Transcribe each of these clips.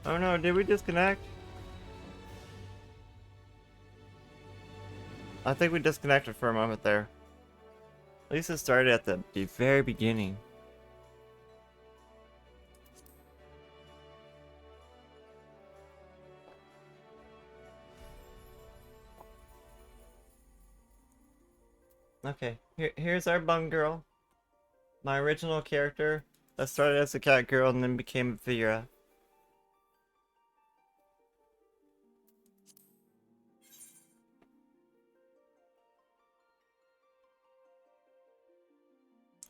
Oh no, did we disconnect? I think we disconnected for a moment there. At least it started at the very beginning. Okay, here's our bum girl. My original character that started as a cat girl and then became Vera.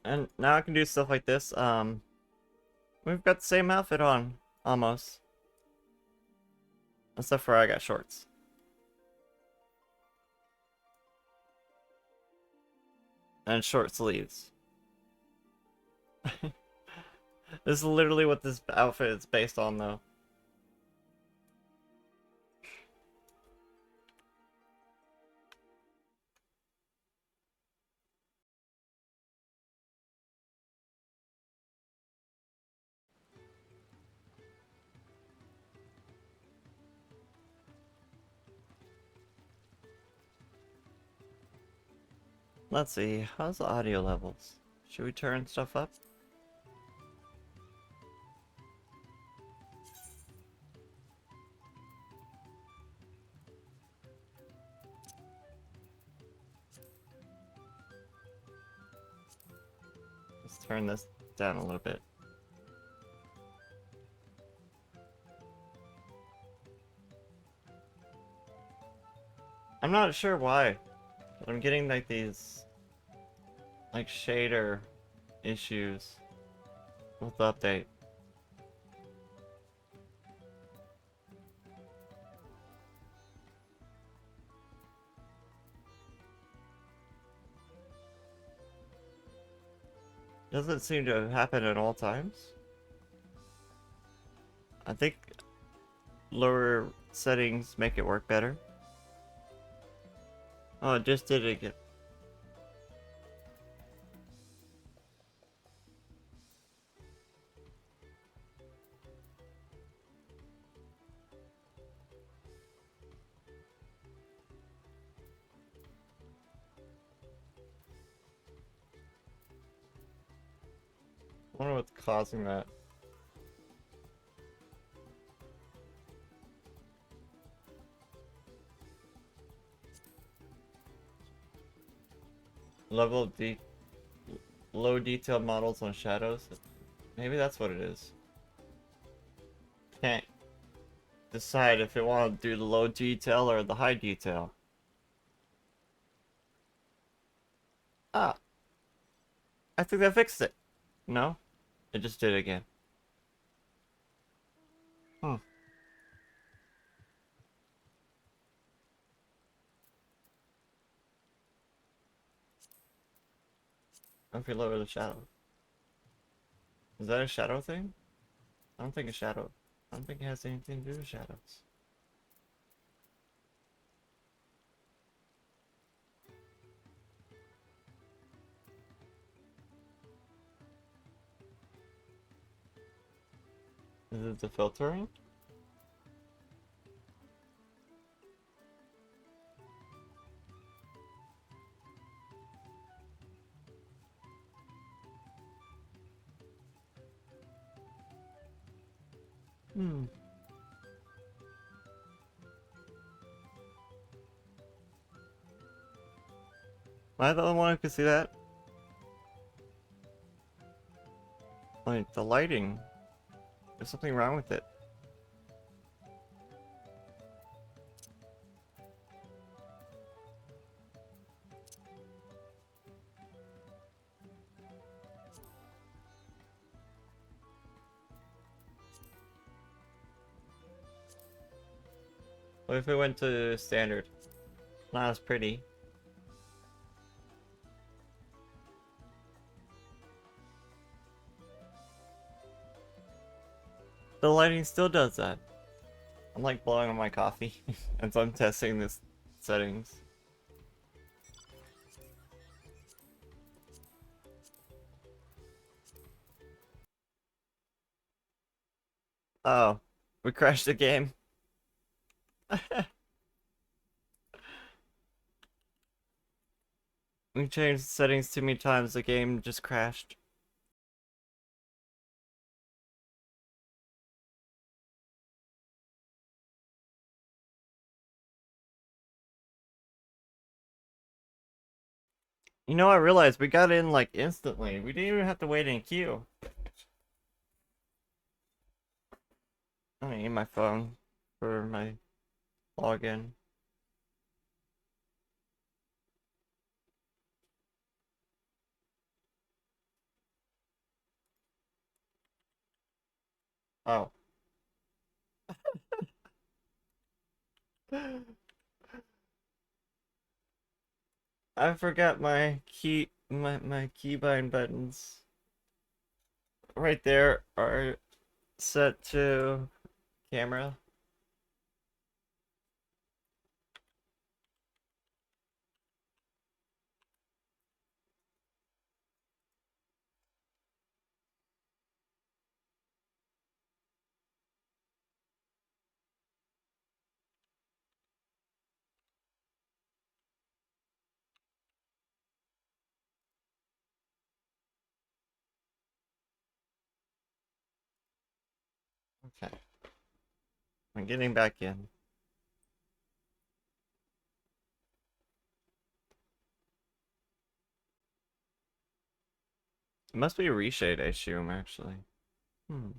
And now I can do stuff like this. We've got the same outfit on, almost. Except for I got shorts. And short sleeves. This is literally what this outfit is based on, though. Let's see, how's the audio levels? Should we turn stuff up? Let's turn this down a little bit. I'm not sure why, but I'm getting like these like shader issues with the update. Doesn't seem to happen at all times. I think lower settings make it work better. Oh, it just did it again. I wonder what's causing that. Level of low detail models on shadows. Maybe that's what it is. Can't decide if it want to do the low detail or the high detail. Ah, I think that fixed it. No, it just did it again. Hmm. If we lower the shadow. Is that a shadow thing? I don't think it's shadow. I don't think it has anything to do with shadows. Is it the filtering? Hmm. Am I the only one who can see that? Like, the lighting. There's something wrong with it. What if it went to standard? Not as pretty. The lighting still does that. I'm like blowing on my coffee as I'm testing this settings. Oh, We crashed the game. We changed settings too many times, the game just crashed. You know, I realized we got in like instantly. We didn't even have to wait in queue. I need my phone for my login. Oh. I forgot my my keybind buttons. Right there are set to camera. Okay. I'm getting back in. It must be a reshade, I assume, actually. Hmm.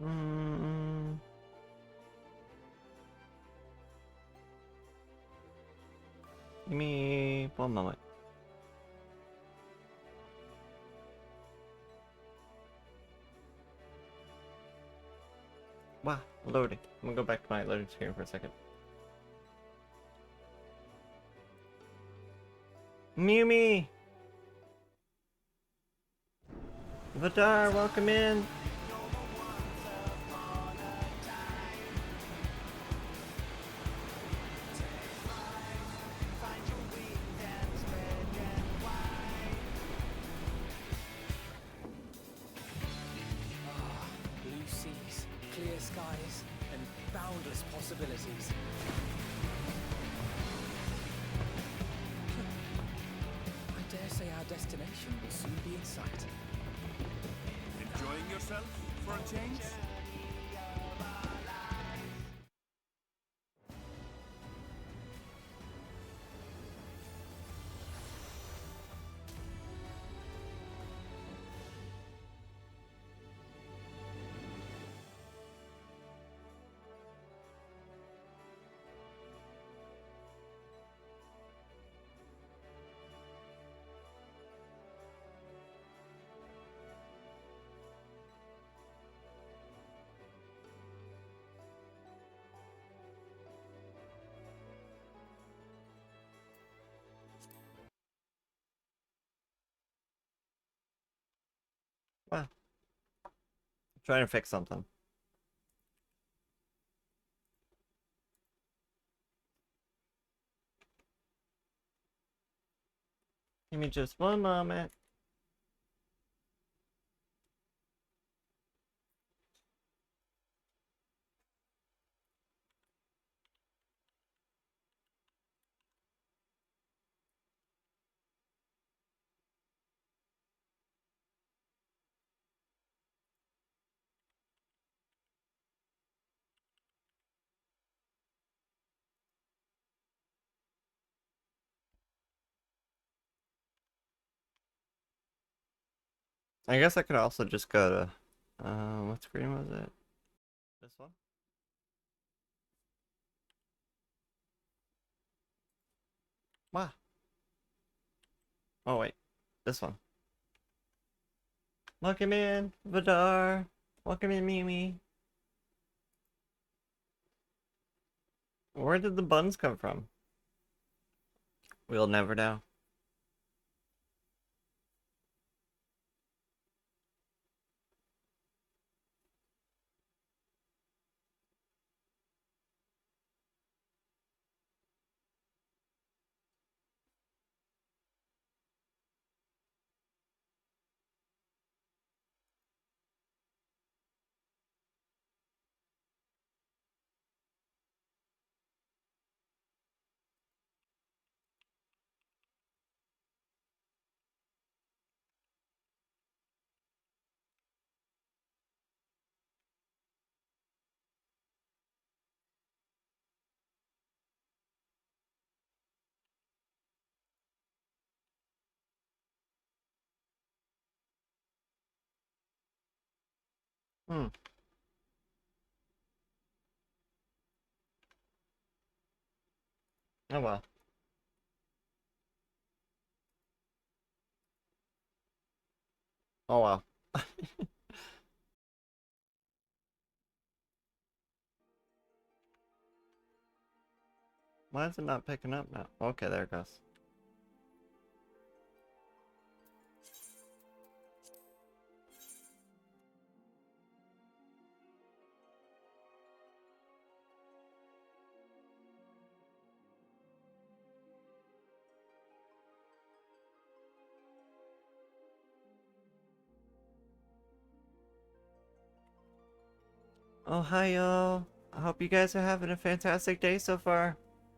Mm. Give me 1 moment. Wow, loading. I'm gonna go back to my loading screen for a second. Mimi! Vidar, welcome in! Blue seas, clear skies, and boundless possibilities. I dare say our destination will soon be in sight. Enjoying yourself for a change? Wow. I'm trying to fix something. Give me just 1 moment. I guess I could also just go to... what screen was it? This one? Wow. Oh wait, this one. Welcome in, Vidar. Welcome in, Mimi. Where did the buns come from? We'll never know. Hmm. Oh well. Oh well. Why is it not picking up now? Okay, there it goes. Oh, hi, y'all. I hope you guys are having a fantastic day so far.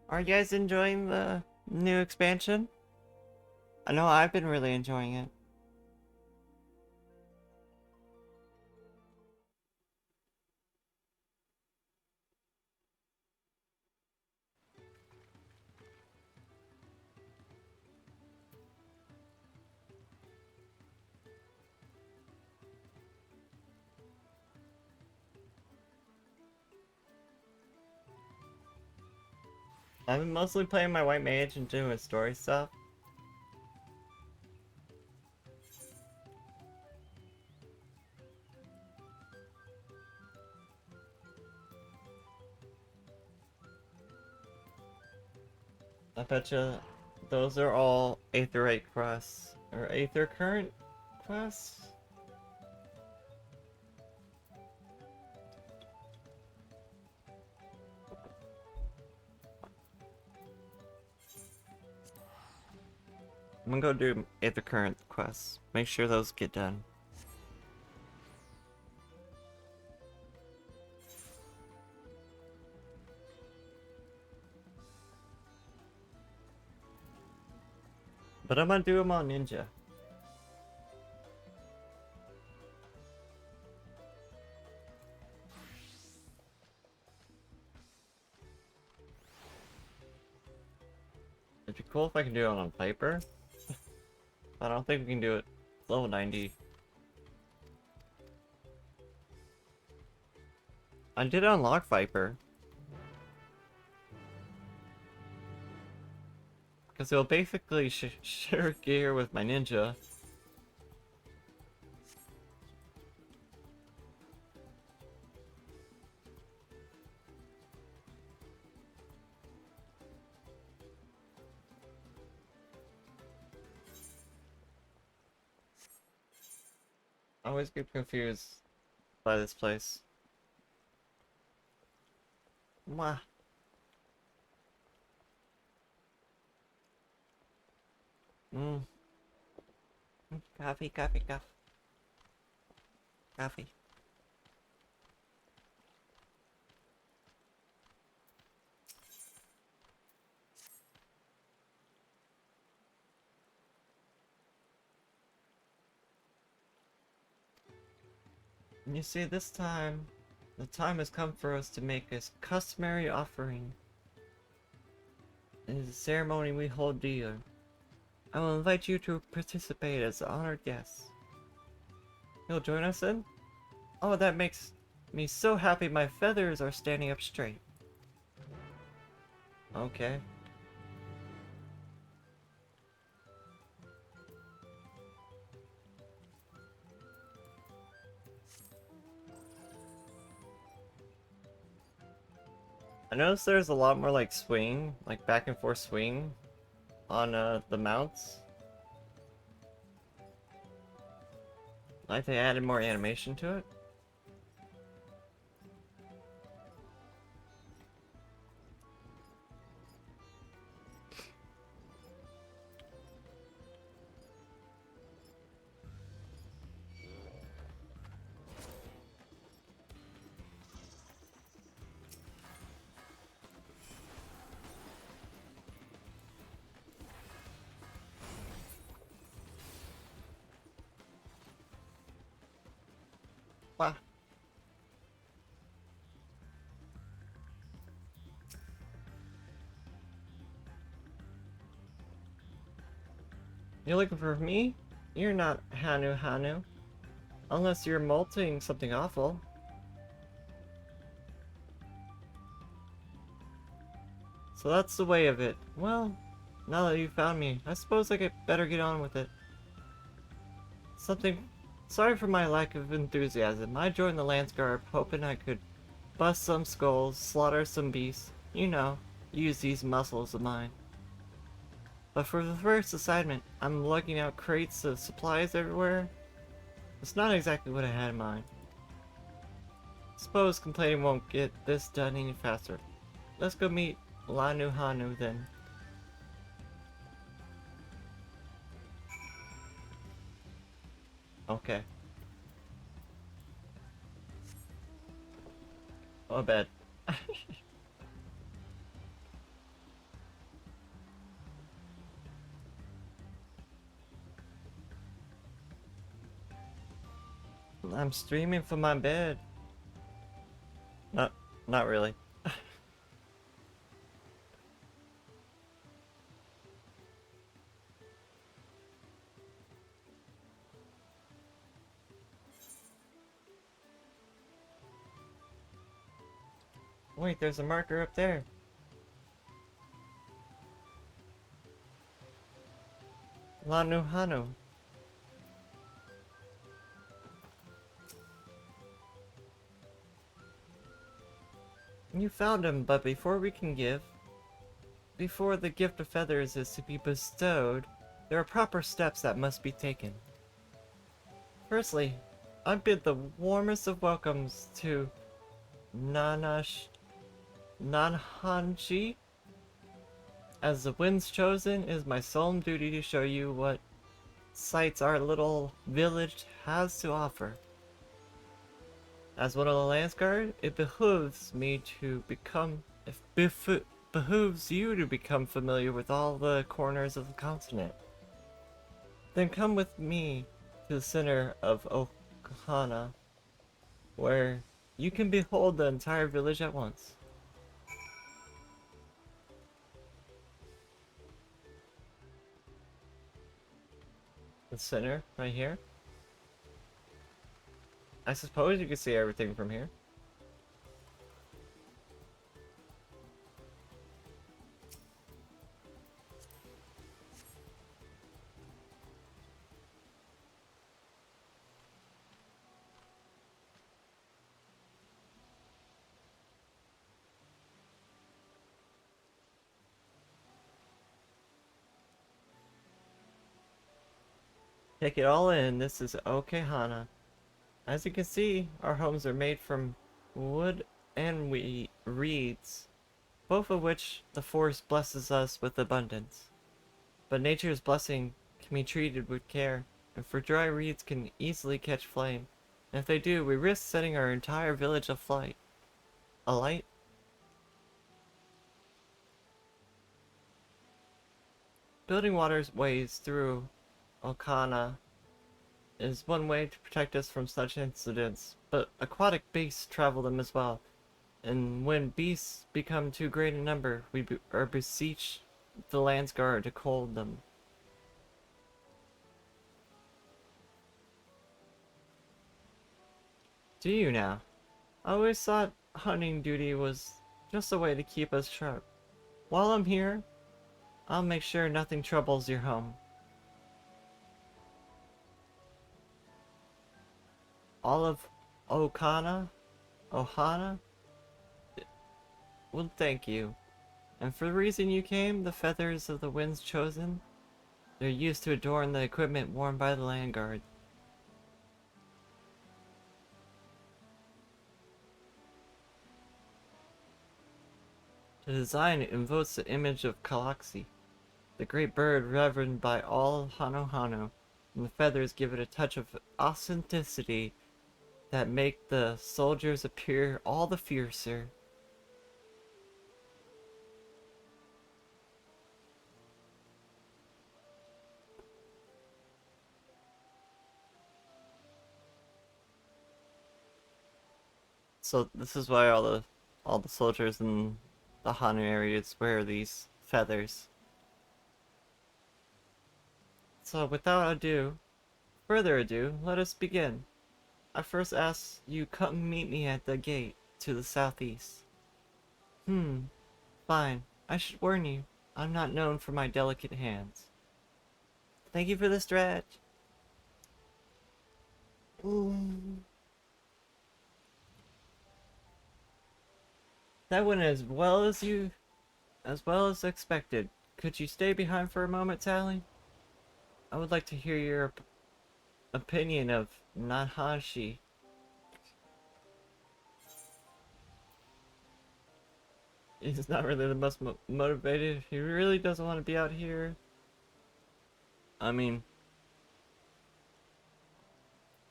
Are you guys enjoying the new expansion? I know I've been really enjoying it. I've been mostly playing my white mage and doing story stuff. I bet you those are all Aetherite quests. Or Aether Current quests? I'm gonna go do Aether Current quests. Make sure those get done. But I'm gonna do them on Ninja. It'd be cool if I can do it on Viper. I don't think we can do it level 90. I did unlock Viper. Because it'll basically share gear with my ninja. I always get confused by this place. Mwah. Mm. Coffee, coffee, coffee. Coffee. And you see, this time, the time has come for us to make a customary offering. It is a ceremony we hold dear. I will invite you to participate as honored guests. You'll join us in? Oh, that makes me so happy my feathers are standing up straight. Okay. I noticed there's a lot more like swing, like back and forth swing on the mounts. Like they added more animation to it. Wow. You're looking for me? You're not Hanu Hanu. Unless you're molting something awful. So that's the way of it. Well, now that you found me, I suppose better get on with it. Sorry for my lack of enthusiasm. I joined the Lance Guard hoping I could bust some skulls, slaughter some beasts, you know, use these muscles of mine. But for the first assignment, I'm lugging out crates of supplies everywhere. It's not exactly what I had in mind. Suppose complaining won't get this done any faster. Let's go meet Lanu Hanu then. Okay. Oh, bad. I'm streaming from my bed. Not really. Wait, there's a marker up there. Lanu Hanu. You found him, but before the gift of feathers is to be bestowed, there are proper steps that must be taken. Firstly, I bid the warmest of welcomes to Nanhanchi. As the wind's chosen, it is my solemn duty to show you what sights our little village has to offer. As one of the Lance Guard, it behooves you to become familiar with all the corners of the continent. Then come with me to the center of Okana, where you can behold the entire village at once. The center, right here. I suppose you can see everything from here. Take it all in, this is Okehana. As you can see, our homes are made from wood and reeds, both of which the forest blesses us with abundance. But nature's blessing can be treated with care, and for dry reeds can easily catch flame. And if they do, we risk setting our entire village alight. Building waterways through Okana is one way to protect us from such incidents, but aquatic beasts travel them as well. And when beasts become too great in number, we beseech the Lance Guard to hold them. Do you now? I always thought hunting duty was just a way to keep us sharp. While I'm here, I'll make sure nothing troubles your home. All of Ohana? Well, thank you. And for the reason you came, the feathers of the winds chosen, they're used to adorn the equipment worn by the land guard. The design invokes the image of Calaxy, the great bird revered by all Hano Hano, and the feathers give it a touch of authenticity that make the soldiers appear all the fiercer. So this is why all the soldiers in the Hanu areas wear these feathers. So without further ado, let us begin. I first ask you come meet me at the gate to the southeast. Fine. I should warn you, I'm not known for my delicate hands. Thank you for the stretch. Ooh. That went as well as expected. Could you stay behind for a moment, Tali? I would like to hear your opinion of Nahashi. He's not really the most motivated. He really doesn't want to be out here. I mean,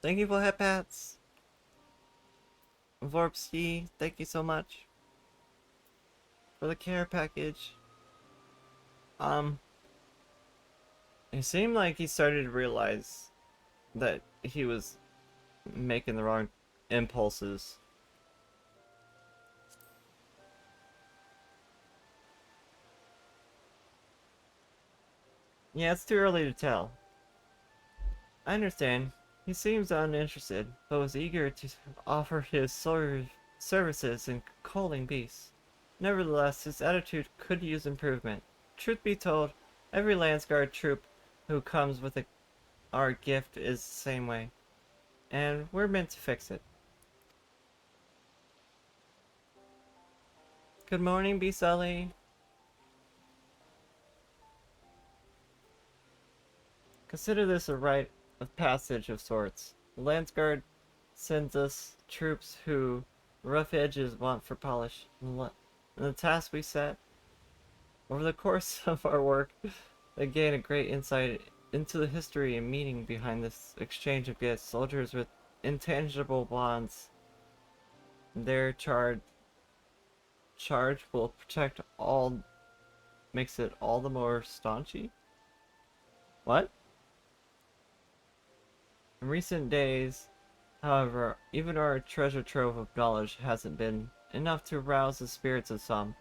thank you for headpats. Vorpski, thank you so much for the care package. It seemed like he started to realize that he was making the wrong impulses. Yeah, it's too early to tell. I understand. He seems uninterested, but was eager to offer his services in culling beasts. Nevertheless, his attitude could use improvement. Truth be told, every Landsguard troop who comes with our gift is the same way. And we're meant to fix it. Good morning, B. Sully. Consider this a rite of passage of sorts. The Landsguard sends us troops who rough edges want for polish. And the task we set, over the course of our work, they gain a great insight into the history and meaning behind this exchange of gifts. Soldiers with intangible bonds, their charge will protect all, makes it all the more staunchy. What? In recent days, however, even our treasure trove of knowledge hasn't been enough to rouse the spirits of some.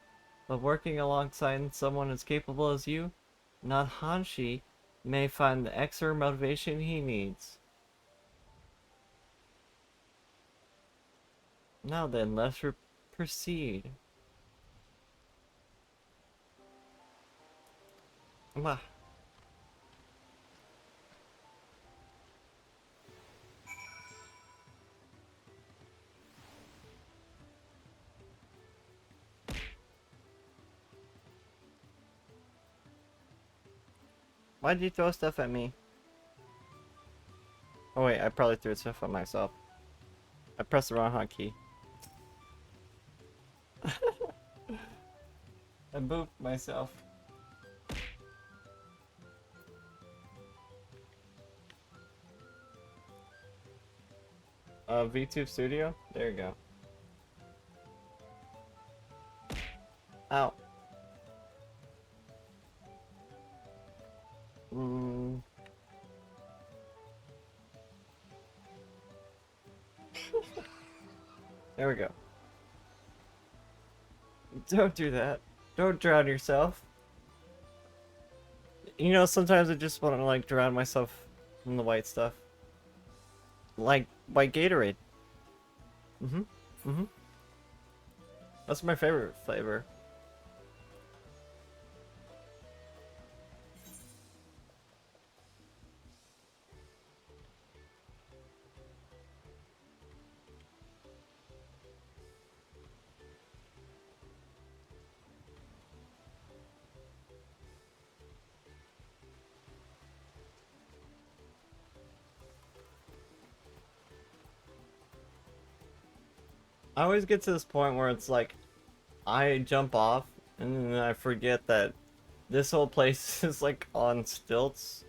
But working alongside someone as capable as you, Nadhanshi may find the extra motivation he needs. Now then, let's proceed. Wah. Why did you throw stuff at me? Oh wait, I probably threw stuff at myself. I pressed the wrong hotkey. I booped myself. VTube Studio? There you go. Ow. There we go. Don't do that. Don't drown yourself. You know, sometimes I just want to like drown myself in the white stuff. Like white Gatorade. That's my favorite flavor. I always get to this point where it's like I jump off and then I forget that this whole place is like on stilts.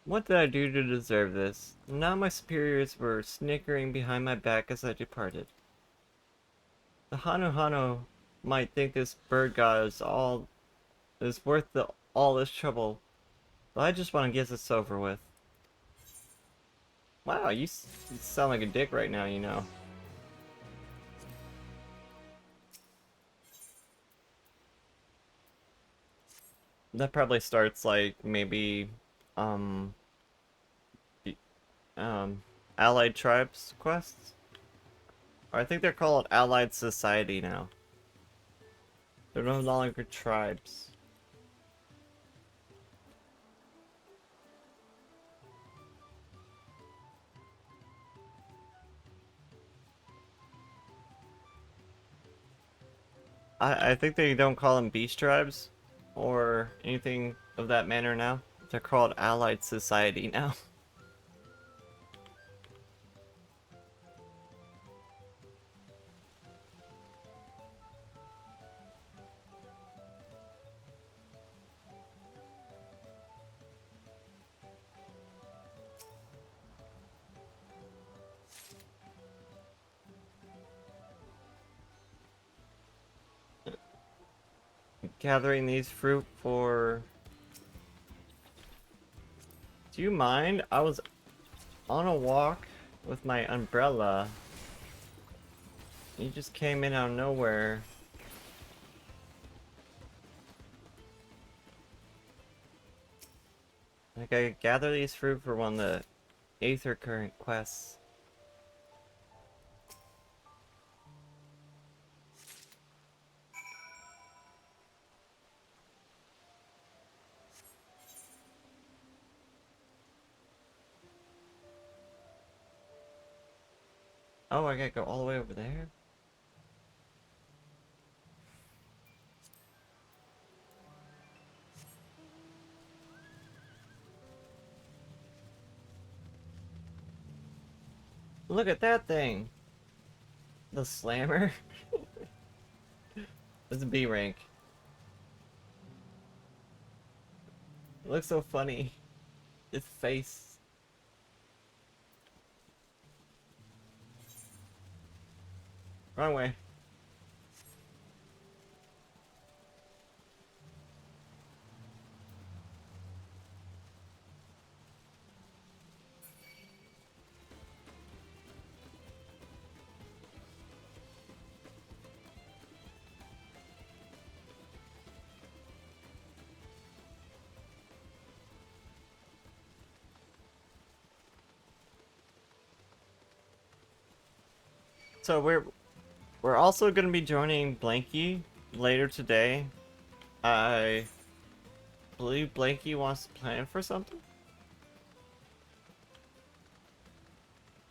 What did I do to deserve this? Now my superiors were snickering behind my back as I departed. The Hanu Hanu might think this bird god is worth all this trouble, but I just want to get this over with. Wow, you sound like a dick right now, you know. That probably starts like maybe um the- Allied Tribes quests. Or I think they're called Allied Society now. They're no longer tribes. I think they don't call them beast tribes or anything of that manner now. They're called Allied Society now. Gathering these fruit for... Do you mind? I was on a walk with my umbrella. You just came in out of nowhere. Like, I gather these fruit for one of the Aether Current quests. Oh, I gotta go all the way over there? Look at that thing! The slammer? It's a B rank. It looks so funny. Its face. Wrong way. So we're also gonna be joining Blanky later today. I believe Blanky wants to plan for something.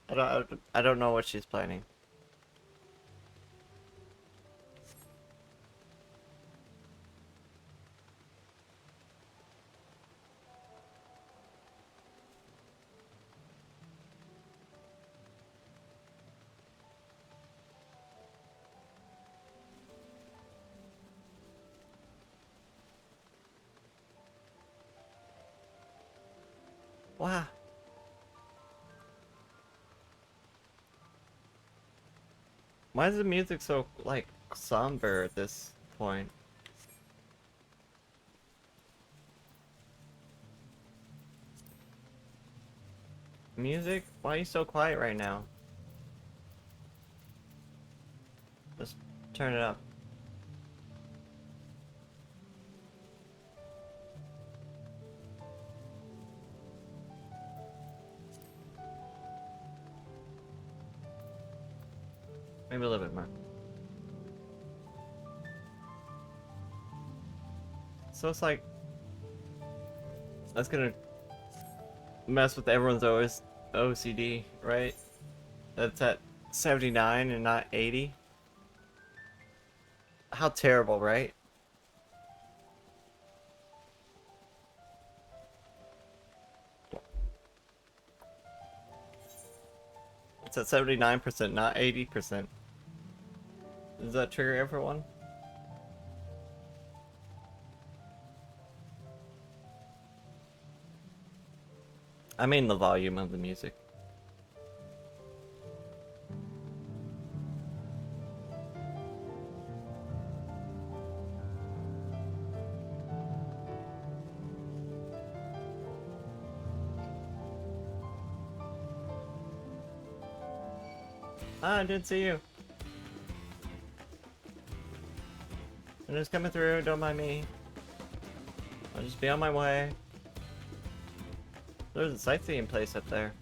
I don't know what she's planning. Wow. Why is the music so like somber at this point? Music? Why are you so quiet right now? Just turn it up. Maybe a little bit more. So it's like that's gonna mess with everyone's OCD, right? That's at 79 and not 80. How terrible, right? It's at 79%, not 80%. Does that trigger everyone? I mean the volume of the music. Ah, I didn't see you. I'm just coming through, don't mind me. I'll just be on my way. There's a sightseeing place up there.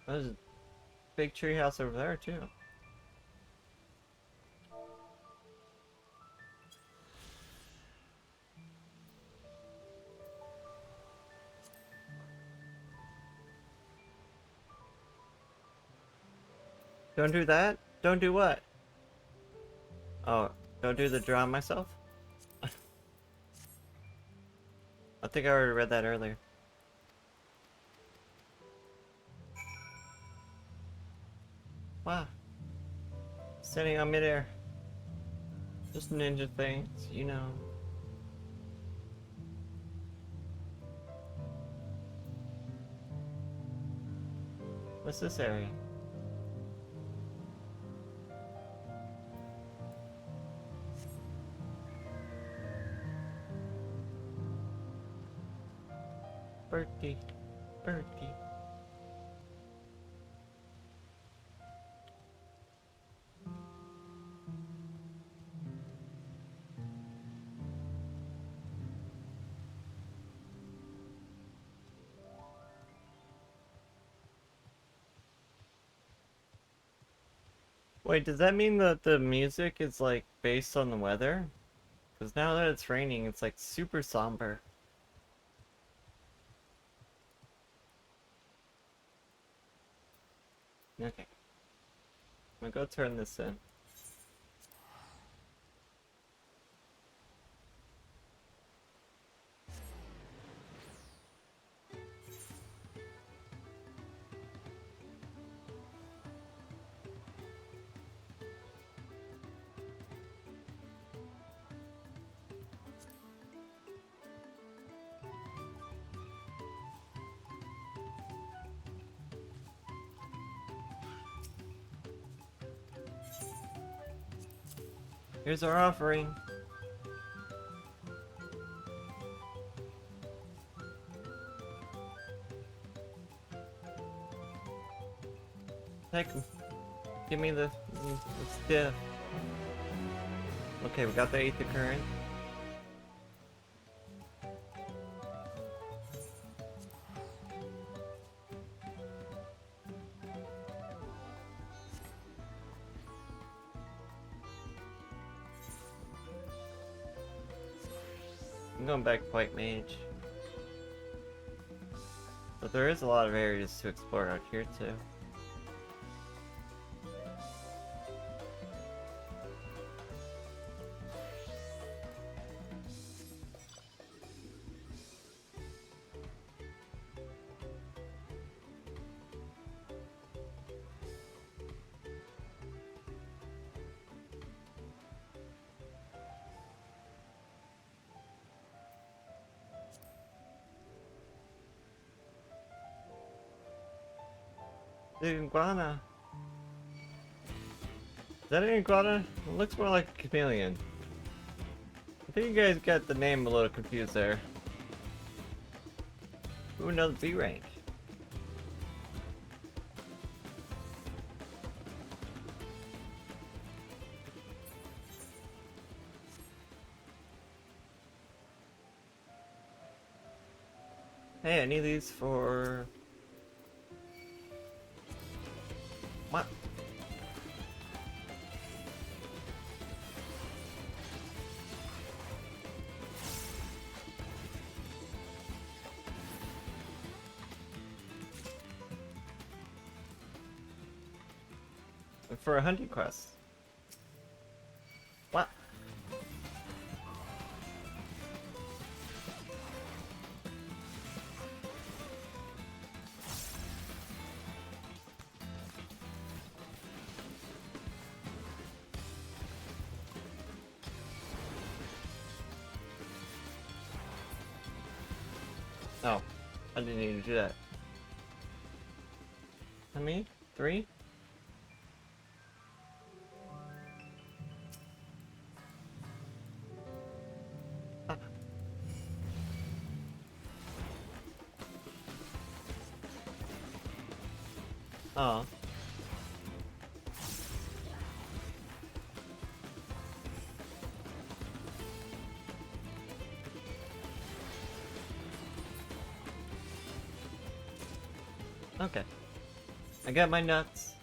There's a big tree house over there too. Don't do that? Don't do what? Oh, don't do the drown myself? I think I already read that earlier. Wow. Standing on midair. Just ninja things, you know. What's this area? Birdie. Birdie. Wait, does that mean that the music is like based on the weather? Because now that it's raining, it's like super somber. Okay. I'm gonna go turn this in. Here's our offering. Heck, give me the stiff. Okay, we got the 8th current. I'm going back to White Mage. But there is a lot of areas to explore out here too. The iguana. Is that an iguana? It looks more like a chameleon. I think you guys got the name a little confused there. Ooh, another B rank. Hey, I need these for... What? for a hunting quest. What? Oh, I didn't need to do that. How many? 3? Ah. Oh. Okay. I got my nuts.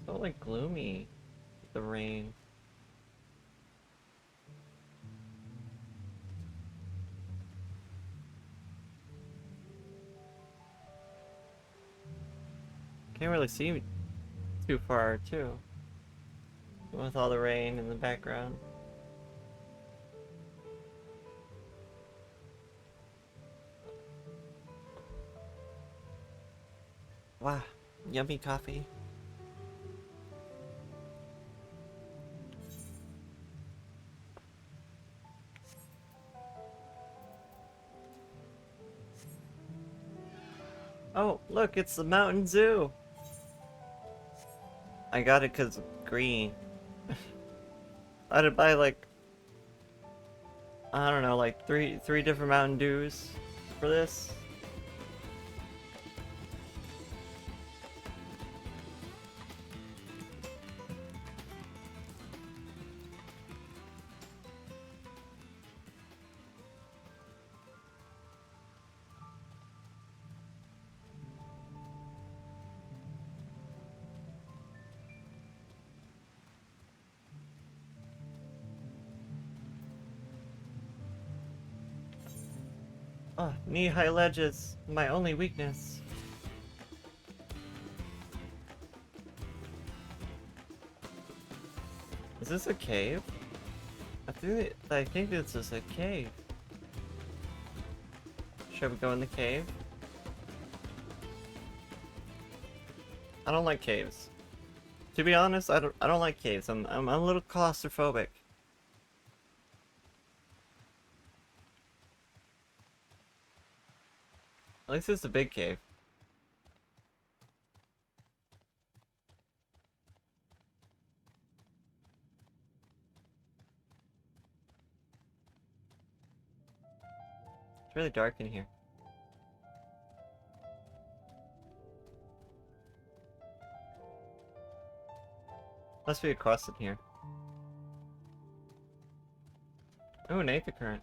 So like gloomy. The rain. Can't really see too far too. With all the rain in the background. Wow, yummy coffee. Oh, look, it's the Mountain Zoo. I got it because it's green. I had to buy like, I don't know, like three different Mountain Dews for this. Oh, knee-high ledges, my only weakness. Is this a cave? I think this is a cave. Should we go in the cave? I don't like caves. To be honest, I don't like caves. I'm a little claustrophobic. At least it's a big cave. It's really dark in here. Must be across in here. Oh, an aether current.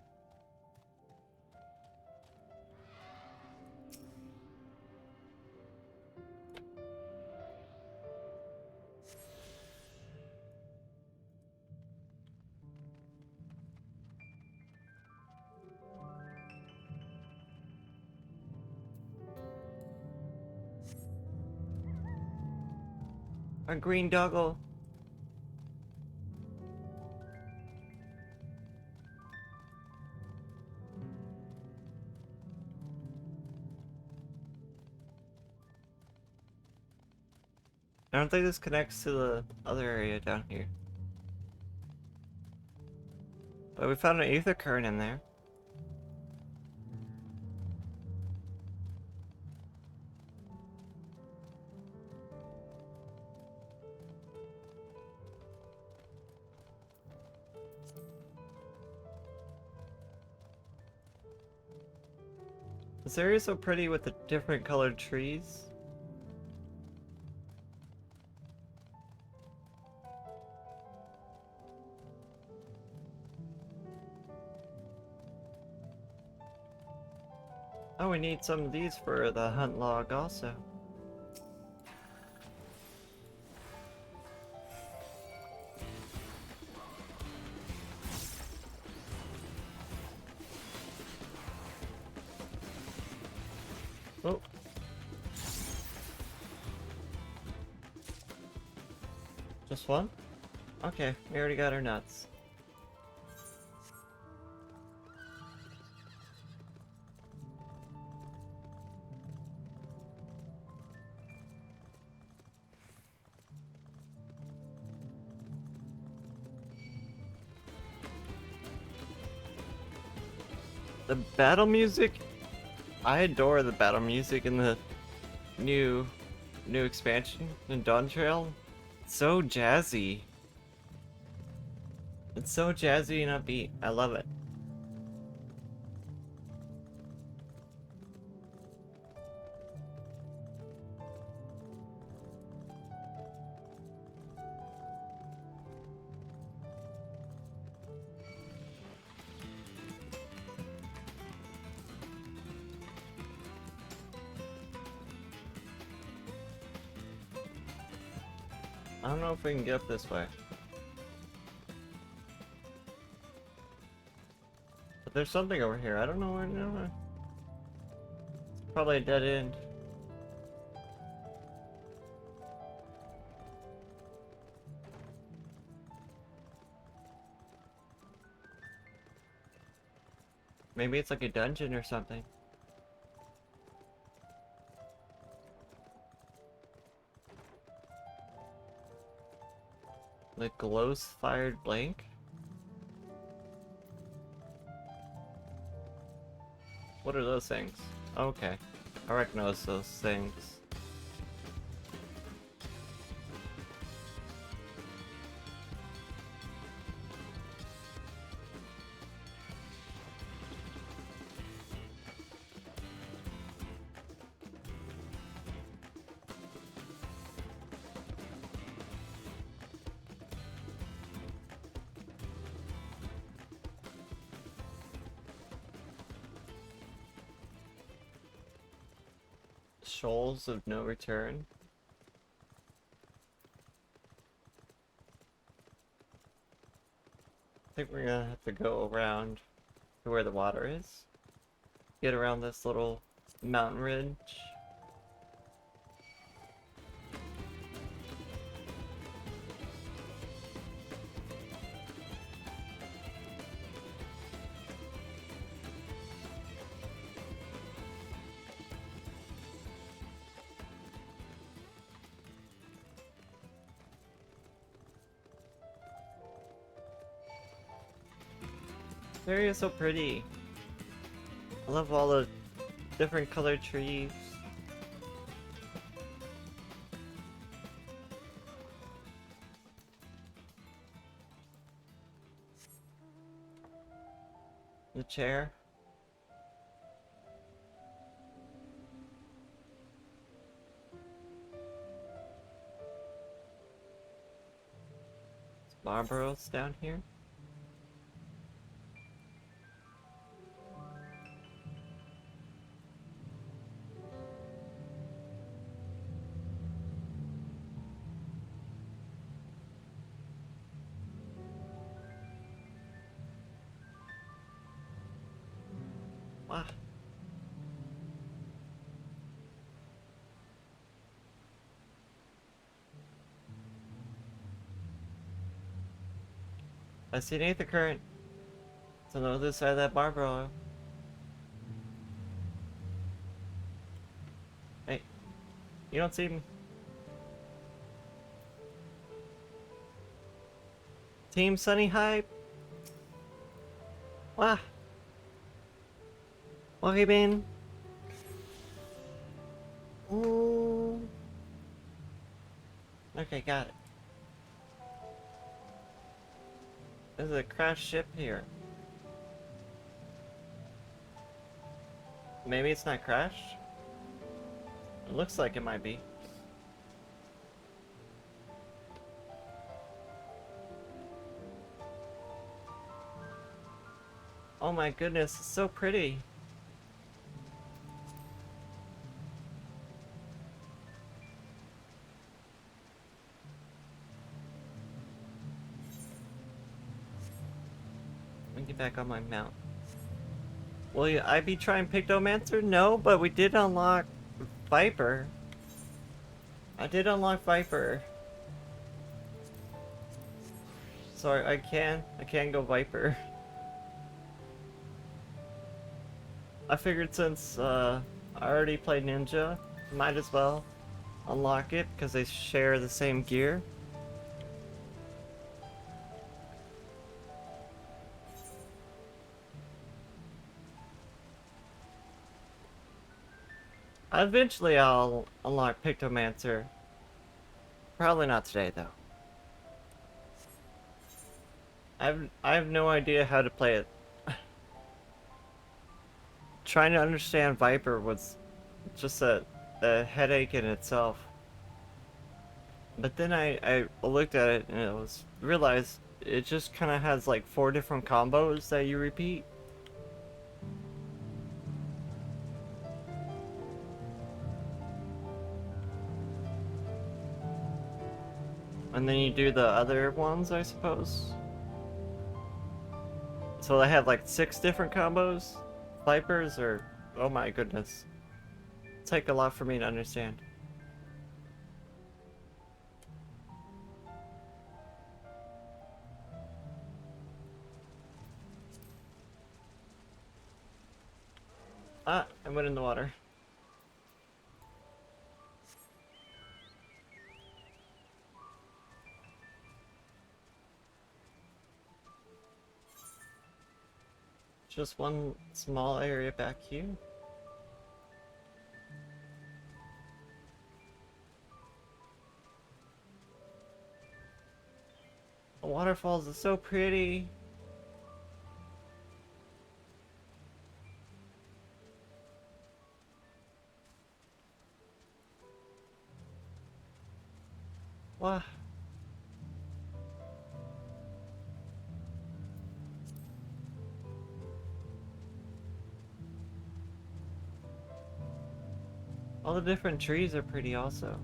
A green doggle. I don't think this connects to the other area down here. But we found an aether current in there. This area is so pretty with the different colored trees. Oh, we need some of these for the hunt log also. Oh. Just one? Okay, we already got our nuts. The battle music, I adore the battle music in the new expansion in DawnTrail. It's so jazzy. It's so jazzy and upbeat. I love it. I don't know if we can get up this way. But there's something over here. I don't know where. No, it's probably a dead end. Maybe it's like a dungeon or something. The glows-fired blank? What are those things? Okay. I recognize those things. Shoals of no return. I think we're gonna have to go around to where the water is. Get around this little mountain ridge. This area is so pretty. I love all the different colored trees. The chair. Barbaros down here. Wow. I see an Aether Current. It's on the other side of that Barbaro. Hey, you don't see me. Team Sunny Hype. Wow. Okay, Ben. Ooh. Okay, got it. There's a crashed ship here. Maybe it's not crashed? It looks like it might be. Oh my goodness, it's so pretty. Let me get back on my mount. Will I be trying Pictomancer? No, but we did unlock Viper? I did unlock Viper. So I can go Viper. I figured since I already played Ninja, might as well unlock it because they share the same gear. Eventually I'll unlock Pictomancer. Probably not today though. I have no idea how to play it. Trying to understand Viper was just a headache in itself. But then I looked at it and it was realized it just kind of has like 4 different combos that you repeat. And then you do the other ones, I suppose. So they have like 6 different combos? Vipers, or... oh my goodness. It's like a lot for me to understand. Ah, I went in the water. Just one small area back here. The waterfalls are so pretty. Wow. All the different trees are pretty also.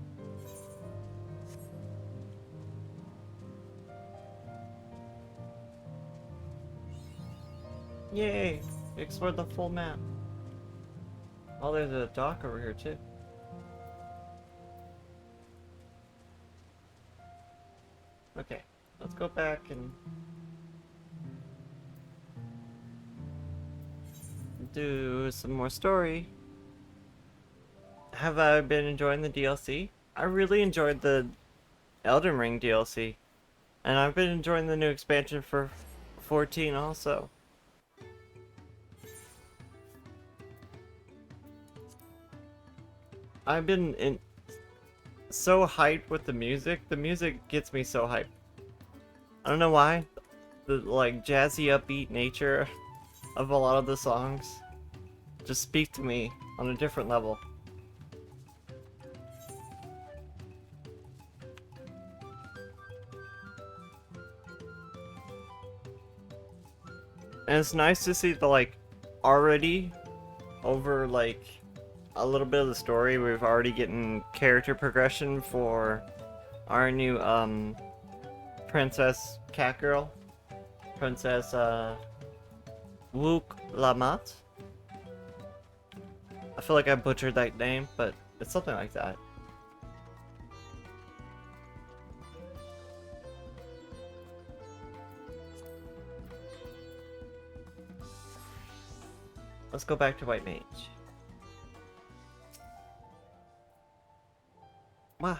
Yay! Explore the full map. Oh, there's a dock over here too. Okay, let's go back and do some more story. Have I been enjoying the DLC? I really enjoyed the Elden Ring DLC. And I've been enjoying the new expansion for 14 also. I've been so hyped with the music. The music gets me so hyped. I don't know why. The like jazzy upbeat nature of a lot of the songs just speak to me on a different level. And it's nice to see the like already over like a little bit of the story, we've already gotten character progression for our new Princess Catgirl. Princess Wook Lamat. I feel like I butchered that name, but it's something like that. Let's go back to White Mage. Wow.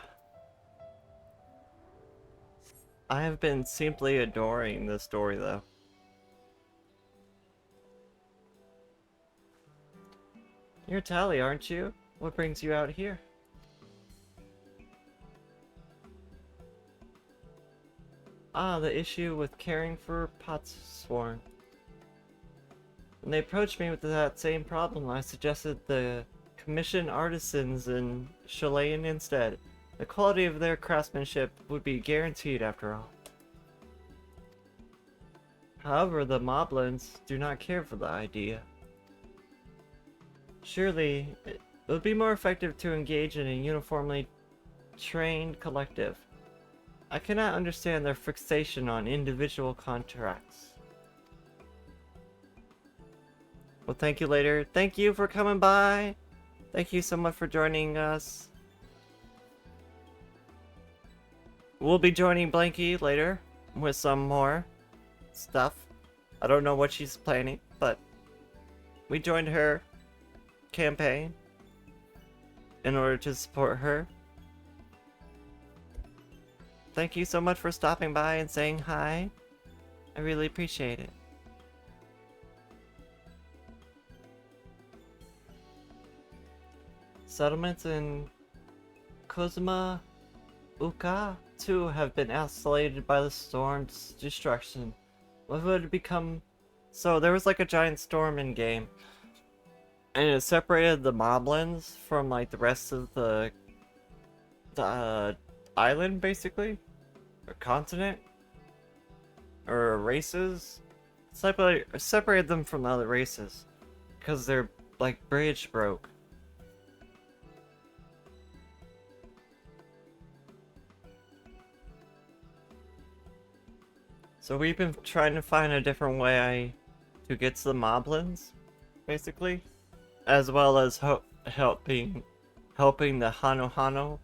I have been simply adoring this story though. You're Tali, aren't you? What brings you out here? Ah, the issue with caring for Potsworn. When they approached me with that same problem, I suggested the commission artisans in Chilean instead. The quality of their craftsmanship would be guaranteed after all. However, the Moblins do not care for the idea. Surely, it would be more effective to engage in a uniformly trained collective. I cannot understand their fixation on individual contracts. Well, thank you later. Thank you for coming by. Thank you so much for joining us. We'll be joining Blanky later with some more stuff. I don't know what she's planning, but we joined her campaign in order to support her. Thank you so much for stopping by and saying hi. I really appreciate it. Settlements in Kozuma Uka too have been isolated by the storm's destruction. What would it become? So there was like a giant storm in game, and it separated the moblins from like the rest of the island, basically, or continent, or races. Separated them from the other races because their like bridge broke. So we've been trying to find a different way to get to the moblins, basically, as well as helping the Hano.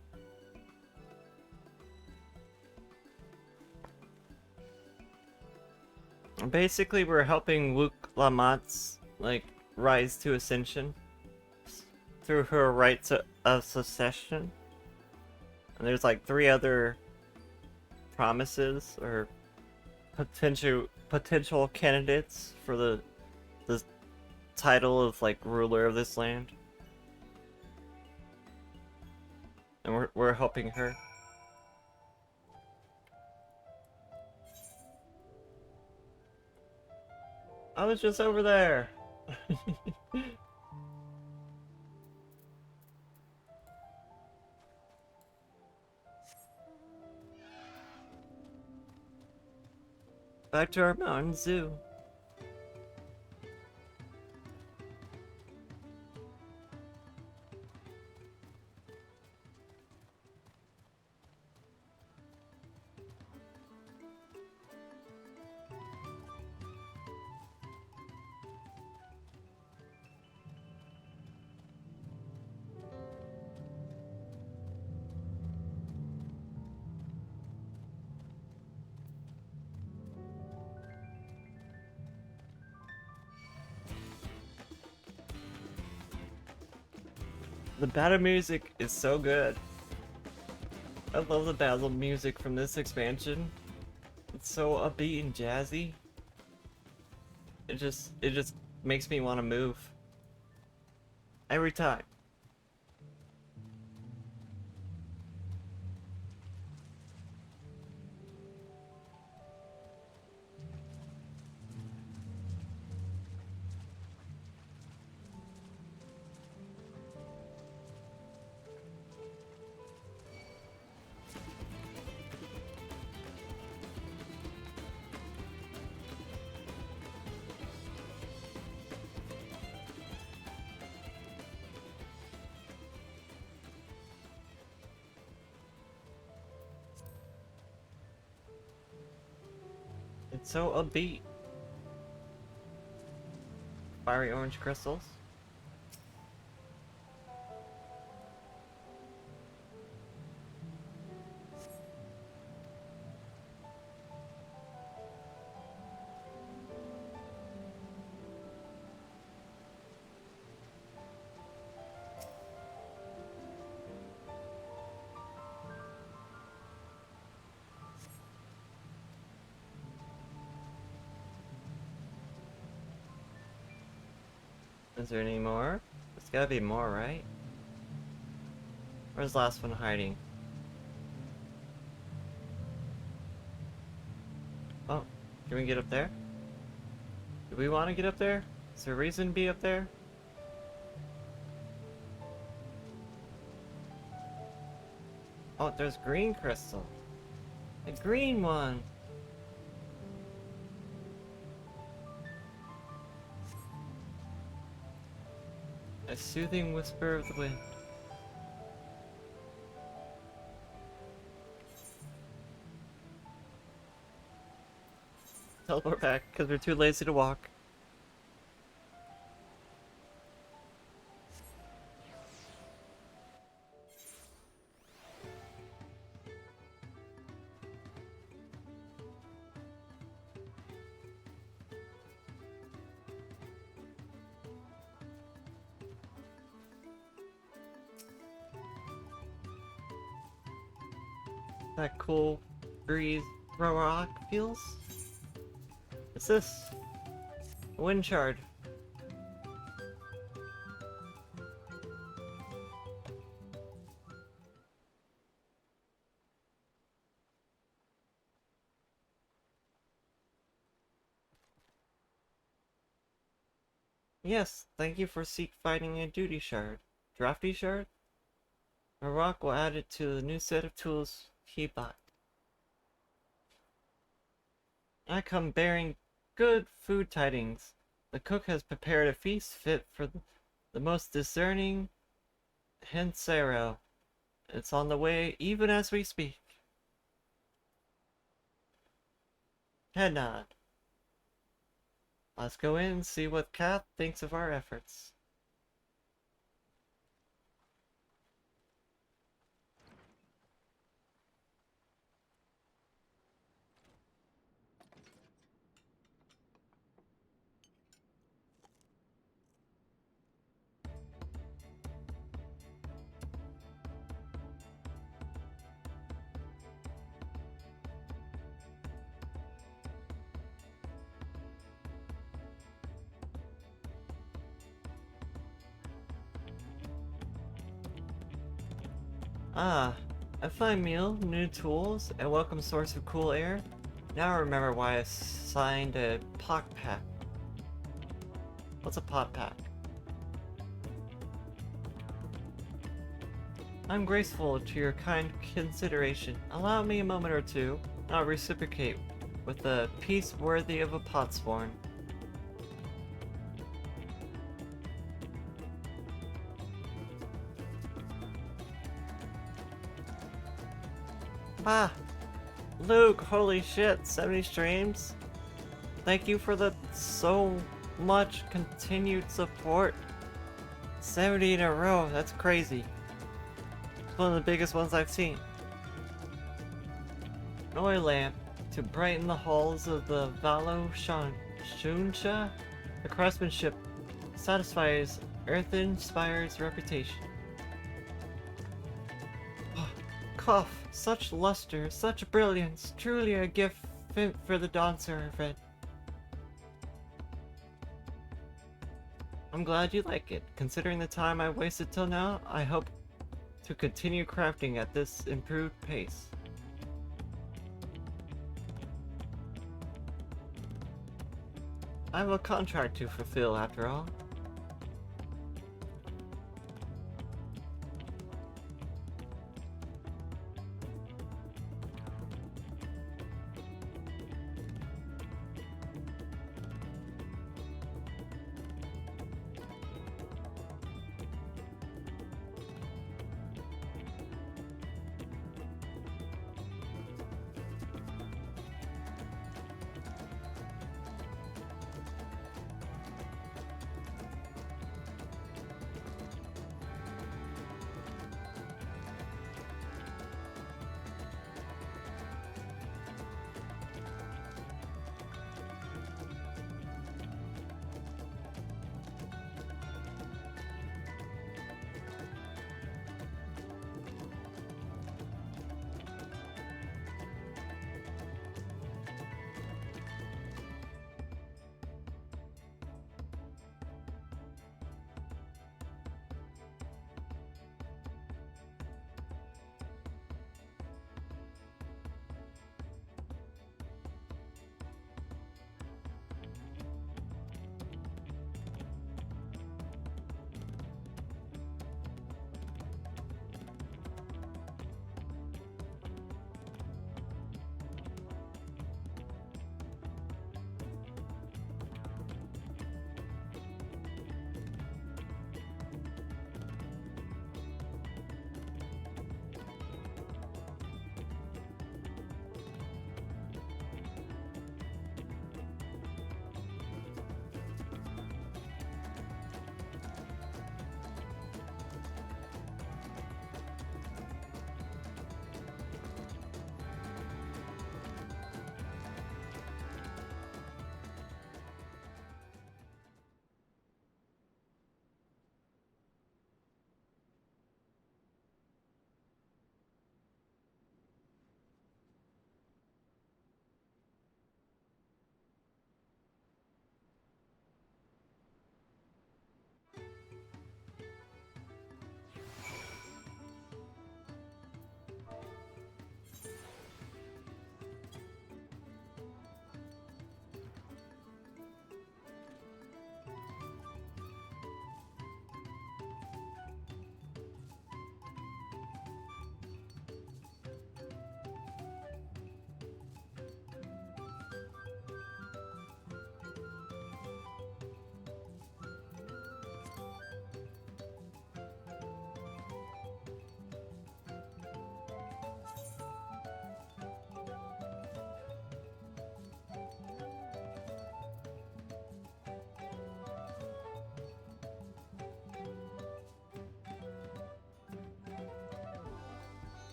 Basically, we're helping Wook Lamat's like rise to ascension through her rites of succession. And there's like 3 other promises or potential candidates for the title of like ruler of this land, and we're helping her. I was just over there. Back to our mountain zoo. The battle music is so good. I love the battle music from this expansion. It's so upbeat and jazzy. It just makes me want to move every time. It's so upbeat. Fiery orange crystals. Is there any more? There's gotta be more, right? Where's the last one hiding? Oh, can we get up there? Do we want to get up there? Is there a reason to be up there? Oh, there's green crystal. A green one! A soothing whisper of the wind. Teleport back, because we're too lazy to walk. that cool breeze rock feels? What's this? A wind shard. Yes, thank you for finding a duty shard. Drafty shard? A rock will add it to the new set of tools he bought. I come bearing good food tidings. The cook has prepared a feast fit for the most discerning Hensero. It's on the way even as we speak. Head nod. Let's go in and see what Kath thinks of our efforts. Ah, a fine meal, new tools, a welcome source of cool air. Now I remember why I signed a pot pack. What's a pot pack? I'm grateful to your kind consideration. Allow me a moment or two, and I'll reciprocate with a peace worthy of a potsworn. Ah! Luke, holy shit, 70 streams? Thank you for the so much continued support. 70 in a row, that's crazy. It's one of the biggest ones I've seen. An oil lamp to brighten the halls of the Valo Shunsha. The craftsmanship satisfies Earth-inspired's reputation. Cough, such luster, such brilliance, truly a gift fit for the Dawn Servant. I'm glad you like it. Considering the time I've wasted till now, I hope to continue crafting at this improved pace. I have a contract to fulfill after all.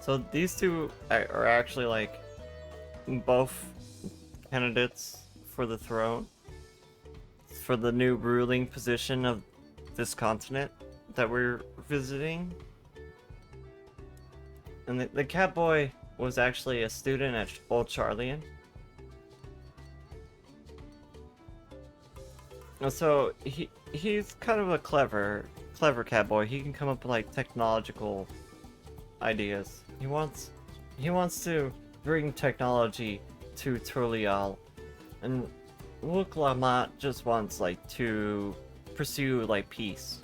So these two are actually like both candidates for the throne, for the new ruling position of this continent that we're visiting. And the cat boy was actually a student at Old Charlian. And so he's kind of a clever cat boy. He can come up with like technological ideas. He wants to bring technology to Turlial, and Luke Lamont just wants like to pursue like peace,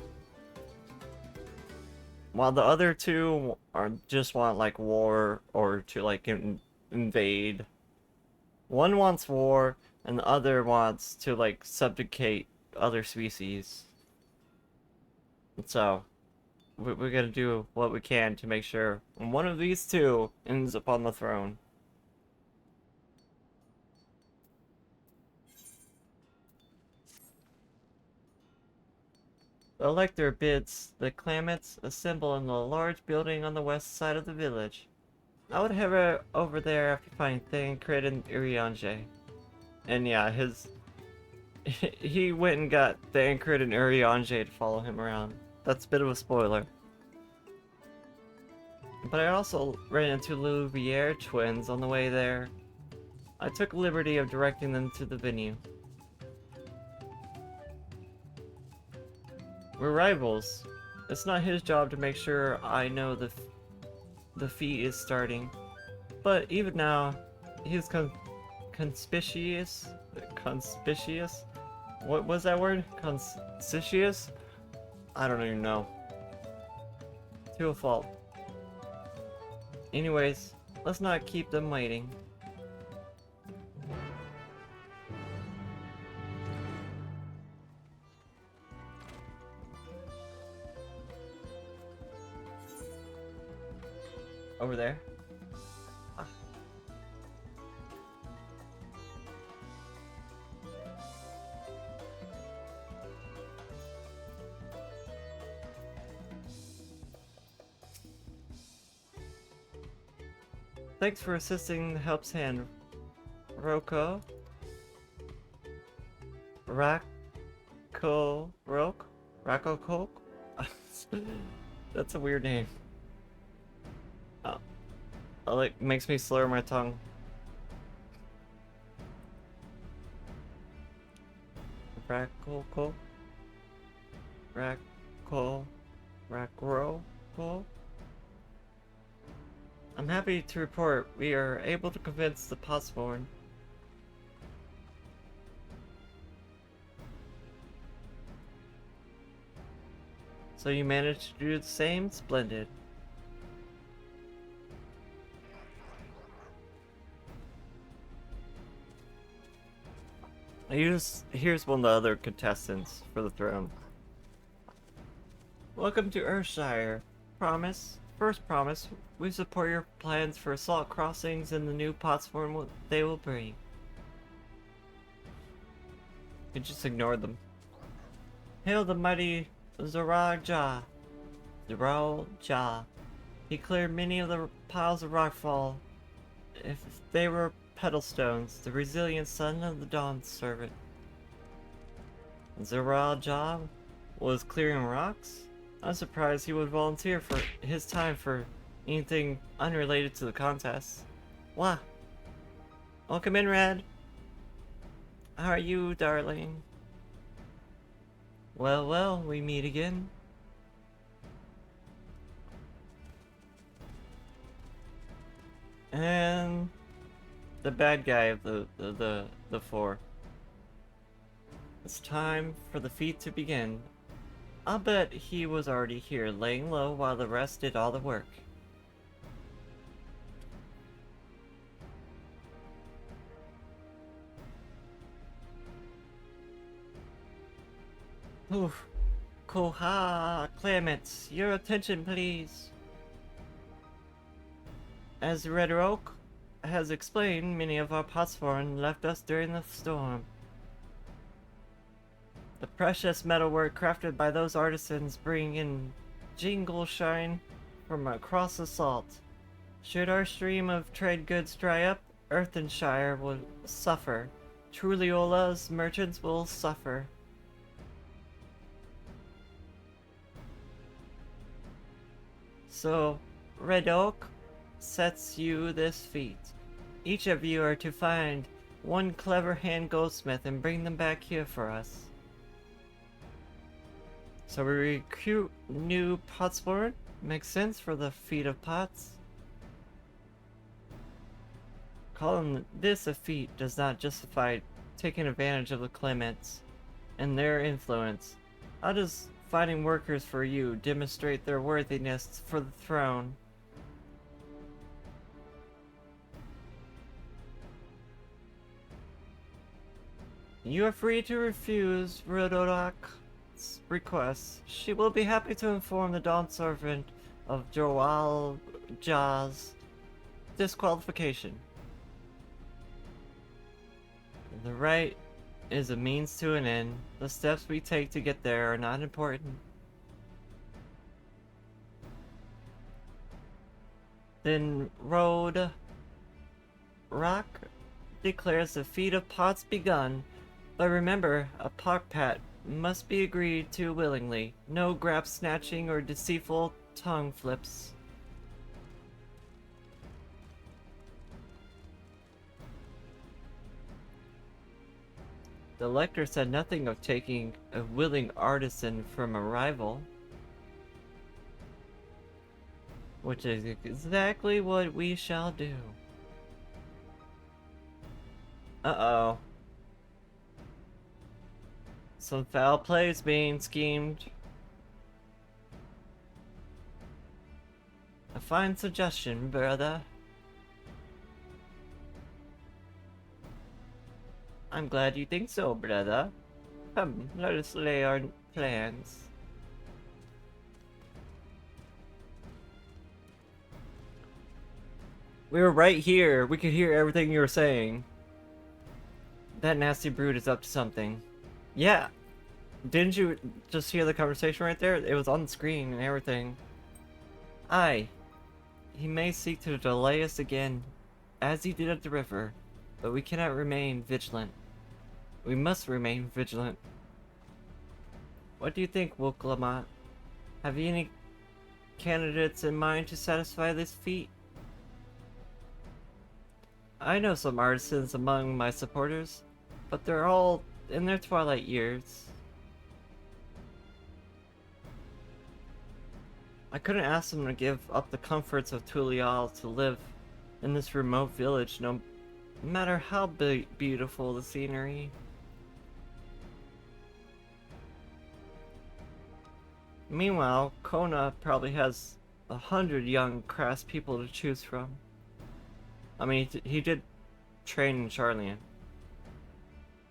while the other two are just want like war or to like invade. One wants war, and the other wants to like subjugate other species. And so we're gonna do what we can to make sure one of these two ends up on the throne. The elector bids the claimants assemble in the large building on the west side of the village. I would head over there after finding Thancred and Eorzea. And yeah, he went and got Thancred and Eorzea to follow him around. That's a bit of a spoiler. But I also ran into Louviere twins on the way there. I took liberty of directing them to the venue. We're rivals. It's not his job to make sure I know the feat is starting. But even now, he's conspicuous? Conspicuous? What was that word? Conspicuous? I don't even know. To a fault. Anyways, let's not keep them waiting. Over there. Ah. Thanks for assisting the help's hand, Roko. Rako? That's a weird name. It makes me slur my tongue. Rakoko? Rakro? I'm happy to report we are able to convince the Postborn. So you managed to do the same? Splendid. Here's one of the other contestants for the throne. Welcome to Earthshire. First promise, we support your plans for assault crossings and the new Potsform they will bring. You just ignored them. Hail the mighty Zorajah. He cleared many of the piles of rockfall. If they were pedal stones, the resilient son of the Dawn servant. Zorajah was clearing rocks? I'm surprised he would volunteer for his time for anything unrelated to the contest. Wah! Welcome in, Red. How are you, darling? Well, we meet again. And the bad guy of the four. It's time for the feat to begin. I'll bet he was already here, laying low while the rest did all the work. Oof. Koha, Clements, your attention please. As the Red Oak has explained, many of our Potsforn left us during the storm. The precious metalwork crafted by those artisans bring in jingle shine from across the salt. Should our stream of trade goods dry up, Earthenshire will suffer. Truliola's merchants will suffer. So, Red Oak sets you this feat. Each of you are to find one clever hand goldsmith and bring them back here for us. So we recruit new potsborn. Makes sense for the feat of pots. Calling this a feat does not justify taking advantage of the claimants and their influence. How does finding workers for you demonstrate their worthiness for the throne? You are free to refuse Rododok's request. She will be happy to inform the Dawn Servant of Joal Ja's disqualification. The right is a means to an end. The steps we take to get there are not important. Then Road Rock declares the feat of pots begun. But remember, a pot pat must be agreed to willingly. No grab snatching or deceitful tongue flips. The lector said nothing of taking a willing artisan from a rival. Which is exactly what we shall do. Uh-oh. Some foul play is being schemed. A fine suggestion, brother. I'm glad you think so, brother. Come, let us lay our plans. We were right here. We could hear everything you were saying. That nasty brute is up to something. Yeah. Didn't you just hear the conversation right there? It was on the screen and everything. Aye. He may seek to delay us again, as he did at the river, but we cannot remain vigilant. We must remain vigilant. What do you think, Woklamat? Have you any candidates in mind to satisfy this feat? I know some artisans among my supporters, but they're all in their twilight years. I couldn't ask them to give up the comforts of Tulial to live in this remote village, no matter how beautiful the scenery. Meanwhile, Kona probably has 100 young, crass people to choose from. I mean, he did train in Charlian.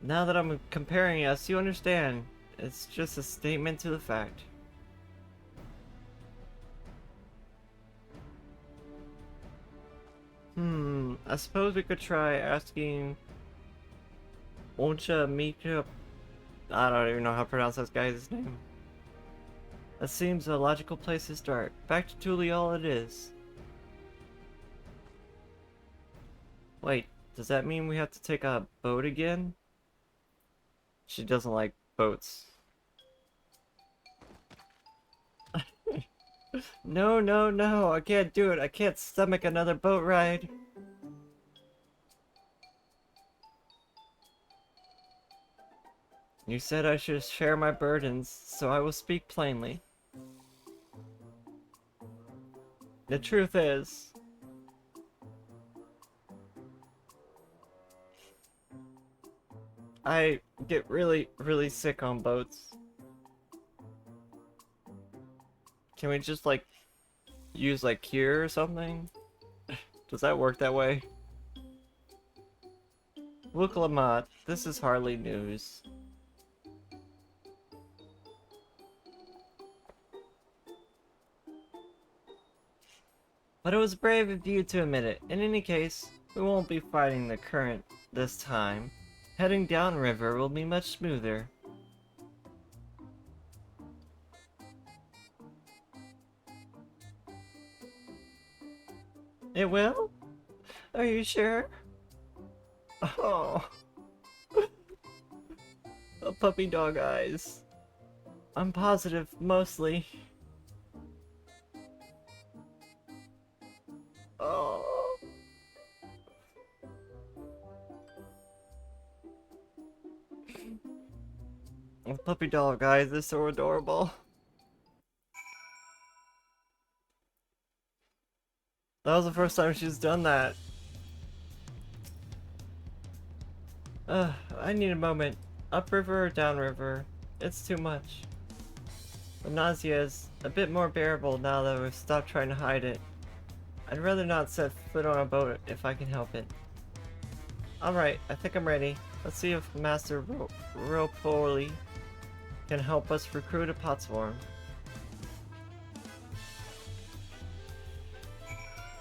Now that I'm comparing us, you understand. It's just a statement to the fact. I suppose we could try asking Oncha Mika. I don't even know how to pronounce this guy's name. That seems a logical place to start. Back to Tulial it is. Wait, does that mean we have to take a boat again? She doesn't like boats. No, no, no, I can't do it. I can't stomach another boat ride. You said I should share my burdens, so I will speak plainly. The truth is, I get really, really sick on boats. Can we just, like, use, like, cure or something? Does that work that way? Wuklamat, this is hardly news. But it was brave of you to admit it. In any case, we won't be fighting the current this time. Heading downriver will be much smoother. It will? Are you sure? Oh, puppy dog eyes. I'm positive, mostly. Oh. Puppy dog eyes is so adorable. That was the first time she's done that. I need a moment. Upriver or downriver? It's too much. The nausea is a bit more bearable now that we've stopped trying to hide it. I'd rather not set foot on a boat if I can help it. Alright, I think I'm ready. Let's see if Master Ropoli can help us recruit a Potsworm.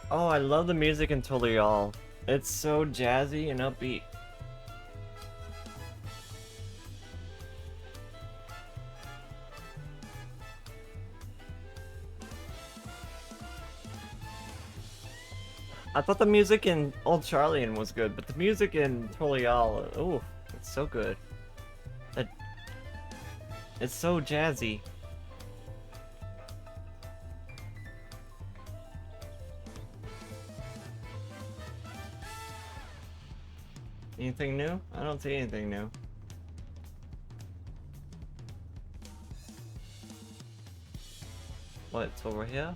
Oh, I love the music in Tolial. It's so jazzy and upbeat. I thought the music in Old Charlian was good, but the music in Tolial, ooh, it's so good. It's so jazzy. Anything new? I don't see anything new. What, it's over here?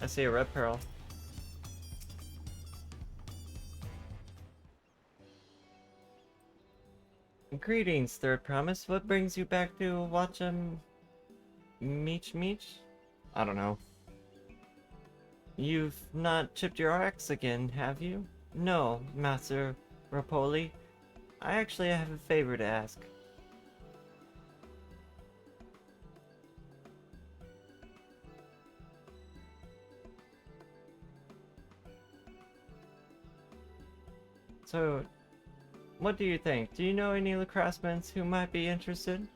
I see a red pearl. Greetings, Third Promise. What brings you back to watch Mage? I don't know. You've not chipped your axe again, have you? No, Master Rapoli. I actually have a favor to ask. So, what do you think? Do you know any of the craftsmen who might be interested?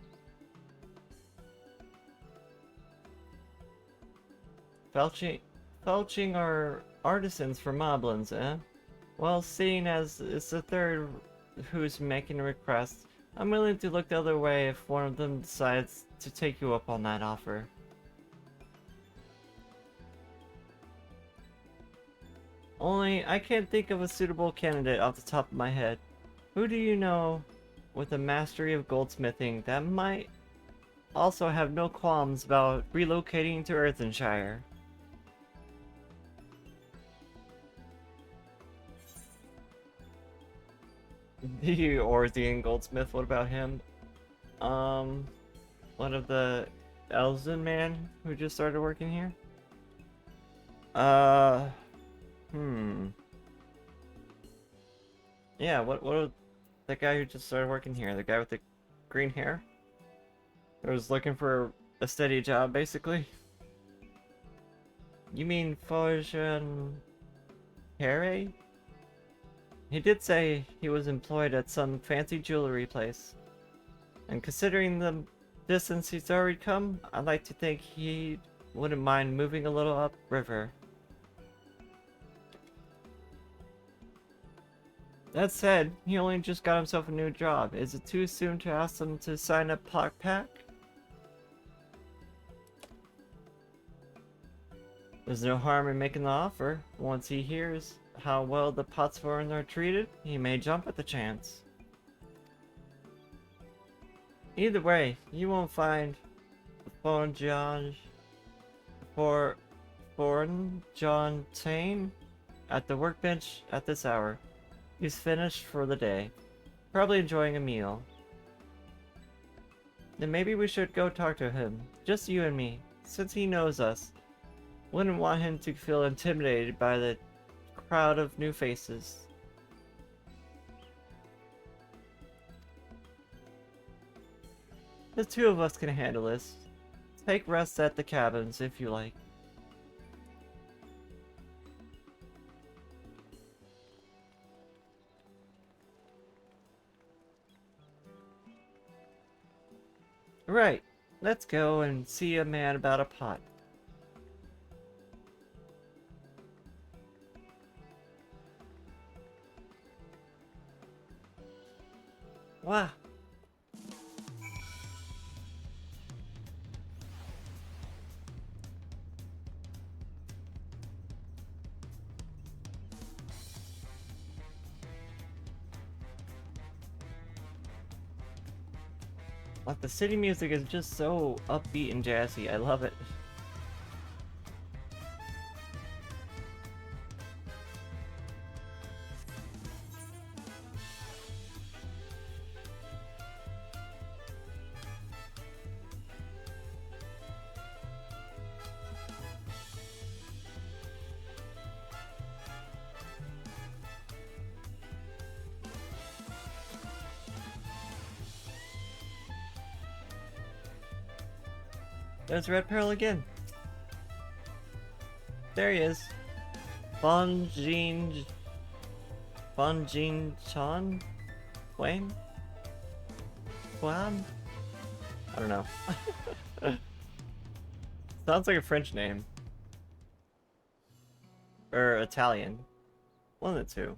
Felching are artisans for moblins, eh? Well, seeing as it's the third who's making a request, I'm willing to look the other way if one of them decides to take you up on that offer. Only, I can't think of a suitable candidate off the top of my head. Who do you know with a mastery of goldsmithing that might also have no qualms about relocating to Earthenshire? The Eorzean goldsmith, what about him? One of the Elzen man who just started working here? Yeah, what that guy who just started working here, the guy with the green hair? Who was looking for a steady job, basically? You mean Forjan Harry? He did say he was employed at some fancy jewelry place. And considering the distance he's already come, I'd like to think he wouldn't mind moving a little upriver. That said, he only just got himself a new job. Is it too soon to ask him to sign a pack? There's no harm in making the offer. Once he hears how well the Potsworms are treated, he may jump at the chance. Either way, you won't find Forjan Tane at the workbench at this hour. He's finished for the day. Probably enjoying a meal. Then maybe we should go talk to him. Just you and me. Since he knows us. Wouldn't want him to feel intimidated by the crowd of new faces. The two of us can handle this. Take rest at the cabins if you like. Right, let's go and see a man about a pot. Wow. Like, the city music is just so upbeat and jazzy. I love it. There's Red Pearl again. There he is. Bonjin Chan? Wayne? Guan? I don't know. Sounds like a French name. Or Italian. One of the two.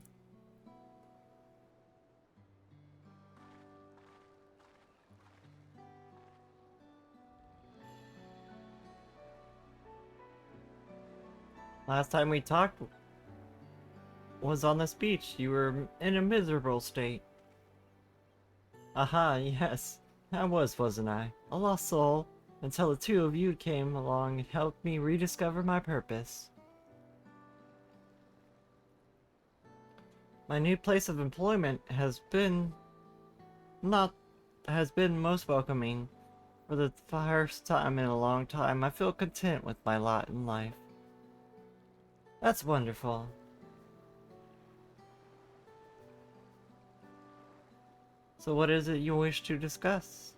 Last time we talked was on this beach. You were in a miserable state. Aha, yes. I wasn't I? A lost soul, until the two of you came along and helped me rediscover my purpose. My new place of employment has been most welcoming. For the first time in a long time, I feel content with my lot in life. That's wonderful. So what is it you wish to discuss?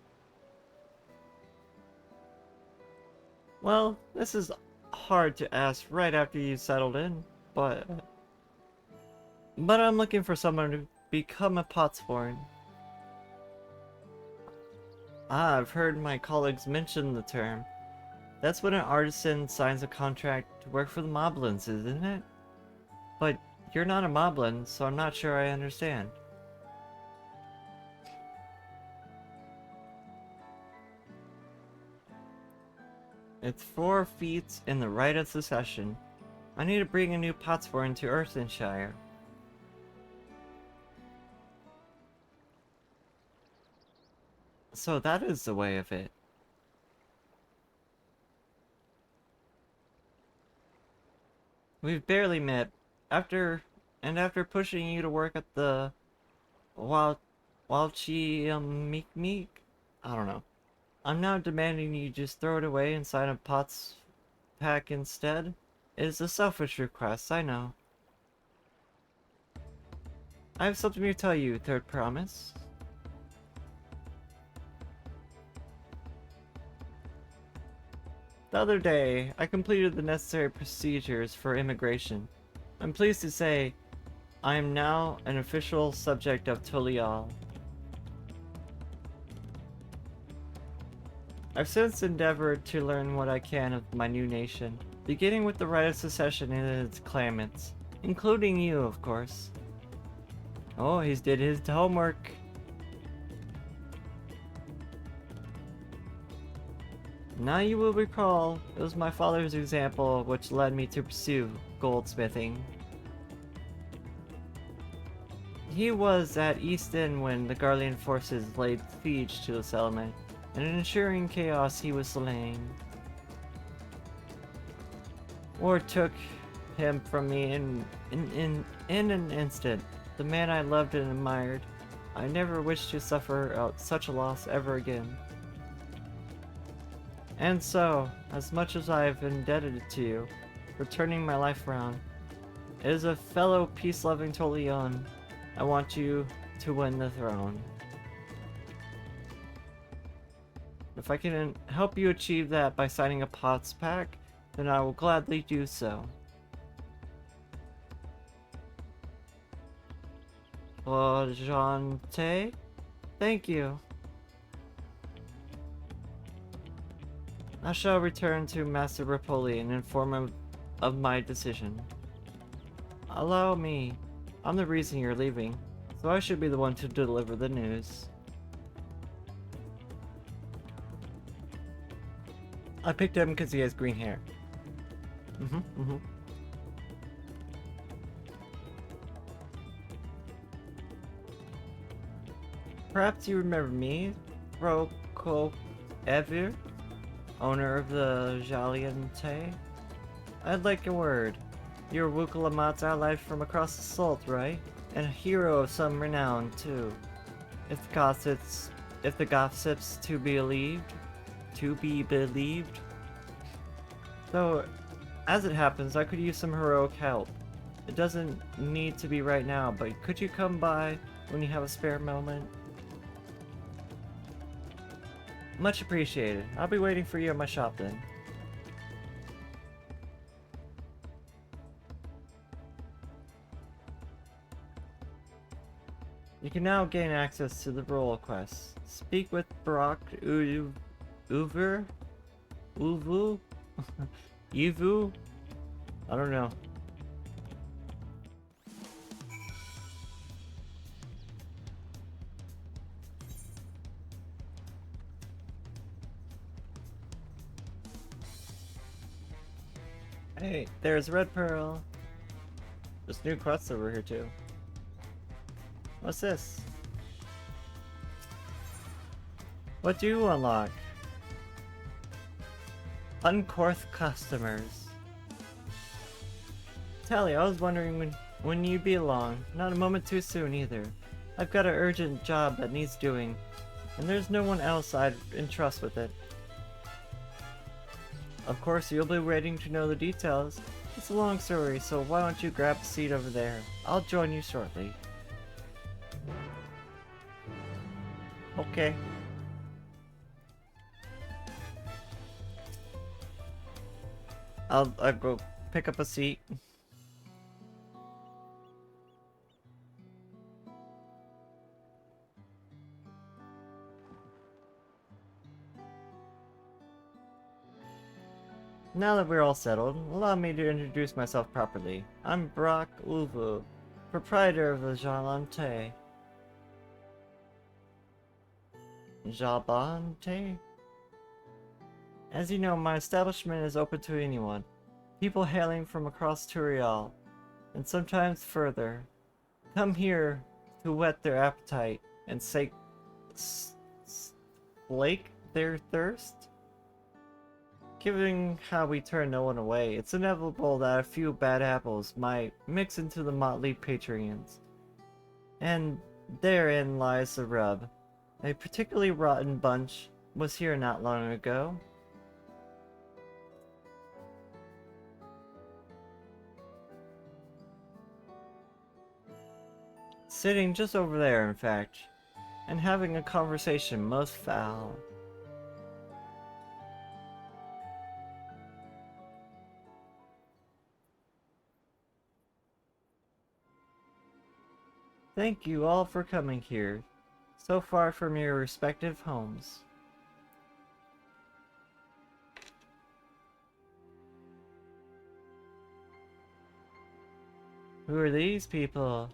Well, this is hard to ask right after you settled in, but I'm looking for someone to become a potsworn. Ah, I've heard my colleagues mention the term. That's when an artisan signs a contract to work for the moblins, isn't it? But you're not a moblin, so I'm not sure I understand. It's 4 feet in the rite of succession. I need to bring a new potsworn to Earthenshire. So that is the way of it. We've barely met. After pushing you to work at the Meek, I don't know. I'm now demanding you just throw it away and sign a POTS pack instead. It is a selfish request, I know. I have something to tell you, Third Promise. The other day, I completed the necessary procedures for immigration. I'm pleased to say, I am now an official subject of Tolial. I've since endeavored to learn what I can of my new nation, beginning with the right of secession and its claimants, including you, of course. Oh, he's did his homework. Now you will recall, it was my father's example which led me to pursue goldsmithing. He was at East End when the Garlean forces laid siege to the settlement, and in ensuring chaos he was slain. War took him from me in an instant, the man I loved and admired. I never wished to suffer such a loss ever again. And so, as much as I have indebted to you for turning my life around, as a fellow peace-loving Tolian, I want you to win the throne. If I can help you achieve that by signing a POTS pack, then I will gladly do so. Jante, thank you. I shall return to Master Rapoli and inform him of my decision. Allow me. I'm the reason you're leaving, so I should be the one to deliver the news. I picked him because he has green hair. Perhaps you remember me, Roko Evir, owner of the Jaliante? I'd like a word. You're Wukalamat's ally from across the salt, right? And a hero of some renown, too. If the gossips to be believed. So, as it happens, I could use some heroic help. It doesn't need to be right now, but could you come by when you have a spare moment? Much appreciated. I'll be waiting for you at my shop then. You can now gain access to the role quests. Speak with Brock Uvu? Evu? I don't know. Hey, there's Red Pearl. There's new quests over here too. What's this? What do you unlock? Uncorth customers. Tali, I was wondering when you'd be along. Not a moment too soon either. I've got an urgent job that needs doing, and there's no one else I'd entrust with it. Of course, you'll be waiting to know the details. It's a long story, so why don't you grab a seat over there? I'll join you shortly. Okay. I'll go pick up a seat. Now that we're all settled, allow me to introduce myself properly. I'm Brock Uvu, proprietor of the Jalante. Jabante? As you know, my establishment is open to anyone. People hailing from across Turiel, and sometimes further, come here to whet their appetite and slake their thirst? Given how we turn no one away, it's inevitable that a few bad apples might mix into the motley patrons. And therein lies the rub. A particularly rotten bunch was here not long ago. Sitting just over there, in fact, and having a conversation most foul. Thank you all for coming here, so far from your respective homes. Who are these people?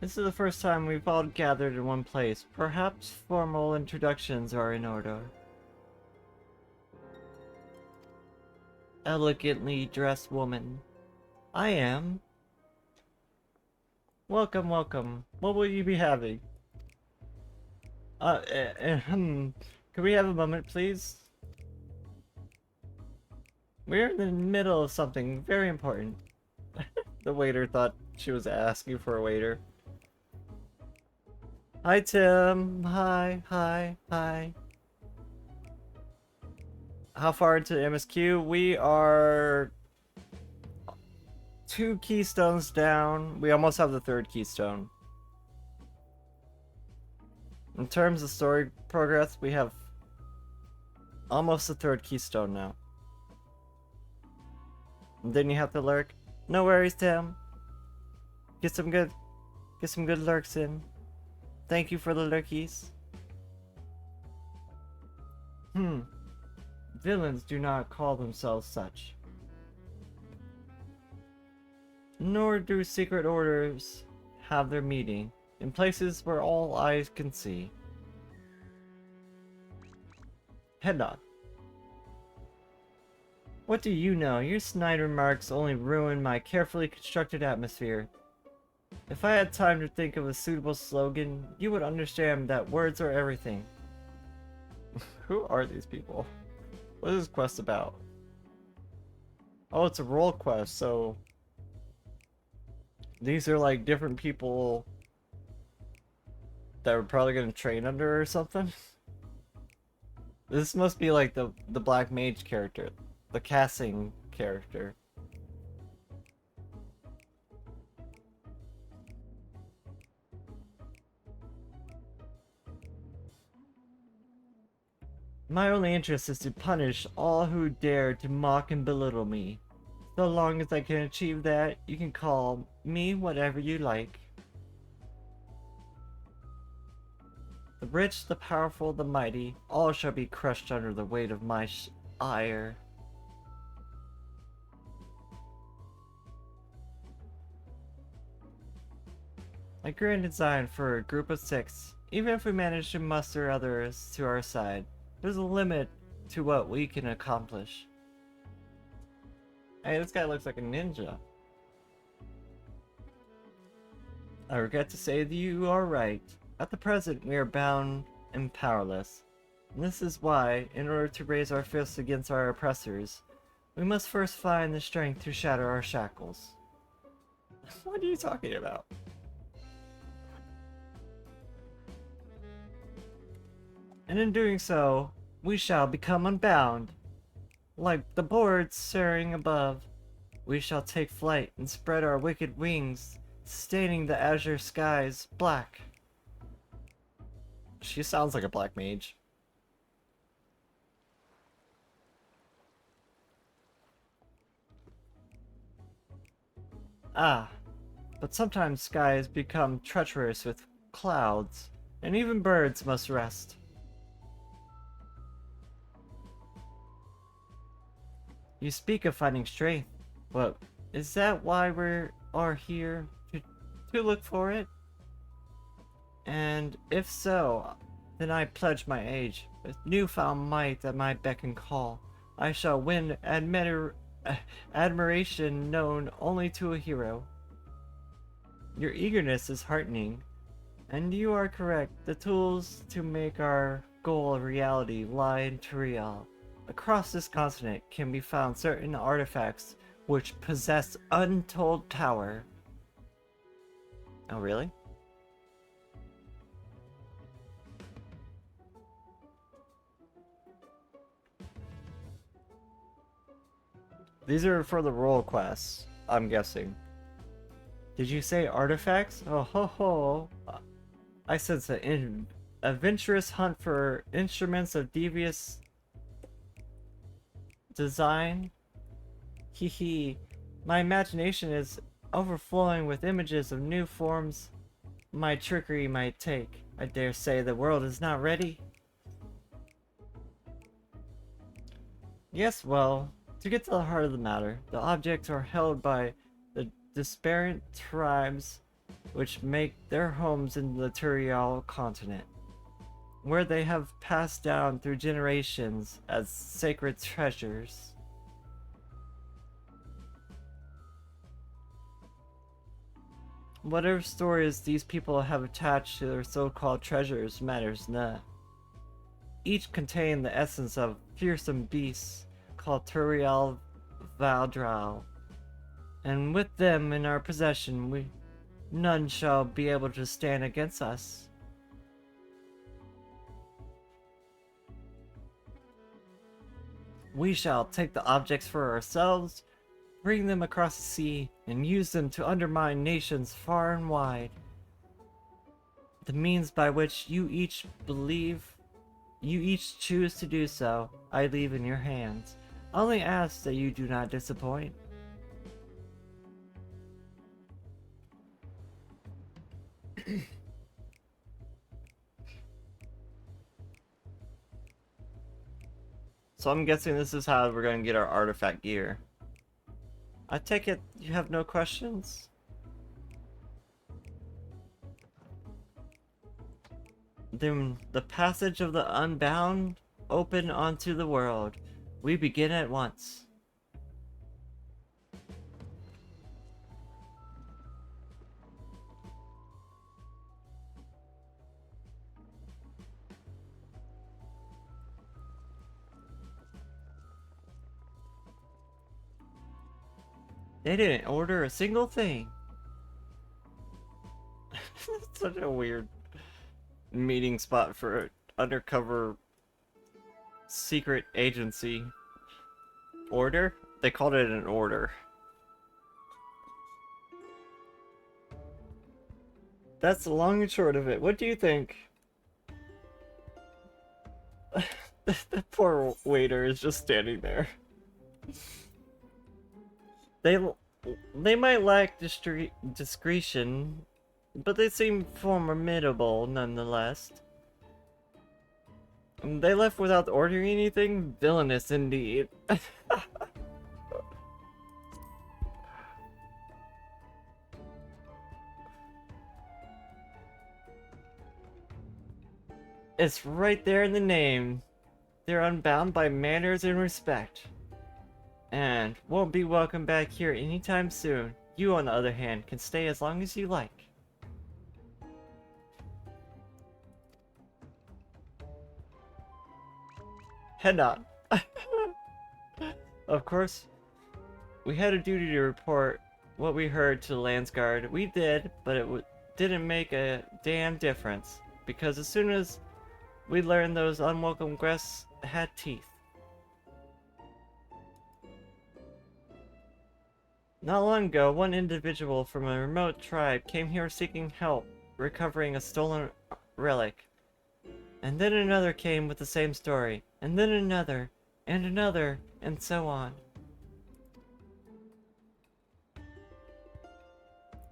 This is the first time we've all gathered in one place. Perhaps formal introductions are in order. Elegantly dressed woman. I am. Welcome, welcome. What will you be having? Can we have a moment, please? We're in the middle of something very important. The waiter thought she was asking for a waiter. Hi, Tim. Hi, hi, hi. How far into MSQ? We are 2 keystones down. We almost have the 3rd keystone. In terms of story progress, we have almost the 3rd keystone now. And then you have to lurk. No worries, Tim. Get some good lurks in. Thank you for the lurkies. Villains do not call themselves such. Nor do secret orders have their meeting in places where all eyes can see. Head on. What do you know? Your snide remarks only ruin my carefully constructed atmosphere. If I had time to think of a suitable slogan, you would understand that words are everything. Who are these people? What is this quest about? Oh, it's a role quest, so... These are like different people that we're probably gonna train under or something? This must be like the Black Mage character. The casting character. My only interest is to punish all who dare to mock and belittle me. So long as I can achieve that, you can call me whatever you like. The rich, the powerful, the mighty, all shall be crushed under the weight of my ire. My grand design for a group of 6, even if we manage to muster others to our side, there's a limit to what we can accomplish. Hey, this guy looks like a ninja. I regret to say that you are right. At the present, we are bound and powerless. And this is why, in order to raise our fists against our oppressors, we must first find the strength to shatter our shackles. What are you talking about? And in doing so, we shall become unbound. Like the birds soaring above, we shall take flight and spread our wicked wings, staining the azure skies black. She sounds like a black mage. Ah, but sometimes skies become treacherous with clouds, and even birds must rest. You speak of finding strength, but is that why we are here to look for it? And if so, then I pledge my age. With newfound might at my beck and call, I shall win admiration known only to a hero. Your eagerness is heartening, and you are correct. The tools to make our goal a reality lie in Toriel. Across this continent can be found certain artifacts which possess untold power. Oh, really? These are for the role quests, I'm guessing. Did you say artifacts? Oh ho ho! I sense an adventurous hunt for instruments of devious design. Hee. My imagination is overflowing with images of new forms my trickery might take. I dare say the world is not ready. Yes, well, to get to the heart of the matter, the objects are held by the disparate tribes which make their homes in the Turiel continent, where they have passed down through generations as sacred treasures. Whatever stories these people have attached to their so-called treasures matters not. Each contain the essence of fearsome beasts called Turiel Valdral, and with them in our possession, none shall be able to stand against us. We shall take the objects for ourselves, bring them across the sea, and use them to undermine nations far and wide. The means by which you each choose to do so, I leave in your hands. I only ask that you do not disappoint. So I'm guessing this is how we're gonna get our artifact gear. I take it you have no questions? Then the passage of the unbound open onto the world. We begin at once. They didn't order a single thing. Such a weird meeting spot for an undercover secret agency. Order? They called it an order. That's the long and short of it. What do you think? The poor waiter is just standing there. They might lack discretion, but they seem formidable nonetheless. They left without ordering anything? Villainous indeed. It's right there in the name. They're unbound by manners and respect. And won't be welcome back here anytime soon. You, on the other hand, can stay as long as you like. Head on. Of course, we had a duty to report what we heard to the Landsguard. We did, but it didn't make a damn difference. Because as soon as we learned those unwelcome guests had teeth. Not long ago, one individual from a remote tribe came here seeking help recovering a stolen relic. And then another came with the same story, and then another, and so on.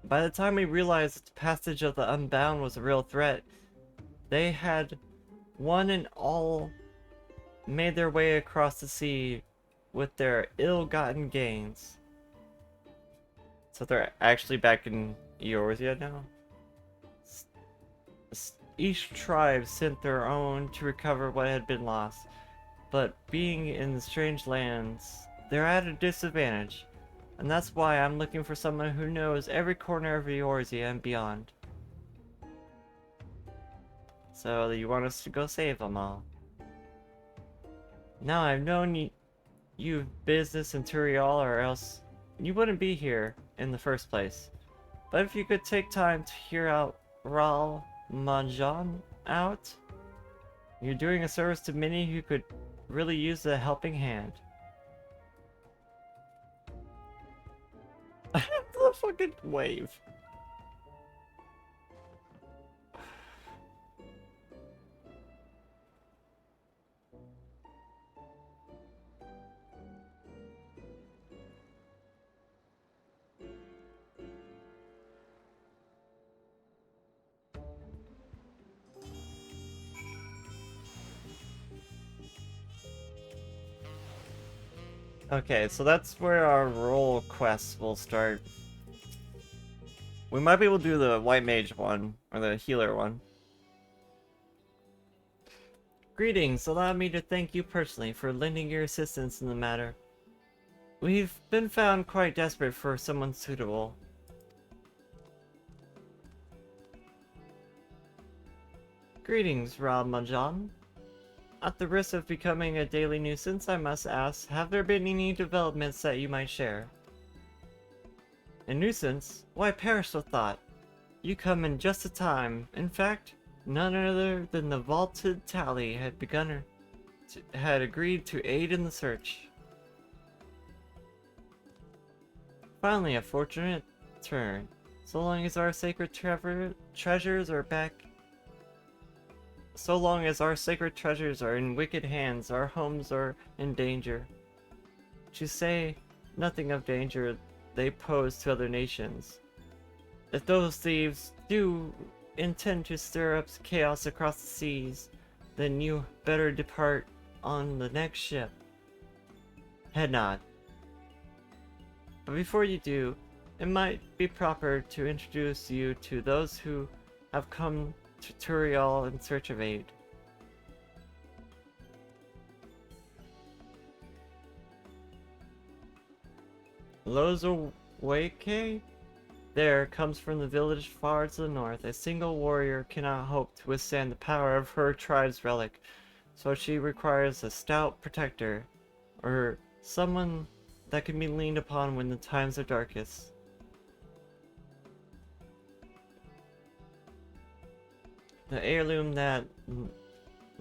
By the time we realized the passage of the Unbound was a real threat, they had one and all made their way across the sea with their ill-gotten gains. So they're actually back in Eorzea now? Each tribe sent their own to recover what had been lost, but being in strange lands, they're at a disadvantage, and that's why I'm looking for someone who knows every corner of Eorzea and beyond. So you want us to go save them all? Now I've known you business in Turiel, or else you wouldn't be here in the first place. But if you could take time to hear out Ral Manjan out, you're doing a service to many who could really use a helping hand. The fucking wave. Okay, so that's where our role quests will start. We might be able to do the White Mage one, or the healer one. Greetings, allow me to thank you personally for lending your assistance in the matter. We've been found quite desperate for someone suitable. Greetings, Ramajan. At the risk of becoming a daily nuisance, I must ask, have there been any developments that you might share? A nuisance? Why, perish with thought. You come in just the time. In fact, none other than the vaulted Tali had agreed to aid in the search. Finally, a fortunate turn. So long as our sacred treasures are back. So long as our sacred treasures are in wicked hands, our homes are in danger. To say nothing of danger they pose to other nations. If those thieves do intend to stir up chaos across the seas, then you better depart on the next ship. Head nod. But before you do, it might be proper to introduce you to those who have come to Turiel in search of aid. Lozawake? There comes from the village far to the north. A single warrior cannot hope to withstand the power of her tribe's relic, so she requires a stout protector, or someone that can be leaned upon when the times are darkest. The heirloom that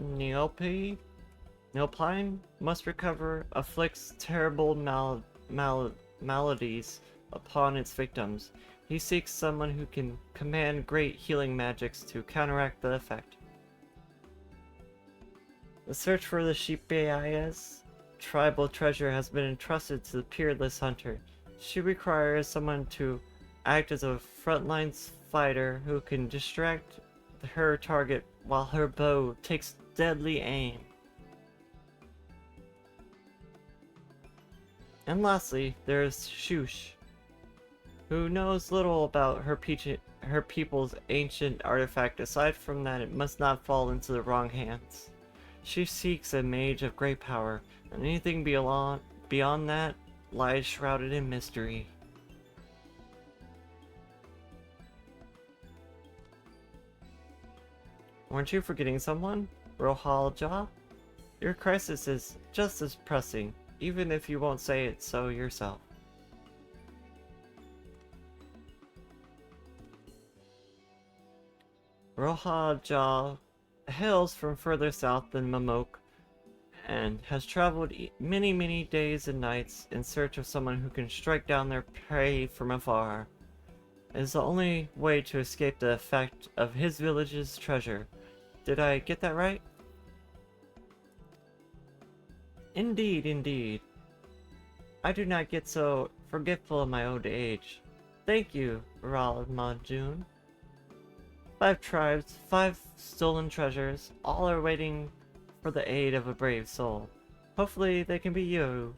Neopline must recover afflicts terrible maladies upon its victims. He seeks someone who can command great healing magics to counteract the effect. The search for the Sheepaia's tribal treasure has been entrusted to the peerless hunter. She requires someone to act as a frontline fighter who can distract her target while her bow takes deadly aim. And lastly, there's Shush, who knows little about her people's ancient artifact aside from that it must not fall into the wrong hands. She seeks a mage of great power, and anything beyond that lies shrouded in mystery. Weren't you forgetting someone? Rohalja? Your crisis is just as pressing, even if you won't say it so yourself. Rohalja hails from further south than Mamok, and has traveled many days and nights in search of someone who can strike down their prey from afar. It is the only way to escape the effect of his village's treasure. Did I get that right? Indeed. I do not get so forgetful of my old age. Thank you, Ralmajun. 5 tribes, 5 stolen treasures, all are waiting for the aid of a brave soul. Hopefully they can be you,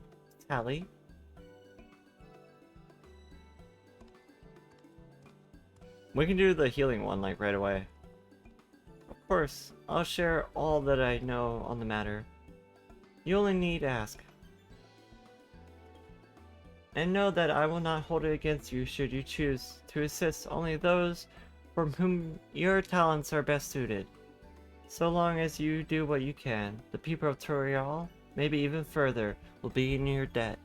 Tali. We can do the healing one like right away. Of course, I'll share all that I know on the matter. You only need ask. And know that I will not hold it against you should you choose to assist only those for whom your talents are best suited. So long as you do what you can, the people of Turiel, maybe even further, will be in your debt.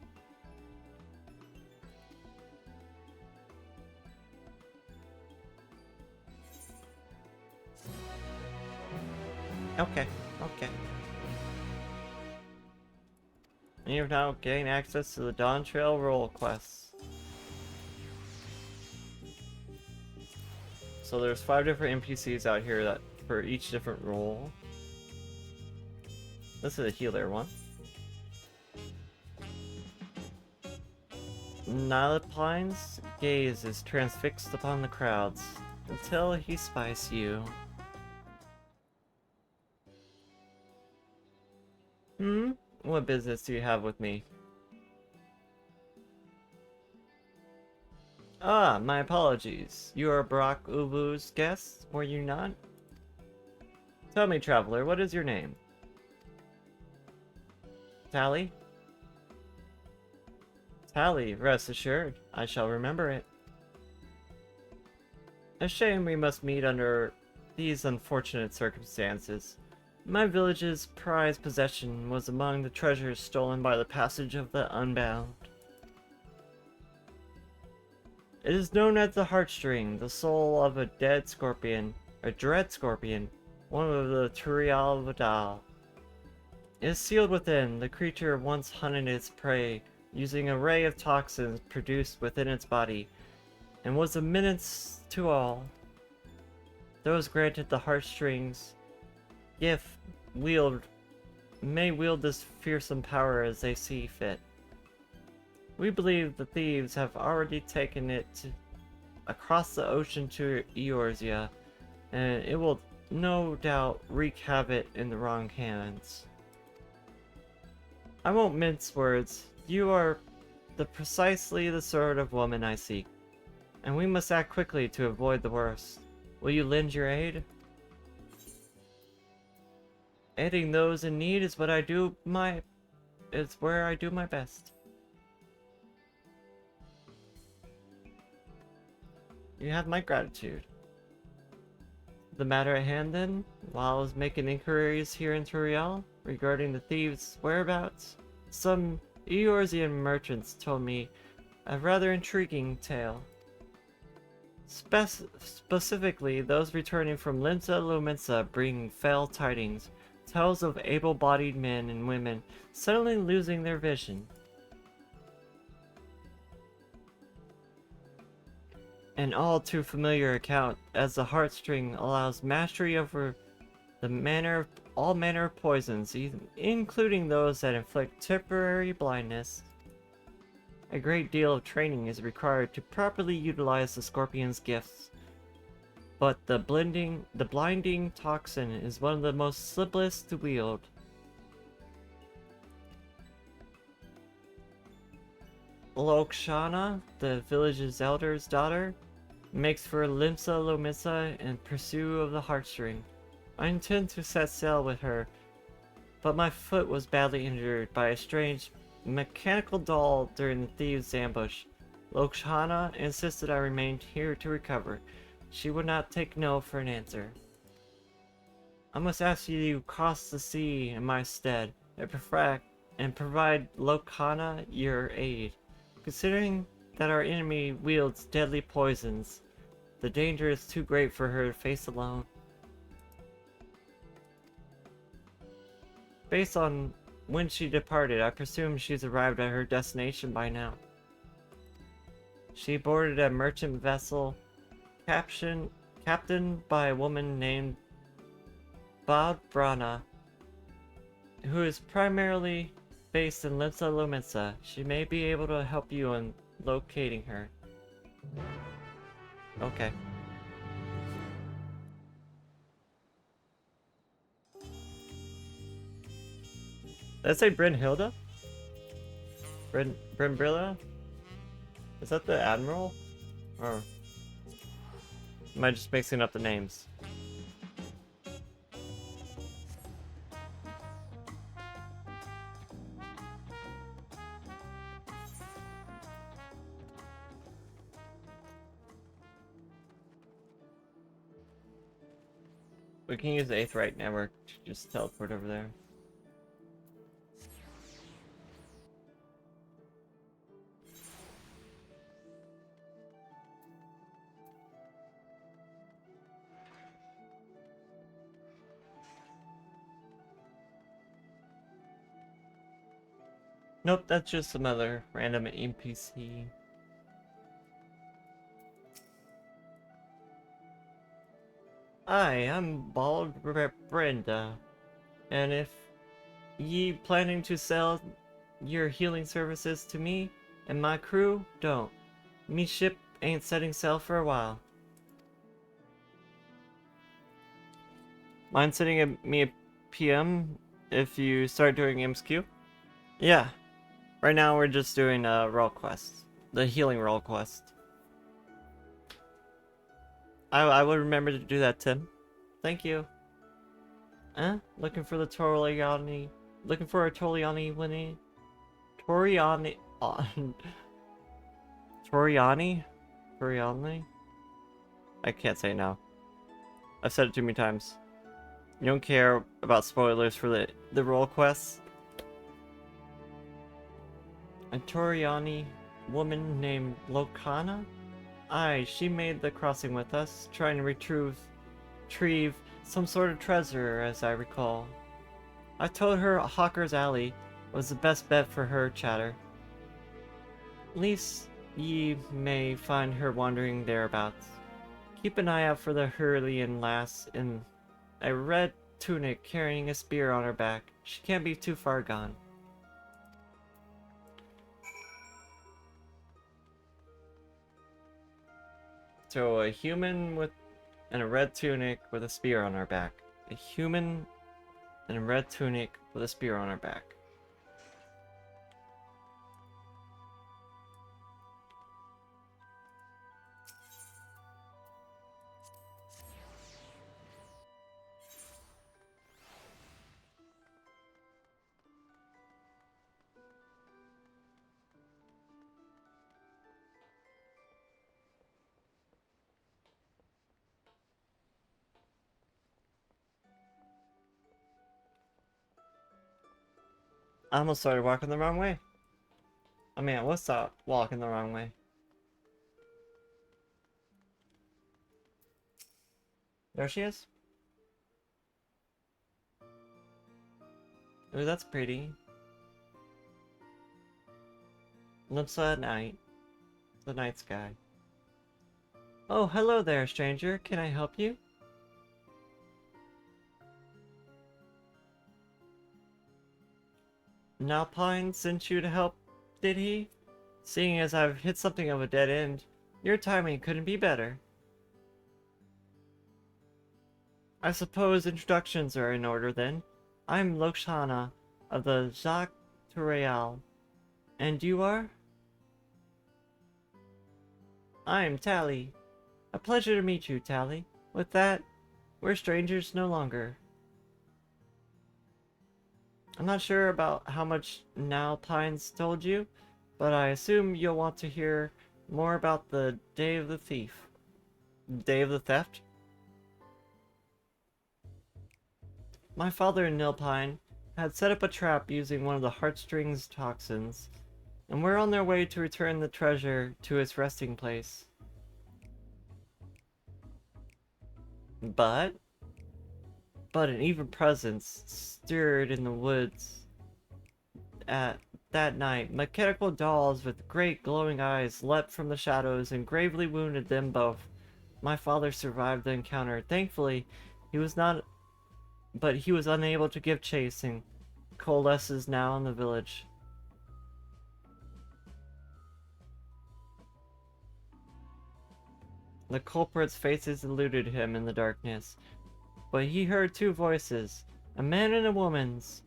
Okay. And you've now gained access to the DawnTrail role quests. So there's 5 different NPCs out here that for each different role. This is a healer one. Nilipline's gaze is transfixed upon the crowds until he spies you. What business do you have with me? Ah, my apologies. You are Brock Ubu's guest, were you not? Tell me, traveler, what is your name? Tali? Tali, rest assured, I shall remember it. A shame we must meet under these unfortunate circumstances. My village's prized possession was among the treasures stolen by the passage of the Unbound. It is known as the Heartstring, the soul of a dead scorpion, a dread scorpion, one of the Turiel Vidal. It is sealed within. The creature once hunted its prey, using an array of toxins produced within its body, and was a menace to all. Those granted the Heartstrings gift may wield this fearsome power as they see fit. We believe the thieves have already taken it across the ocean to Eorzea, and it will no doubt wreak havoc in the wrong hands. I won't mince words. You are precisely the sort of woman I seek, and we must act quickly to avoid the worst. Will you lend your aid? Aiding those in need is where I do my best. You have my gratitude. The matter at hand then, while I was making inquiries here in Turiel regarding the thieves' whereabouts, some Eorzean merchants told me a rather intriguing tale. Specifically, those returning from Limsa Lumensa bringing fell tidings, tales of able-bodied men and women suddenly losing their vision. An all too familiar account, as the heartstring allows mastery over all manner of poisons, including those that inflict temporary blindness. A great deal of training is required to properly utilize the scorpion's gifts, but the blinding toxin is one of the most simplest to wield. Lokshana, the village's elder's daughter, makes for Limsa Lomissa in pursuit of the heartstring. I intend to set sail with her, but my foot was badly injured by a strange mechanical doll during the thieves' ambush. Lokshana insisted I remained here to recover. She would not take no for an answer. I must ask you to cross the sea in my stead and provide Lokshana your aid. Considering that our enemy wields deadly poisons, the danger is too great for her to face alone. Based on when she departed, I presume she's arrived at her destination by now. She boarded a merchant vessel captained by a woman named Badbrana, who is primarily based in Limsa Lominsa. She may be able to help you in locating her. Okay. Did I say Brynhilda? Brynbrilla? Is that the admiral? Or am I just mixing up the names? We can use the Aetheryte network to just teleport over there. Nope, that's just some other random NPC. Hi, I'm Bald Brenda, and if ye planning to sell your healing services to me and my crew, don't. Me ship ain't setting sail for a while. Mind sending me a PM if you start doing MSQ? Yeah. Right now we're just doing role quests. The healing role quest. I would remember to do that, Tim. Thank you. Looking for the Toriani. Looking for a Toriani winning. Toriani. Toriani? Toriani? I can't say now. I've said it too many times. You don't care about spoilers for the role quests? A Toriani woman named Lokana? Aye, she made the crossing with us, trying to retrieve some sort of treasure, as I recall. I told her Hawker's Alley was the best bet for her chatter. At least ye may find her wandering thereabouts. Keep an eye out for the Hurlian lass in a red tunic carrying a spear on her back. She can't be too far gone. So a human in a red tunic with a spear on her back. A human in a red tunic with a spear on her back. I almost started walking the wrong way. I mean, I was stop walking the wrong way. There she is. Ooh, that's pretty. Looks at night. The night sky. Oh, hello there, stranger. Can I help you? Nalpine sent you to help, did he? Seeing as I've hit something of a dead end, your timing couldn't be better. I suppose introductions are in order then. I'm Lokshana of the DawnTrail. And you are? I'm Tali. A pleasure to meet you, Tali. With that, we're strangers no longer. I'm not sure about how much Nalpine's told you, but I assume you'll want to hear more about the Day of the Thief. Day of the Theft? My father and Nilpine had set up a trap using one of the heartstrings toxins, and we're on their way to return the treasure to its resting place. But an evil presence stirred in the woods at that night. Mechanical dolls with great glowing eyes leapt from the shadows and gravely wounded them both. My father survived the encounter. Thankfully, he was unable to give chase and coalesces now in the village. The culprit's faces eluded him in the darkness, but he heard two voices, a man and a woman's.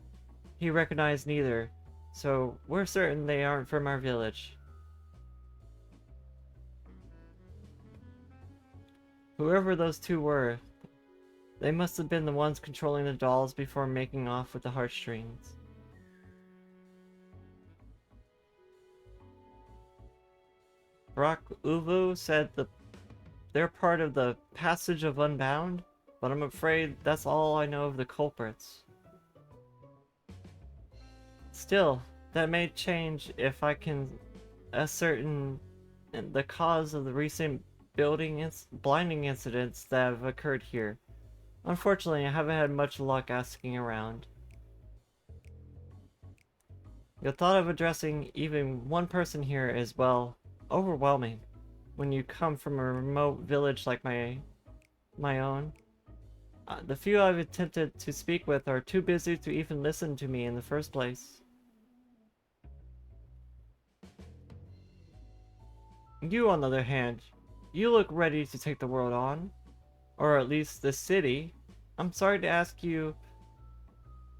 He recognized neither, so we're certain they aren't from our village. Whoever those two were, they must have been the ones controlling the dolls before making off with the heartstrings. Brock Uvu said they're part of the Passage of Unbound, but I'm afraid that's all I know of the culprits. Still, that may change if I can ascertain the cause of the recent blinding incidents that have occurred here. Unfortunately, I haven't had much luck asking around. The thought of addressing even one person here is, well, overwhelming when you come from a remote village like my own. The few I've attempted to speak with are too busy to even listen to me in the first place. You, on the other hand, you look ready to take the world on. Or at least the city. I'm sorry to ask you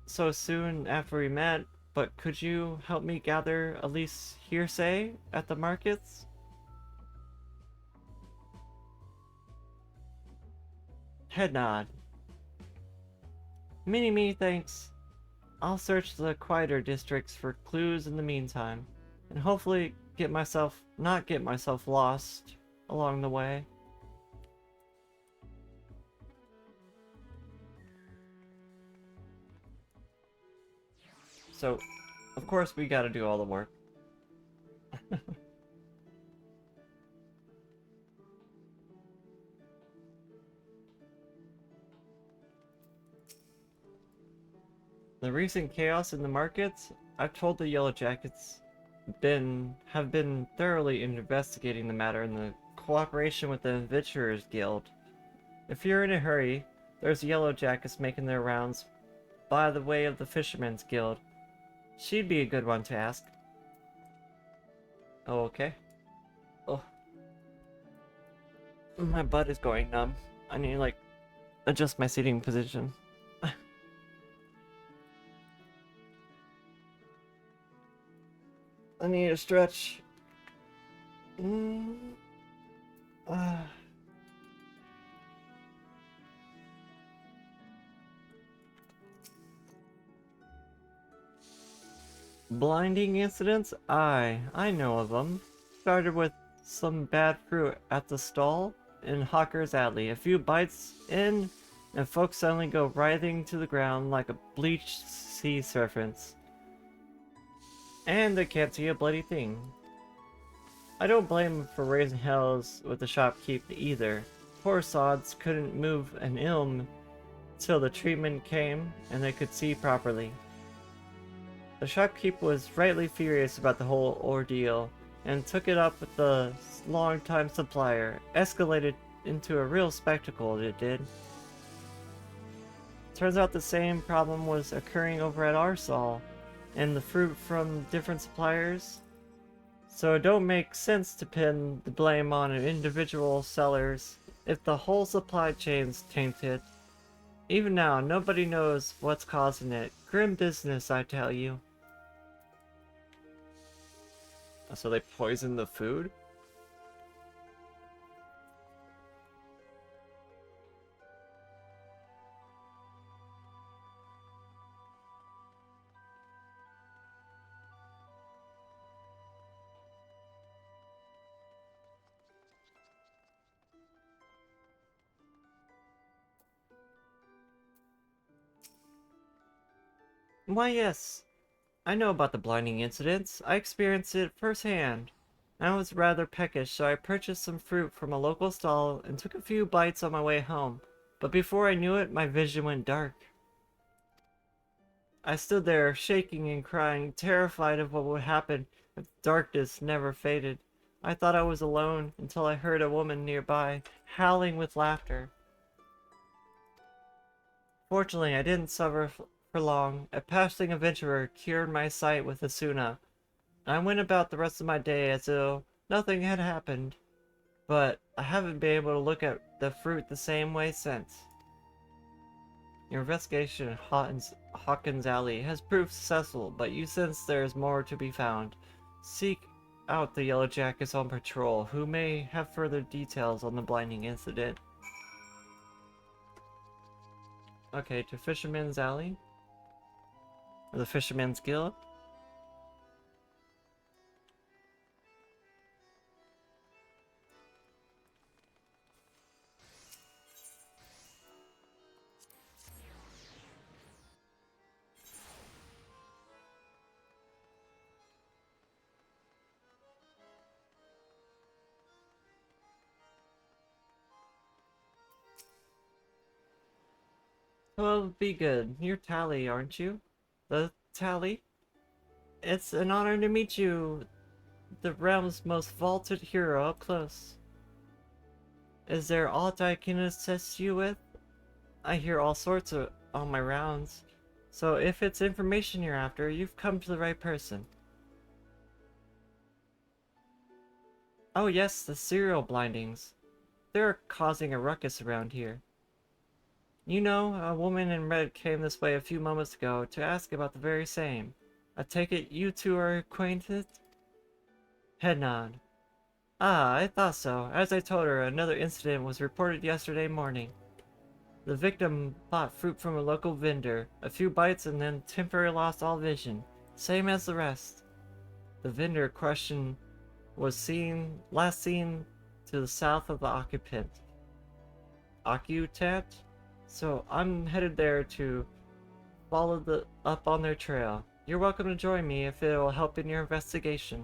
so soon after we met, but could you help me gather at least hearsay at the markets? Head nod. Many thanks. I'll search the quieter districts for clues in the meantime, and hopefully not get myself lost along the way. So, of course, we gotta do all the work. The recent chaos in the markets, I've told the Yellow Jackets have been thoroughly investigating the matter in the cooperation with the Adventurers Guild. If you're in a hurry, there's Yellow Jackets making their rounds by the way of the Fishermen's Guild. She'd be a good one to ask. Oh, okay. Oh. My butt is going numb. I need to, like, adjust my seating position. I need a stretch. Blinding incidents? I know of them. Started with some bad fruit at the stall in Hawker's Alley. A few bites in, and folks suddenly go writhing to the ground like a bleached sea serpents. And they can't see a bloody thing. I don't blame them for raising hells with the shopkeep either. Poor sods couldn't move an ilm till the treatment came and they could see properly. The shopkeep was rightly furious about the whole ordeal and took it up with the long-time supplier. Escalated into a real spectacle, it did. Turns out the same problem was occurring over at Arsal, and the fruit from different suppliers. So it don't make sense to pin the blame on individual sellers if the whole supply chain's tainted. Even now, nobody knows what's causing it. Grim business, I tell you. So they poisoned the food? Why yes, I know about the blinding incidents. I experienced it firsthand. I was rather peckish, so I purchased some fruit from a local stall and took a few bites on my way home. But before I knew it, my vision went dark. I stood there, shaking and crying, terrified of what would happen if darkness never faded. I thought I was alone until I heard a woman nearby, howling with laughter. Fortunately, I didn't suffer for long. A passing adventurer cured my sight with Asuna. I went about the rest of my day as though nothing had happened. But I haven't been able to look at the fruit the same way since. Your investigation in Hawkins Alley has proved successful, but you sense there is more to be found. Seek out the Yellow Jackets on patrol, who may have further details on the blinding incident. Okay, to Fisherman's Alley? Or the Fisherman's Guild? Well, be good. You're Tali, aren't you? The Tali? It's an honor to meet you, the realm's most vaulted hero, up close. Is there aught I can assist you with? I hear all sorts on my rounds, so if it's information you're after, you've come to the right person. Oh yes, the serial blindings. They're causing a ruckus around here. You know, a woman in red came this way a few moments ago to ask about the very same. I take it you two are acquainted? Head nod. Ah, I thought so. As I told her, another incident was reported yesterday morning. The victim bought fruit from a local vendor, a few bites and then temporarily lost all vision, same as the rest. The vendor question was last seen to the south of the occupant. Occupant? So I'm headed there to follow up on their trail. You're welcome to join me if it will help in your investigation.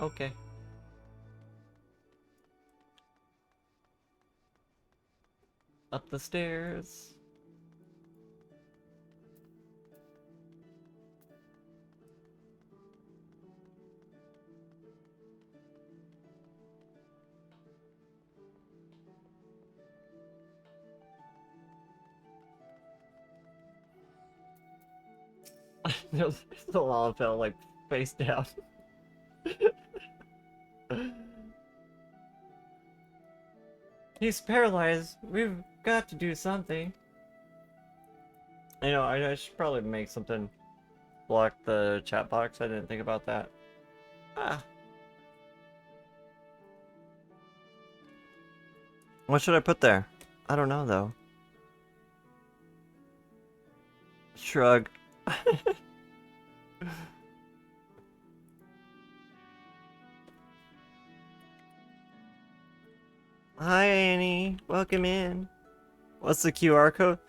Okay. Up the stairs. There's a lot of fell like face down. He's paralyzed. We've got to do something. You know, I should probably make something block the chat box. I didn't think about that. Ah. What should I put there? I don't know though. Shrug. Hi Annie, welcome in. What's the QR code?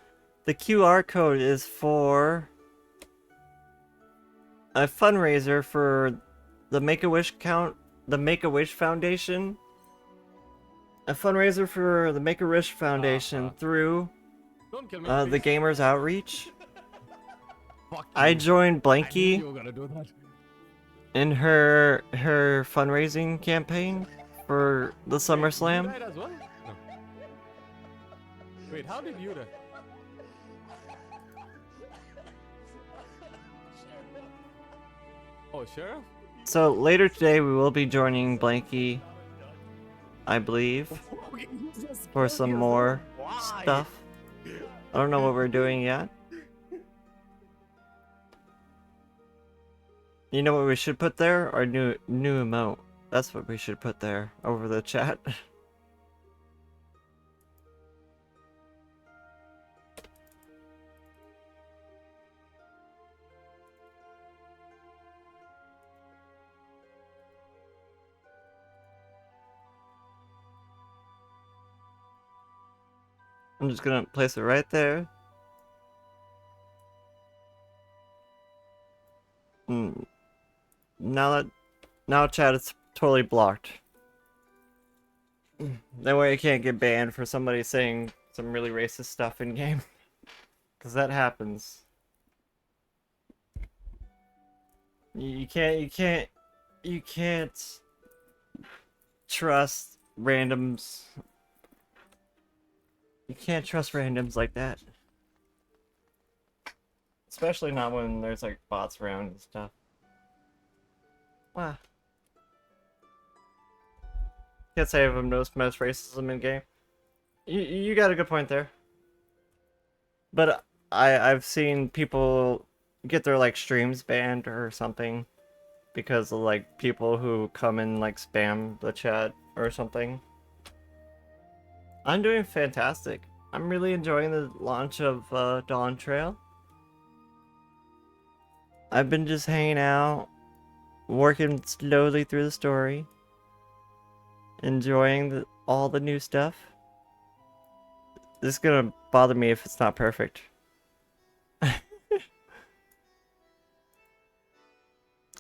The QR code is for a fundraiser for the Make-A-Wish Foundation. A fundraiser for the Make-A-Wish Foundation through Don't kill me, the please. Gamers Outreach. Fuck I you. joined I knew Blanky you were gonna do that. in her fundraising campaign for the Wait, you SummerSlam. died as well? No. Wait, how did you die? Oh, Sheriff? So later today we will be joining Blanky, I believe, Okay, you just for killed some yourself. more Why? stuff. I don't know what we're doing yet. You know what we should put there? Our new emote. That's what we should put there over the chat. I'm just gonna place it right there. Now chat is totally blocked. That way I can't get banned for somebody saying some really racist stuff in game. Cause that happens. You can't trust randoms. You can't trust randoms like that. Especially not when there's like bots around and stuff. Wow. Can't say I've noticed most racism in game. You got a good point there. But I've seen people get their like streams banned or something because of like people who come and like spam the chat or something. I'm doing fantastic. I'm really enjoying the launch of DawnTrail. I've been just hanging out, working slowly through the story, enjoying all the new stuff. This is gonna bother me if it's not perfect.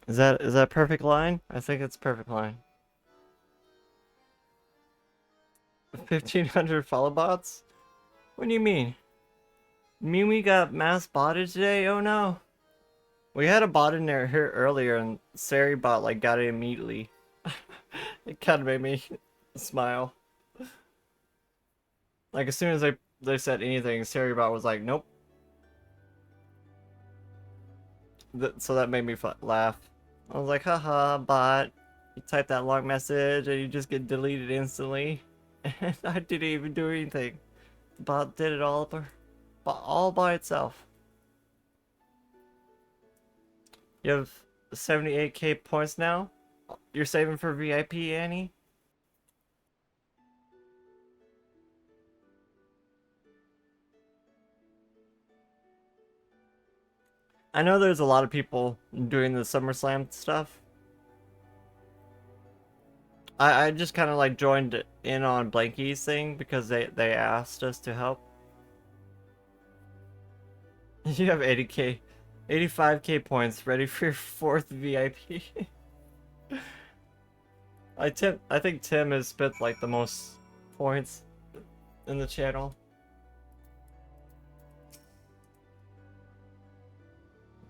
Is that a perfect line? I think it's a perfect line. 1,500 follow bots? What do you mean? You mean we got mass botted today? Oh no. We had a bot in there here earlier and Sari bot like got it immediately. It kind of made me smile. Like as soon as they said anything, Sari bot was like, nope. So that made me laugh. I was like, haha, bot. You type that long message and you just get deleted instantly. And I didn't even do anything. The bot did it all by itself. You have 78k points now? You're saving for VIP, Annie? I know there's a lot of people doing the SummerSlam stuff. I just kind of like joined in on Blanky's thing because they asked us to help. You have 80k, 85k points ready for your 4th VIP. I think Tim has spent like the most points in the channel.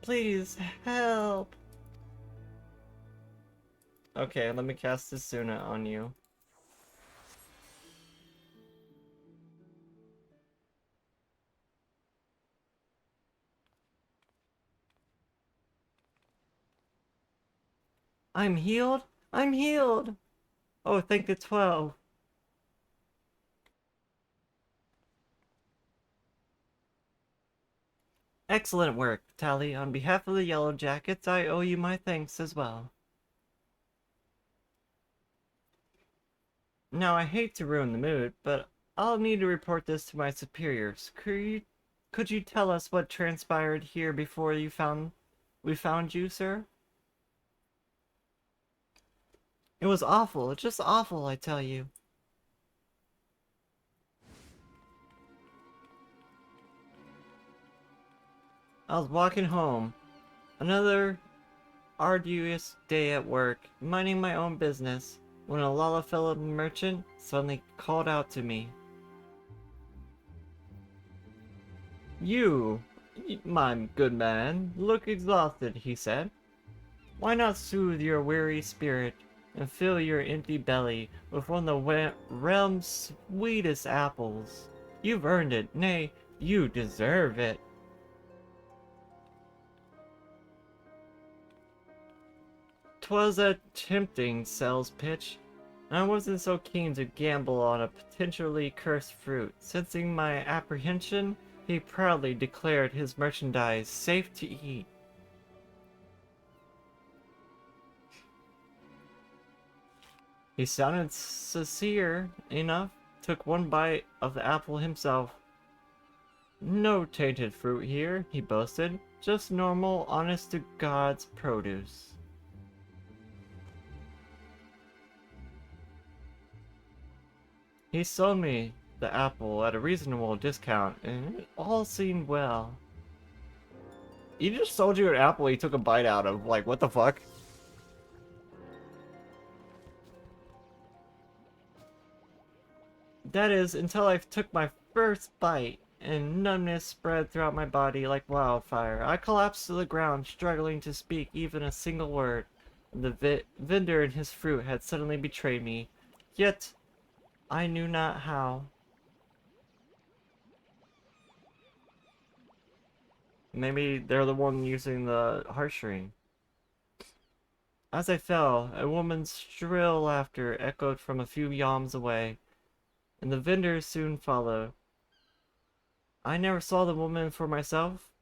Please help. Okay, let me cast Asuna on you. I'm healed? I'm healed! Oh, thank the 12. Excellent work, Tali. On behalf of the Yellow Jackets, I owe you my thanks as well. Now, I hate to ruin the mood, but I'll need to report this to my superiors. Could you tell us what transpired here before we found you, sir? It was awful, just awful, I tell you. I was walking home. Another arduous day at work, minding my own business, when a Lala fellow merchant suddenly called out to me. You, my good man, look exhausted, he said. Why not soothe your weary spirit and fill your empty belly with one of the realm's sweetest apples? You've earned it, nay, you deserve it. 'Twas a tempting sales pitch, and I wasn't so keen to gamble on a potentially cursed fruit. Sensing my apprehension, he proudly declared his merchandise safe to eat. He sounded sincere enough, took one bite of the apple himself. No tainted fruit here, he boasted, just normal, honest-to-God's produce. He sold me the apple at a reasonable discount, and it all seemed well. He just sold you an apple he took a bite out of, like, what the fuck? That is, until I took my first bite, and numbness spread throughout my body like wildfire. I collapsed to the ground, struggling to speak even a single word. The vendor and his fruit had suddenly betrayed me, yet I knew not how. Maybe they're the one using the heartstring. As I fell, a woman's shrill laughter echoed from a few yalms away, and the vendors soon followed. I never saw the woman for myself,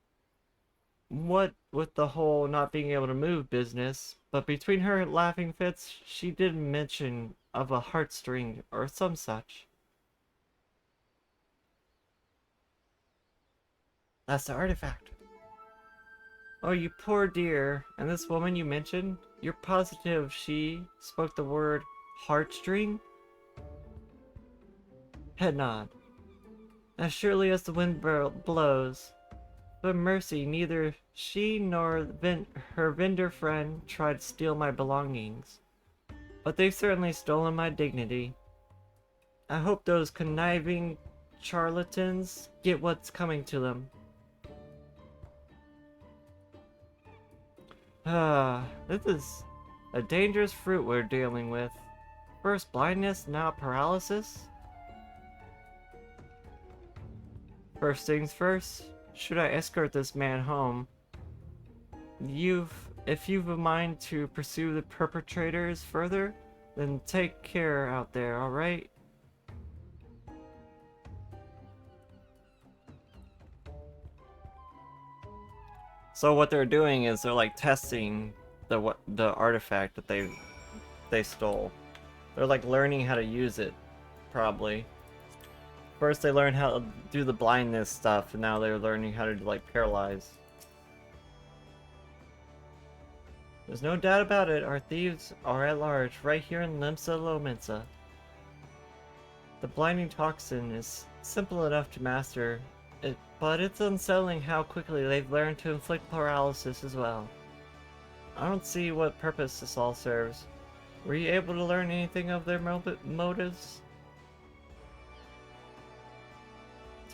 what with the whole not being able to move business, but between her laughing fits, she did mention of a heartstring or some such. That's the artifact. Oh, you poor dear. And this woman you mentioned, you're positive she spoke the word heartstring? Head nod. As surely as the wind blows. But mercy, neither she nor her vendor friend tried to steal my belongings. But they've certainly stolen my dignity. I hope those conniving charlatans get what's coming to them. This is a dangerous fruit we're dealing with. First blindness, now paralysis? First things first, should I escort this man home? If you've a mind to pursue the perpetrators further, then take care out there, alright? So what they're doing is they're like testing the artifact that they stole. They're like learning how to use it, probably. First they learned how to do the blindness stuff, and now they're learning how to like paralyze. There's no doubt about it, our thieves are at large, right here in Limsa Lominsa. The blinding toxin is simple enough to master, but it's unsettling how quickly they've learned to inflict paralysis as well. I don't see what purpose this all serves. Were you able to learn anything of their motives?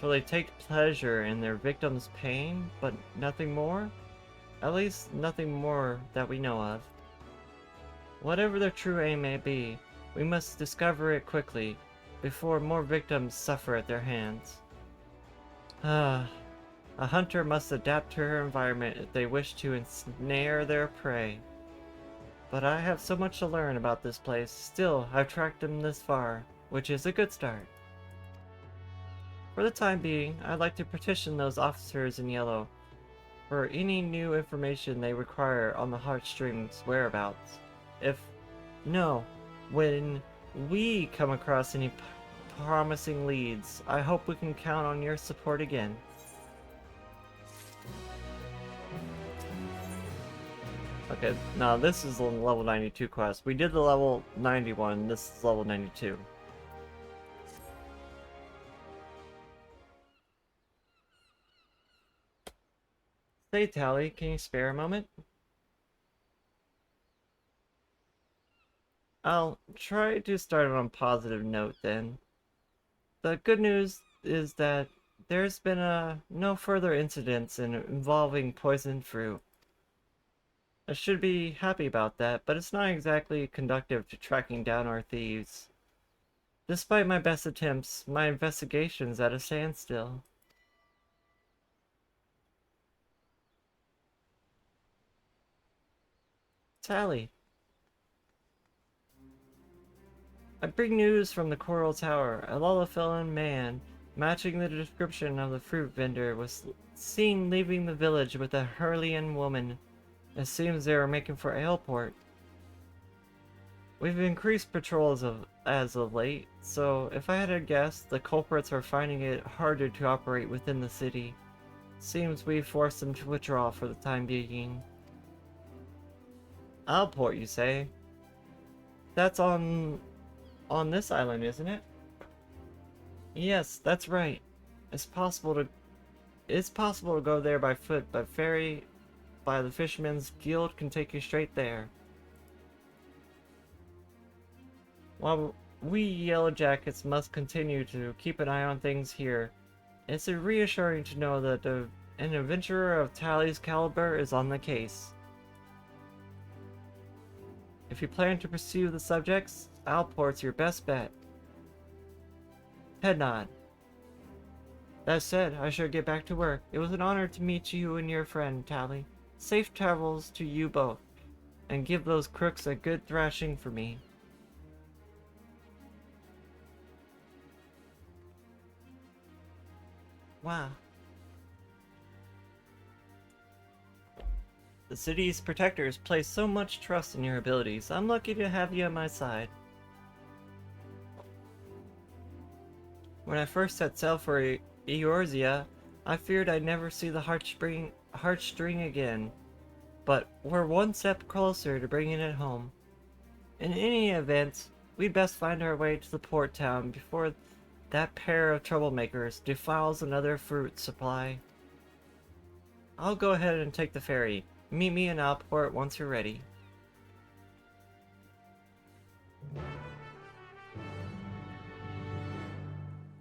So they take pleasure in their victims' pain, but nothing more? At least nothing more that we know of. Whatever their true aim may be, we must discover it quickly, before more victims suffer at their hands. A hunter must adapt to her environment if they wish to ensnare their prey. But I have so much to learn about this place. Still, I've tracked them this far, which is a good start. For the time being, I'd like to petition those officers in yellow for any new information they require on the heartstrings whereabouts. When we come across any promising leads, I hope we can count on your support again. Okay, now this is the level 92 quest. We did the level 91, this is level 92. Say, Tali, can you spare a moment? I'll try to start on a positive note then. The good news is that there's been no further incidents involving poisoned fruit. I should be happy about that, but it's not exactly conducive to tracking down our thieves. Despite my best attempts, my investigation's at a standstill. Tali, I bring news from the Coral Tower. A Lullafellan man, matching the description of the fruit vendor, was seen leaving the village with a Hurlian woman. It seems they were making for Aleport. We've increased patrols as of late, so if I had to guess, the culprits are finding it harder to operate within the city. Seems we've forced them to withdraw for the time being. Aleport, you say? That's on this island, isn't it? Yes, that's right. It's possible to go there by foot, but ferry by the Fisherman's Guild can take you straight there. While we Yellow Jackets must continue to keep an eye on things here, it's reassuring to know that an adventurer of Tali's caliber is on the case. If you plan to pursue the subjects, Alport's your best bet. Head nod. That said, I should get back to work. It was an honor to meet you and your friend, Tali. Safe travels to you both, and give those crooks a good thrashing for me. Wow. The city's protectors place so much trust in your abilities. I'm lucky to have you on my side. When I first set sail for Eorzea, I feared I'd never see the heartstring again. But we're one step closer to bringing it home. In any event, we'd best find our way to the port town before that pair of troublemakers defiles another fruit supply. I'll go ahead and take the ferry. Meet me in Alport once you're ready.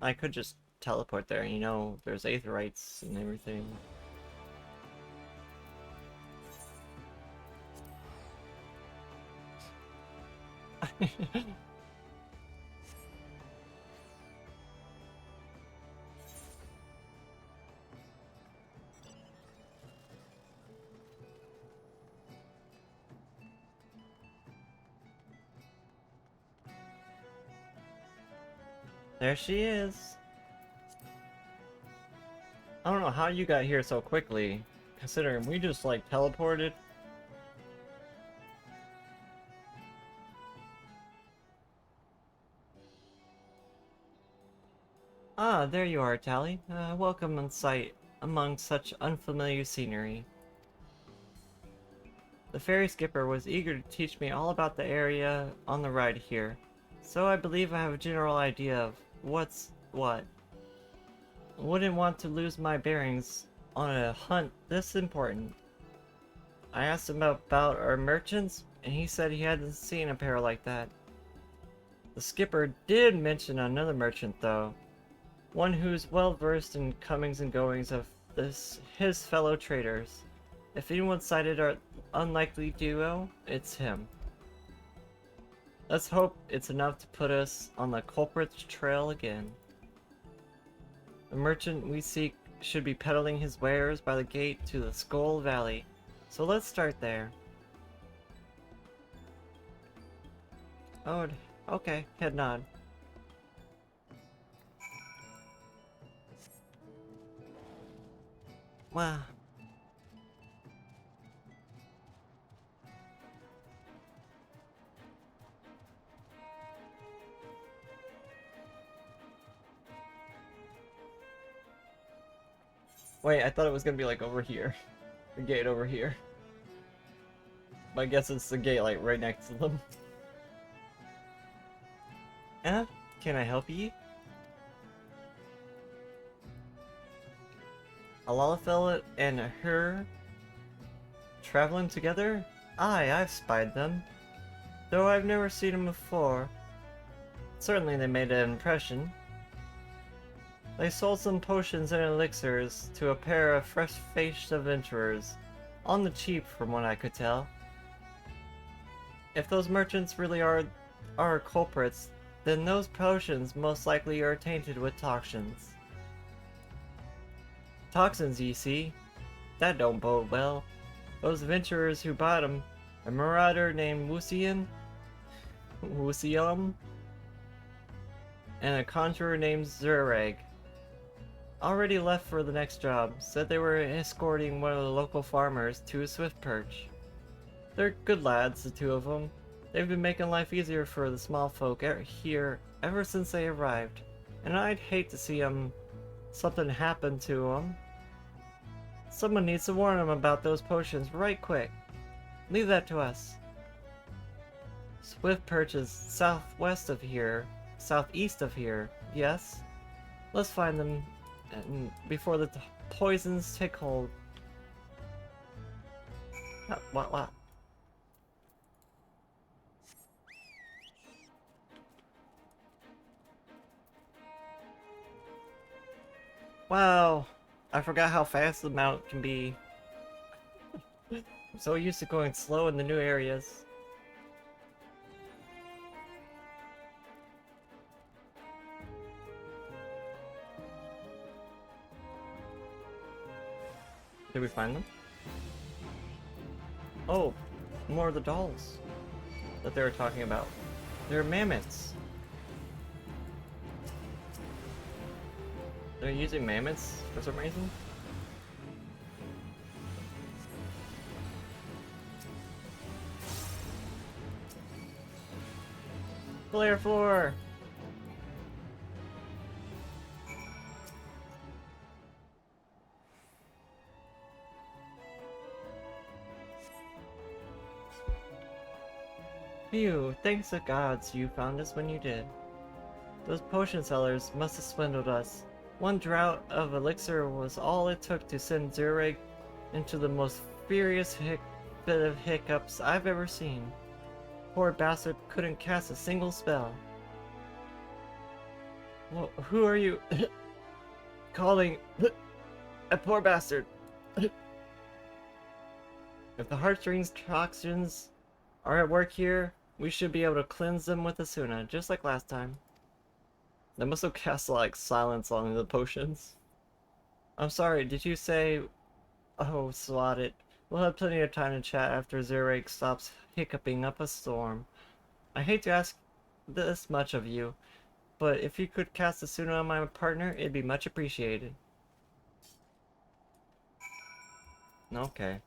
I could just teleport there, you know, there's aetherites and everything. There she is. I don't know how you got here so quickly, considering we just like teleported. Ah, there you are, Tali. Welcome on sight among such unfamiliar scenery. The ferry skipper was eager to teach me all about the area on the ride here, so I believe I have a general idea of what's what. Wouldn't want to lose my bearings on a hunt this important. I asked him about our merchants, and he said he hadn't seen a pair like that. The skipper did mention another merchant, though. One who's well versed in comings and goings of his fellow traders. If anyone sighted our unlikely duo, it's him. Let's hope it's enough to put us on the culprit's trail again. The merchant we seek should be peddling his wares by the gate to the Skull Valley, so let's start there. Oh, okay, head nod. Wow. Wait, I thought it was gonna be like over here. The gate over here. But I guess it's the gate like right next to them. Can I help you? Alalafel and her traveling together? Aye, I've spied them. Though I've never seen them before, certainly they made an impression. They sold some potions and elixirs to a pair of fresh-faced adventurers, on the cheap from what I could tell. If those merchants really are culprits, then those potions most likely are tainted with toxins. Toxins, ye see? That don't bode well. Those adventurers who bought 'em, a marauder named Wusian, and a conjurer named Zureg, already left for the next job, said they were escorting one of the local farmers to a swift perch. They're good lads, the two of them. They've been making life easier for the small folk here ever since they arrived, and I'd hate to see something happen to them. Someone needs to warn them about those potions right quick. Leave that to us. Swift Perch is southeast of here, yes? Let's find them before the poisons take hold. What? Wow, I forgot how fast the mount can be. I'm so used to going slow in the new areas. Did we find them? Oh, more of the dolls that they were talking about. They're mammoths. They're using mammoths for some reason. Player 4! Phew, thanks to gods you found us when you did. Those potion sellers must have swindled us. One draught of elixir was all it took to send Zureg into the most furious fit of hiccups I've ever seen. Poor bastard couldn't cast a single spell. Well, who are you calling a poor bastard? If the heartstrings toxins are at work here, we should be able to cleanse them with Asuna, just like last time. They must have cast like silence on the potions. I'm sorry, did you say... Oh, slot it. We'll have plenty of time to chat after Zureg stops hiccuping up a storm. I hate to ask this much of you, but if you could cast Asuna on my partner, it'd be much appreciated. Okay.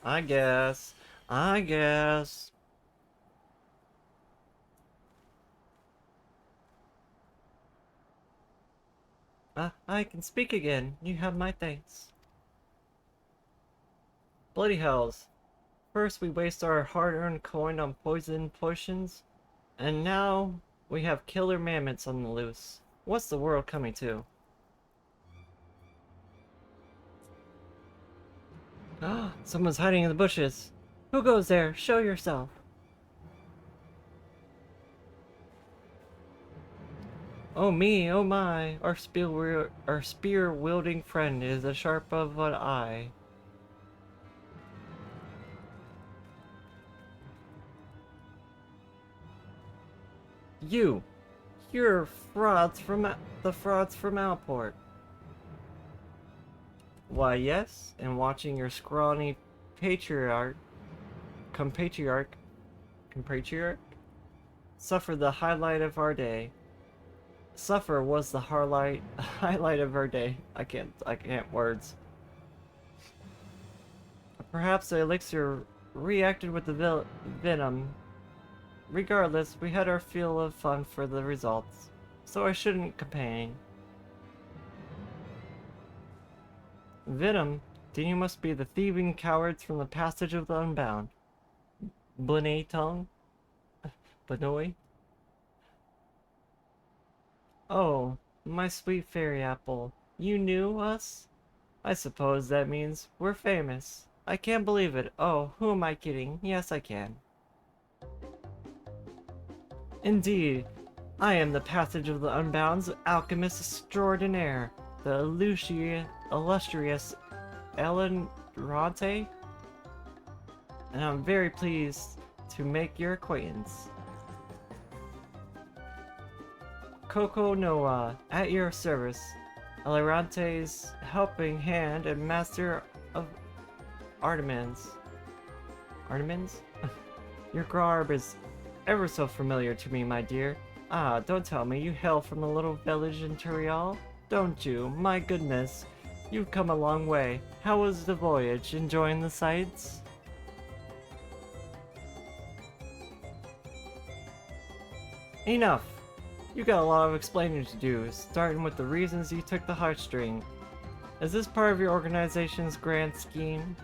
I guess. I can speak again. You have my thanks. Bloody hells. First we waste our hard-earned coin on poison potions, and now we have killer mammoths on the loose. What's the world coming to? Ah, someone's hiding in the bushes. Who goes there? Show yourself. Oh me, oh my, our spear-wielding friend is as sharp of an eye. You're frauds from the frauds from Alport. Why yes, and watching your scrawny compatriarch suffer the highlight of our day. Suffer was the highlight of our day. I can't words. Perhaps the elixir reacted with the venom. Regardless, we had our fill of fun for the results, so I shouldn't complain. Venom, then you must be the thieving cowards from the Passage of the Unbound. Blenayton? Benoy? Oh, my sweet fairy apple, you knew us? I suppose that means we're famous. I can't believe it. Oh, who am I kidding? Yes, I can. Indeed, I am the passage of the Unbound's alchemist extraordinaire, the illustrious Elendrante, and I'm very pleased to make your acquaintance. Coco Noah, at your service. Elerante's helping hand and master of Artemans. Artemans? Your garb is ever so familiar to me, my dear. Ah, don't tell me you hail from a little village in Turiel, don't you? My goodness, you've come a long way. How was the voyage? Enjoying the sights? Enough! You got a lot of explaining to do, starting with the reasons you took the heartstring. Is this part of your organization's grand scheme?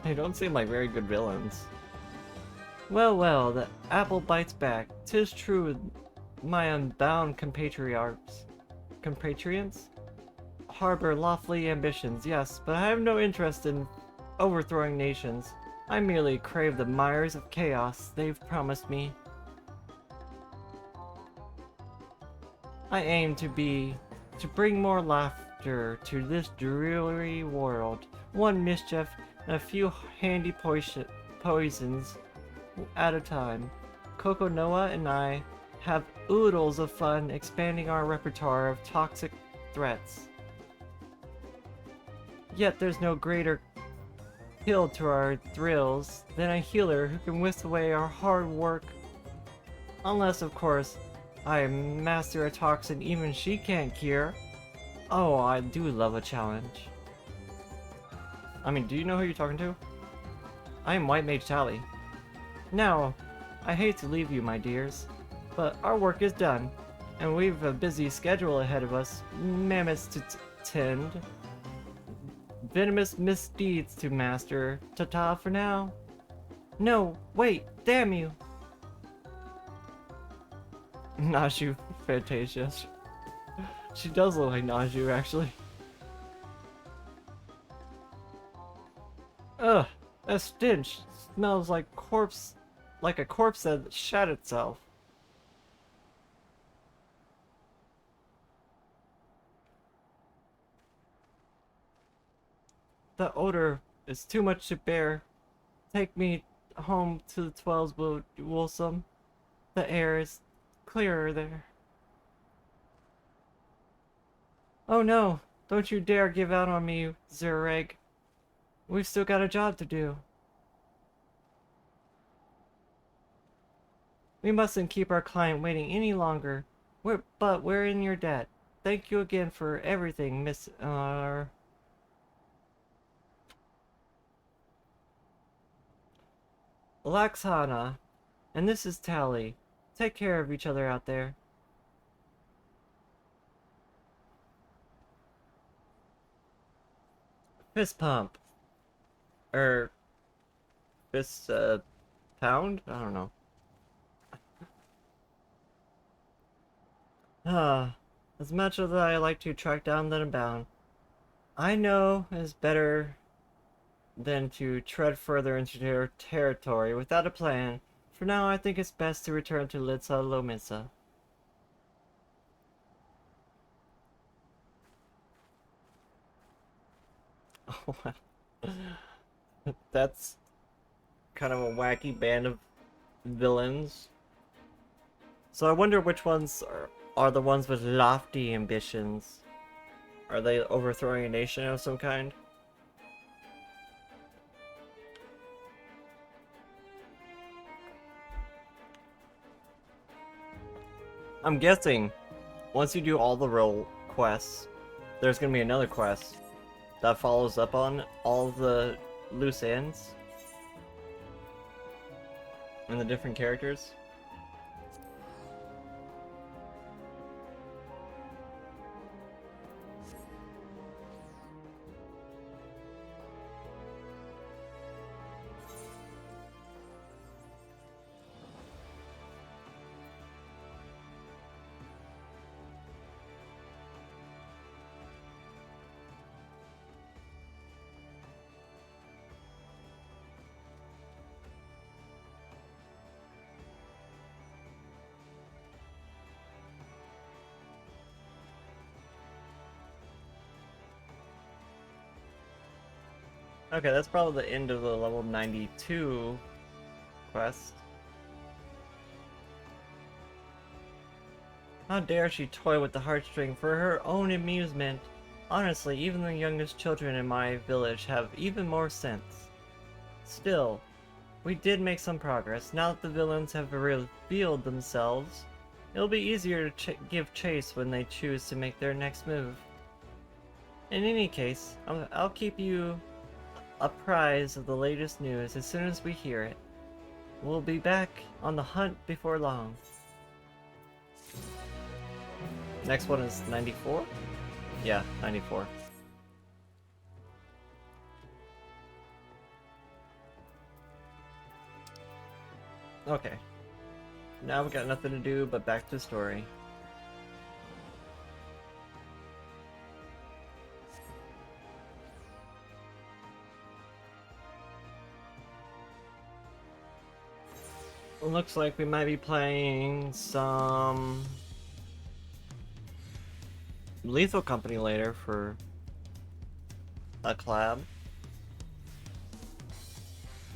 They don't seem like very good villains. Well, well, the apple bites back. 'Tis true, my unbound compatriots harbor lofty ambitions, yes, but I have no interest in overthrowing nations. I merely crave the mires of chaos they've promised me. I aim to bring more laughter to this dreary world, one mischief and a few handy poisons at a time. Coco Noah and I have oodles of fun expanding our repertoire of toxic threats. Yet there's no greater kill to our thrills than a healer who can whisk away our hard work. Unless, of course, I master a toxin even she can't cure. Oh, I do love a challenge. I mean, do you know who you're talking to? I am White Mage Tali. Now, I hate to leave you, my dears, but our work is done, and we've a busy schedule ahead of us, mammoths to tend, venomous misdeeds to master. Ta-ta for now. No, wait, damn you! Najhu Fantasia. She does look like Najhu, actually. Ugh, that stench smells like a corpse that shat itself. The odor is too much to bear. Take me home to the 12's Woolsome. The air is clearer there. Oh no, don't you dare give out on me, Zureg. We've still got a job to do. We mustn't keep our client waiting any longer. But we're in your debt. Thank you again for everything, Miss Laxana. And this is Tali. Take care of each other out there. Fist pump. Fist, pound? I don't know. As much as I like to track down the Unbound, I know it's better than to tread further into their territory without a plan. For now, I think it's best to return to Litsa Lomissa. Oh, wow. That's kind of a wacky band of villains. So I wonder which ones are the ones with lofty ambitions. Are they overthrowing a nation of some kind? I'm guessing once you do all the role quests, there's gonna be another quest that follows up on all the loose ends and the different characters. Okay, that's probably the end of the level 92 quest. How dare she toy with the heartstring for her own amusement? Honestly, even the youngest children in my village have even more sense. Still, we did make some progress. Now that the villains have revealed themselves, it'll be easier to give chase when they choose to make their next move. In any case, I'll keep you apprised of the latest news as soon as we hear it. We'll be back on the hunt before long. Next one is 94? Yeah, 94. Okay. Now we got nothing to do but back to the story. Looks like we might be playing some Lethal Company later for a collab.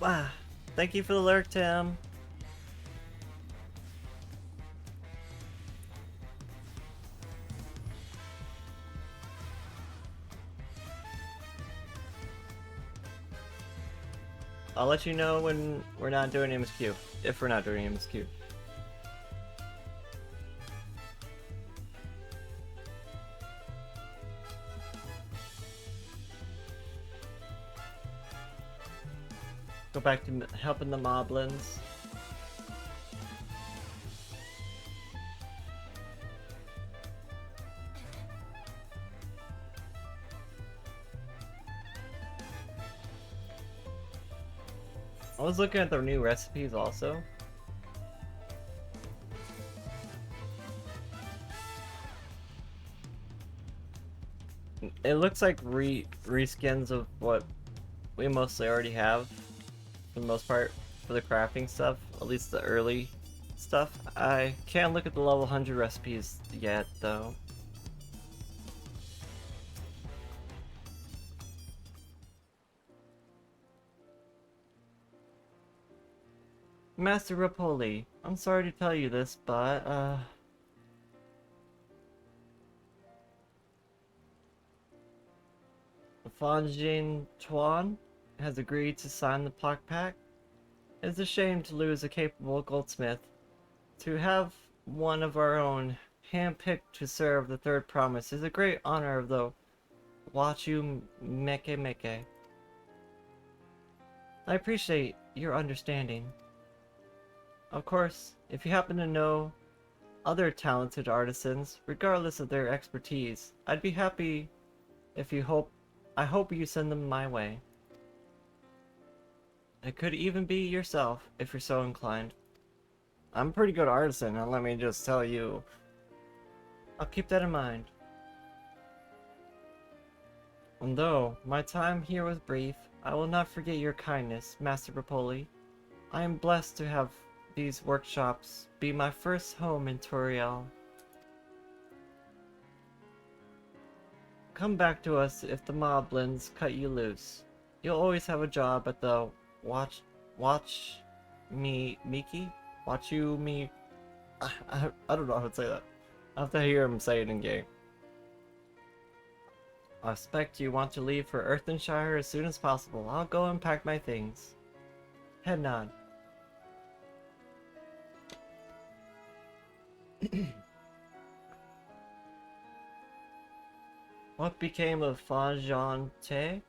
Wow, thank you for the lurk, Tim. I'll let you know when we're not doing MSQ, if we're not doing MSQ. Go back to helping the moblins. I was looking at their new recipes also. It looks like reskins of what we mostly already have, for the most part, for the crafting stuff, at least the early stuff. I can't look at the level 100 recipes yet, though. Master Rapoli, I'm sorry to tell you this, but, Fanjin Tuan has agreed to sign the pact. It's a shame to lose a capable goldsmith. To have one of our own handpicked to serve the third promise is a great honor of the Wachu Meke Meke. I appreciate your understanding. Of course, if you happen to know other talented artisans, regardless of their expertise, I'd be happy if I hope you send them my way. It could even be yourself, if you're so inclined. I'm a pretty good artisan, and let me just tell you. I'll keep that in mind. And though my time here was brief, I will not forget your kindness, Master Rapoli. I am blessed to have these workshops be my first home in Toriel. Come back to us if the moblins cut you loose. You'll always have a job at the Watch Me Miki? Watch you me. I don't know how to say that. I have to hear him say it in game. I expect you want to leave for Earthenshire as soon as possible. I'll go and pack my things. Head nod. What became of Fajan Te?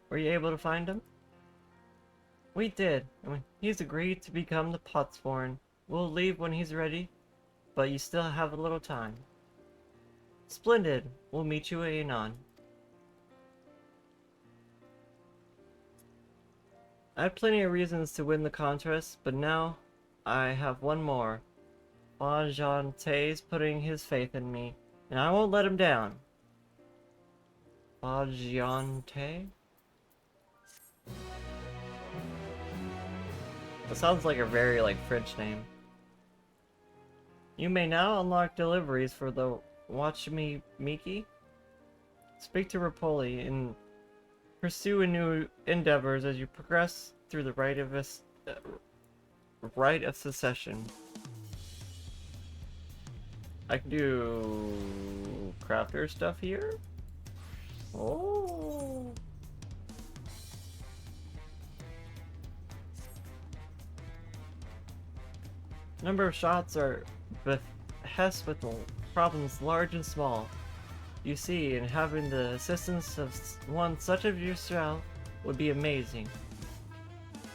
Were you able to find him? We did. He's agreed to become the Potsworn. We'll leave when he's ready, but you still have a little time. Splendid. We'll meet you at Anon. I had plenty of reasons to win the contest, but now I have one more. Fajan Te's putting his faith in me, and I won't let him down. Fajan Te? That sounds like a very, French name. You may now unlock deliveries for the Watch Me Miki. Speak to Rapoli pursue new endeavors as you progress through the rite of secession. I can do crafter stuff here. Oh. Number of shots are behest with problems large and small. You see, and having the assistance of one such as yourself would be amazing.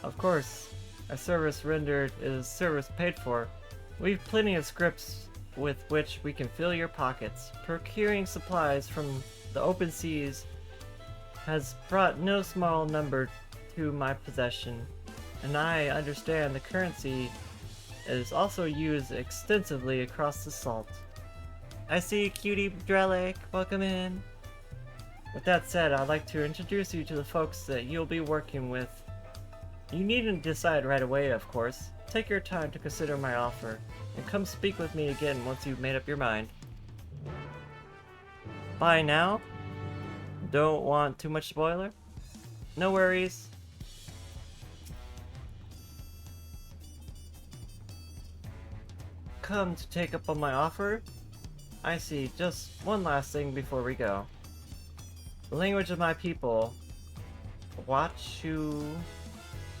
Of course, a service rendered is service paid for. We've plenty of scripts with which we can fill your pockets. Procuring supplies from the open seas has brought no small number to my possession, and I understand the currency is also used extensively across the salt. I see cutie Drellic, welcome in. With that said, I'd like to introduce you to the folks that you'll be working with. You needn't decide right away, of course. Take your time to consider my offer, and come speak with me again once you've made up your mind. Bye now? Don't want too much spoiler? No worries. Come to take up on my offer? I see. Just one last thing before we go. The language of my people, Wachu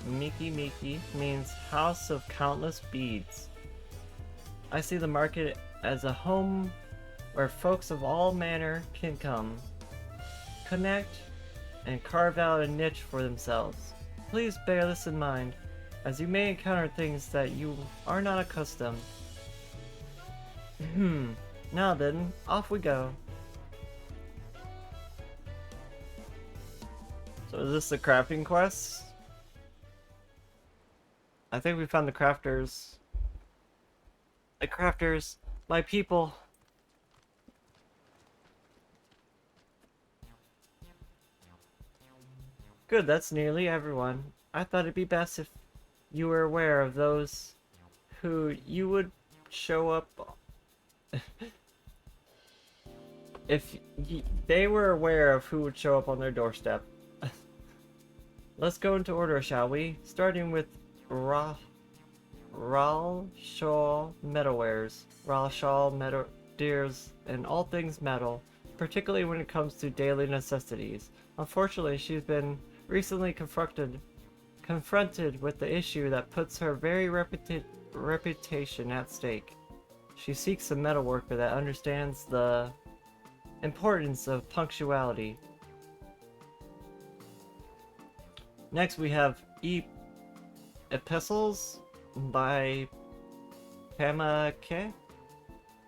Miki Miki, means house of countless beads. I see the market as a home where folks of all manner can come, connect, and carve out a niche for themselves. Please bear this in mind, as you may encounter things that you are not accustomed. Now then, off we go. So is this the crafting quest? I think we found the crafters. The crafters, my people. Good, that's nearly everyone. I thought it'd be best if you were aware of those who you would show up. If they were aware of who would show up on their doorstep. Let's go into order, shall we? Starting with Ralshaw Metalwares. Ralshaw Metal deals in all things metal, particularly when it comes to daily necessities. Unfortunately, she's been recently confronted with the issue that puts her very reputation at stake. She seeks a metalworker that understands the importance of punctuality. Next we have Epistles by Pamake,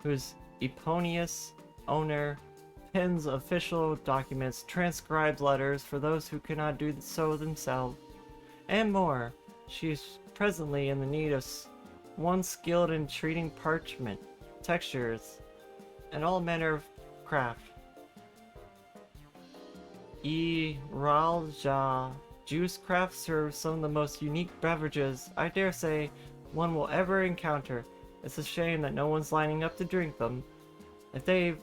whose Eponius owner pens official documents, transcribes letters for those who cannot do so themselves, and more. She is presently in the need of one skilled in treating parchment, textures, and all manner of craft. Eorzea Juice Craft serves some of the most unique beverages I dare say one will ever encounter. It's a shame that no one's lining up to drink them. If they've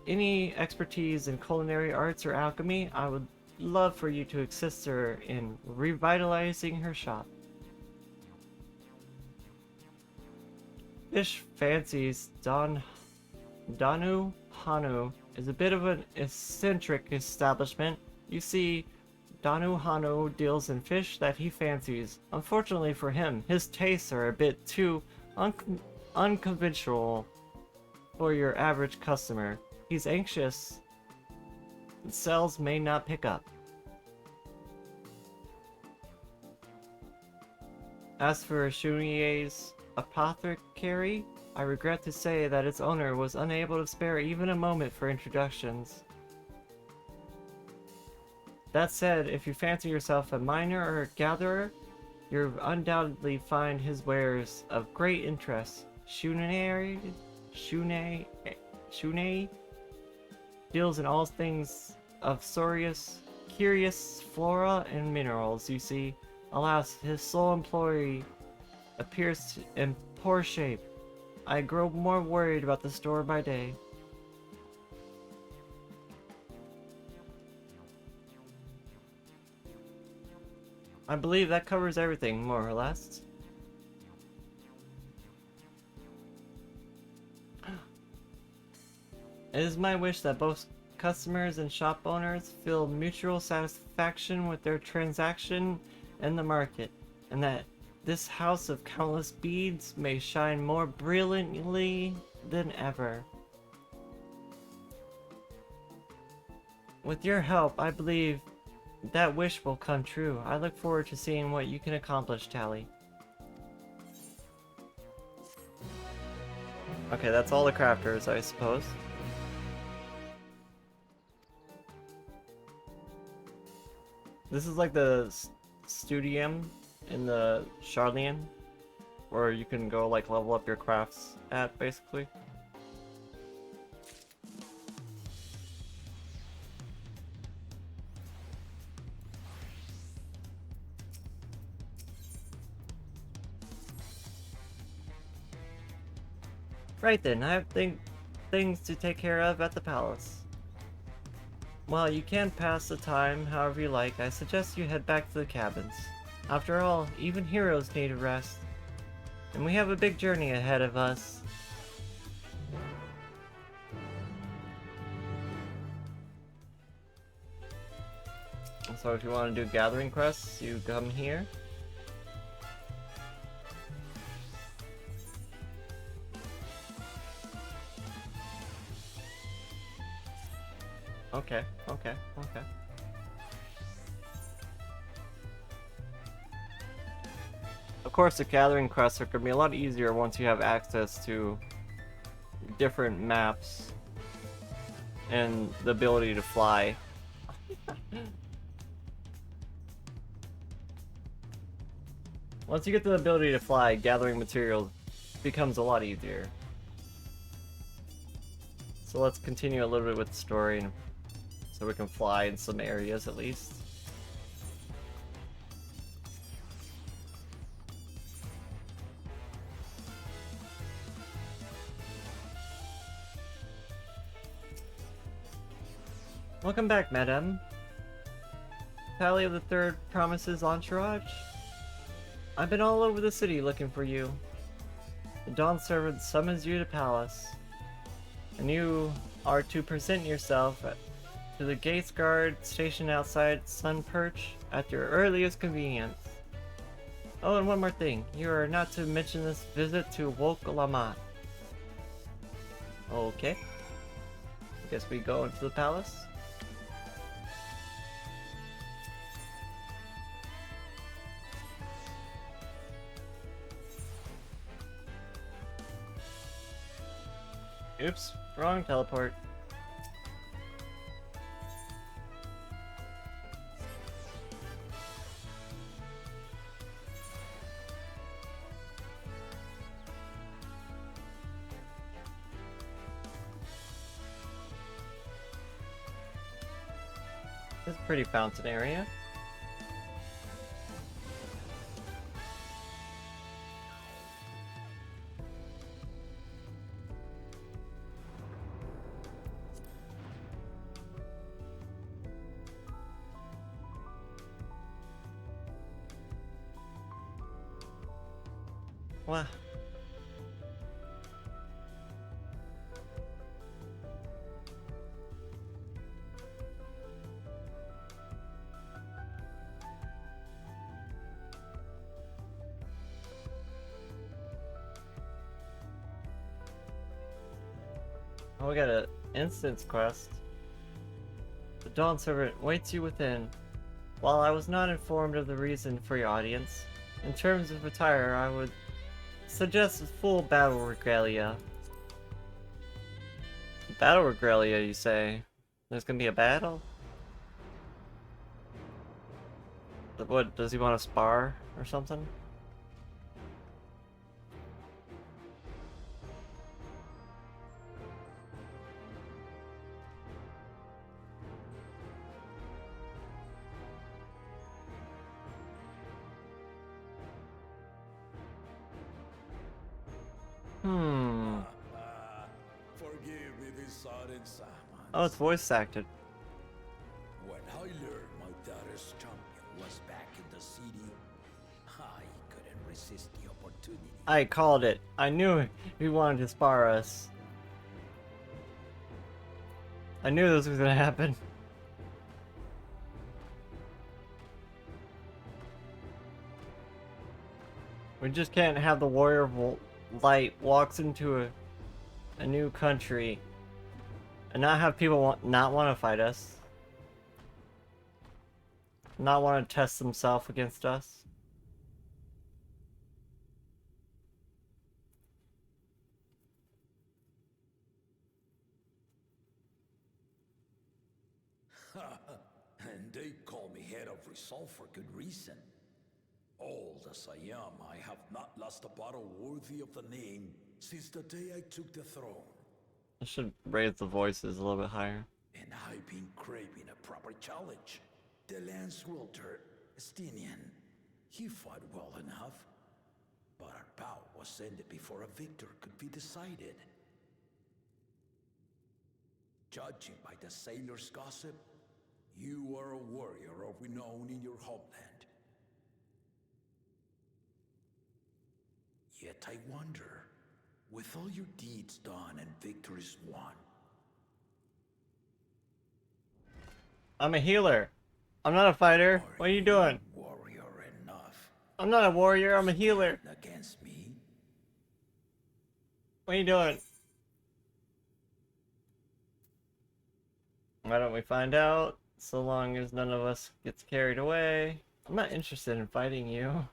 any expertise in culinary arts or alchemy, I would love for you to assist her in revitalizing her shop. Fish Fancies Danu Hanu is a bit of an eccentric establishment. You see, Danu Hanu deals in fish that he fancies. Unfortunately for him, his tastes are a bit too unconventional for your average customer. He's anxious the sales may not pick up. As for Shunye's apothecary, I regret to say that its owner was unable to spare even a moment for introductions. That said, if you fancy yourself a miner or a gatherer, you'll undoubtedly find his wares of great interest. Shunye deals in all things of curious flora and minerals, you see. Alas, his sole employee appears in poor shape. I grow more worried about the store by day. I believe that covers everything, more or less. It is my wish that both customers and shop owners feel mutual satisfaction with their transaction in the market, and that this house of countless beads may shine more brilliantly than ever. With your help, I believe that wish will come true. I look forward to seeing what you can accomplish, Tali. Okay, that's all the crafters, I suppose. This is like the studium in the Charlian, where you can go like level up your crafts at, basically. Right then, I have things to take care of at the palace. While you can pass the time however you like, I suggest you head back to the cabins. After all, even heroes need a rest. And we have a big journey ahead of us. So if you want to do gathering quests, you come here. Okay. Of course, the gathering quests are going to be a lot easier once you have access to different maps and the ability to fly. Once you get the ability to fly, gathering materials becomes a lot easier. So let's continue a little bit with the story, so we can fly in some areas at least. Welcome back, madame. Tali of the Third promises entourage? I've been all over the city looking for you. The Dawn servant summons you to palace, and you are to present yourself to the gates guard stationed outside Sun Perch at your earliest convenience. Oh, and one more thing. You are not to mention this visit to Woke Lamat. Okay. I guess we go into the palace. Oops, wrong teleport. This is a pretty fountain area. Wow. Oh, we got an instance quest. The Dawn Servant waits you within. While I was not informed of the reason for your audience, in terms of attire, I would suggest full battle regalia. Battle regalia, you say? There's gonna be a battle? What, does he want to spar or something? Forgive me this sudden summons. Oh, it's voice acted. When I learned my daughter's champion was back in the city resist the opportunity. I called it. I knew he wanted to spar us. I knew this was gonna happen. We just can't have the warrior of light walks into a new country and not have people not want to fight us. Not want to test themselves against us. And they call me head of resolve for good reason. Old as I am, I have not lost a battle worthy of the name since the day I took the throne. I should raise the voices a little bit higher. And I've been craving a proper challenge. The lance wielder, Estinian, he fought well enough. But our bout was ended before a victor could be decided. Judging by the sailors' gossip, you are a warrior of renown in your homeland. Yet I wonder, with all your deeds done and victories won, I'm a healer. I'm not a fighter. What are you doing? warrior enough I'm not a warrior. I'm a healer. against me? What are you doing? Why don't we find out? So long as none of us gets carried away. I'm not interested in fighting you.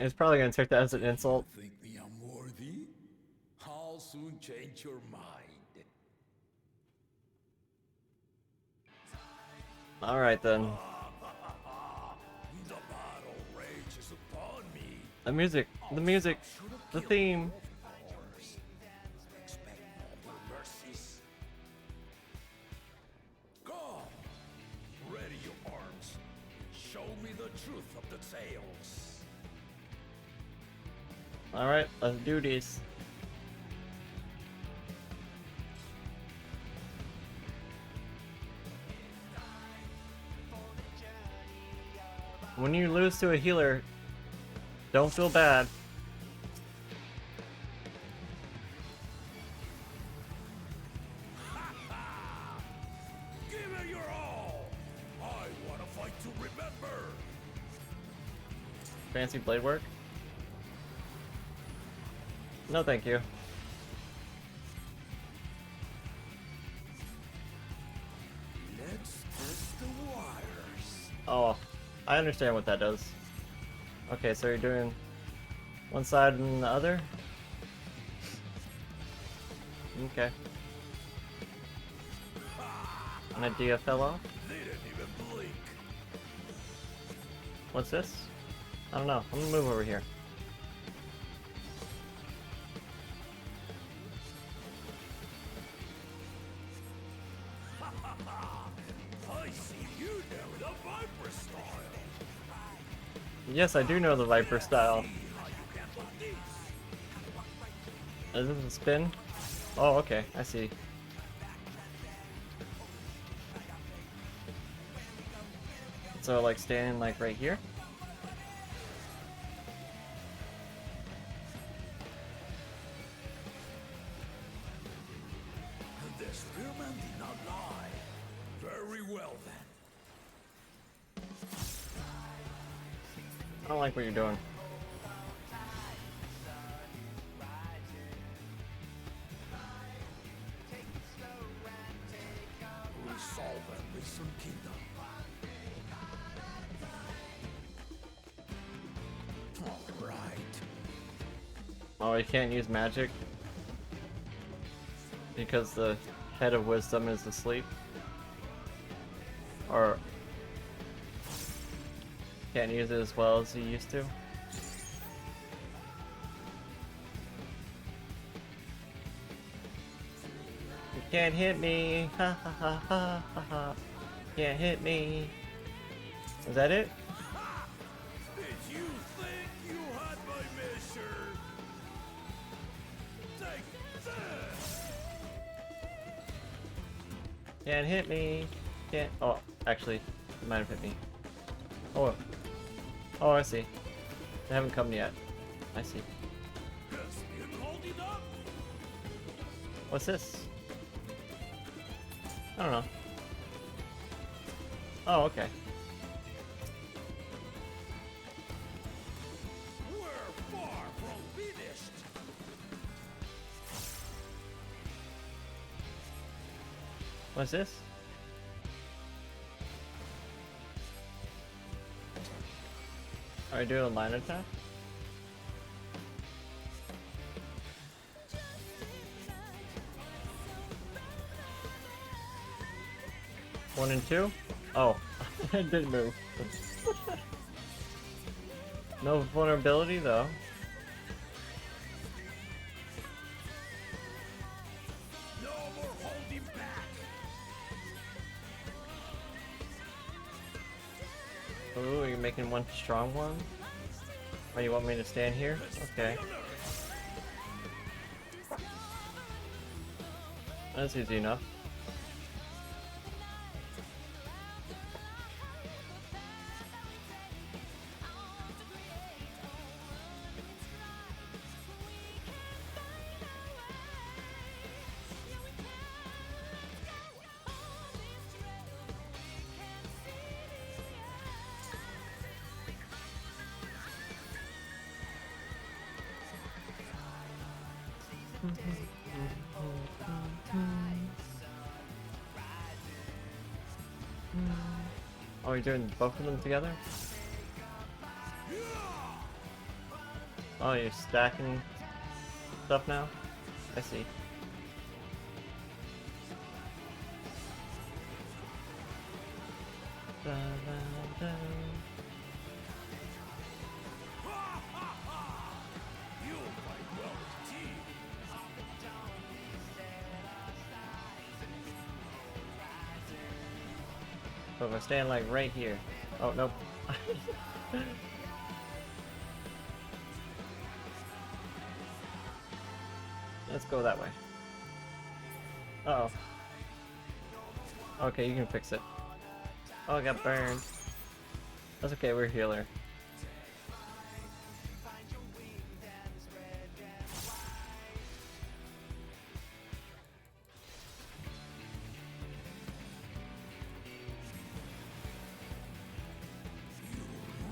It's probably gonna take that as an insult. Think me unworthy? I'll soon change your mind. Alright then. The battle rages upon me. The music, the theme. Expect no more mercies. Come, ready your arms. Show me the truth of the tales. Alright, let's do this. When you lose to a healer, don't feel bad. Give it your all. I want to fight to remember. Fancy blade work? No, thank you. Let's test the waters. Oh, I understand what that does. Okay, so you're doing one side and the other? Okay. An idea fell off? They didn't even blink. What's this? I don't know. I'm gonna move over here. I see you know the Viper style. Yes, I do know the Viper style. See how you handle this. Is this a spin? Oh, okay. I see. So, like, standing, like, right here? The spearman did not lie. Very well then. I don't like what you're doing. Resolve and Risen Kingdom. All right. Oh, you can't use magic? Because the head of wisdom is asleep? Or can't use it as well as you used to? You can't hit me! Ha ha ha ha ha ha! Can't hit me! Is that it? Did you think you had my measure? Take this! Can't hit me! Can't. Oh, actually, It might have hit me. Oh. Oh, I see. They haven't come yet. I see. What's this? I don't know. Oh, okay. We're far from finished. What's this? Are you doing a line attack? One and two? Oh, it didn't move. No vulnerability though. No more holding back. Ooh, you're making one strong one? Oh, you want me to stand here? Okay. That's easy enough. Oh, you're doing both of them together? Oh, you're stacking stuff now? I see. Da, da, da. You fight well as a team. So if I stand like right here. Oh, nope. Let's go that way. Uh oh. Okay, you can fix it. Oh, I got burned. That's okay, we're a healer.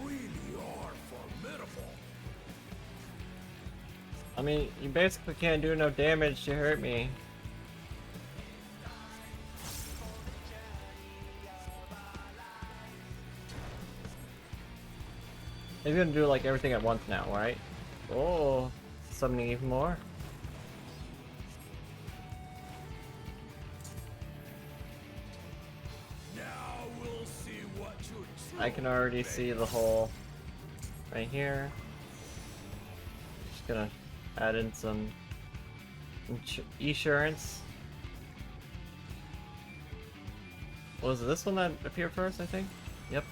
You really are formidable. I mean, you basically can't do no damage to hurt me. He's gonna do like everything at once now, right? Oh, summoning even more. Now we'll see what you're I can already see the hole right here. Just gonna add in some insurance. Was it this one that appeared first, I think? Yep.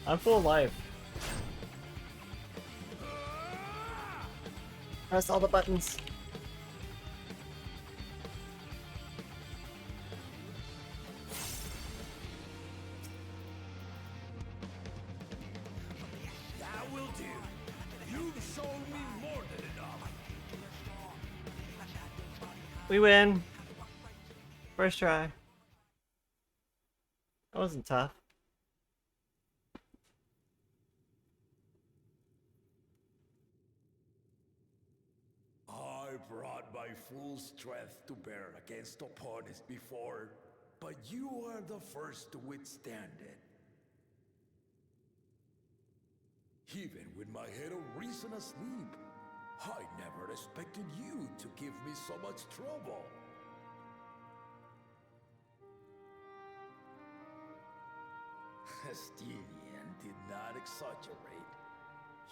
I'm full life. Press all the buttons. That will do. You've shown me more than enough. We win. First try. That wasn't tough. I brought my full strength to bear against opponents before, but you are the first to withstand it. Even with my head of reason asleep, I never expected you to give me so much trouble. Estinian did not exaggerate.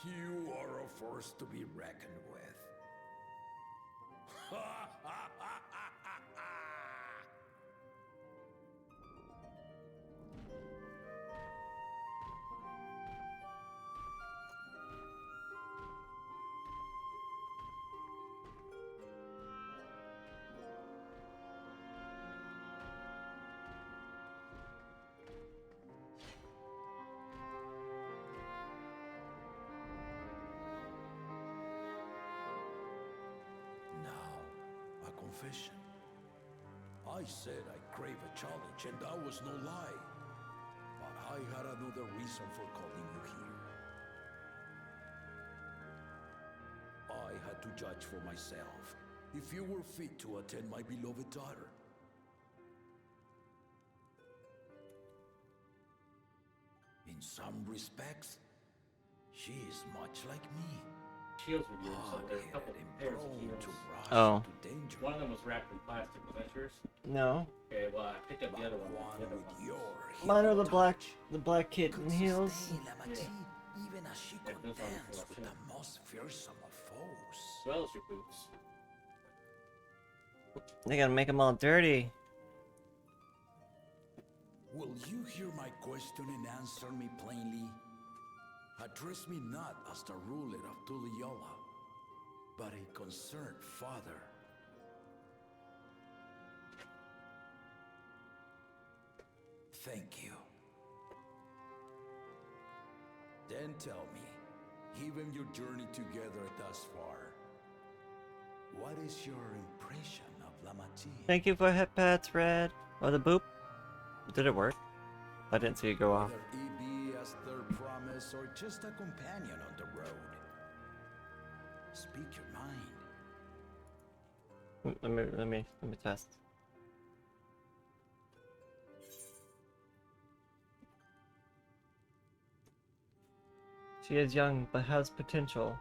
You are a force to be reckoned with. confession. I said I crave a challenge, and that was no lie. But I had another reason for calling you here. I had to judge for myself if you were fit to attend my beloved daughter. In some respects, she is much like me. Shields were yours, so there's a couple Hard-headed and pairs of prone shields. to rush Oh. into danger. One of them was wrapped in plastic. Was that yours? No. Okay, well I picked up the But other one. one The other with one. your Mine are the hidden black touch kitten could heels. sustain Lamati, even as she Yeah, those are contends the with collection. the most fearsome of foes. As well as your boots. They gotta make them all dirty. Will you hear my question and answer me plainly? Address me not as the ruler of Tuliola, but a concerned father. Thank you. Then tell me, given your journey together thus far, what is your impression of Lamati? Thank you for hit pats, Red. Oh, the boop. Did it work? I didn't see it go off. Whether it be as their promise or just a companion on the road. Speak your mind. Let me test. She is young, but has potential.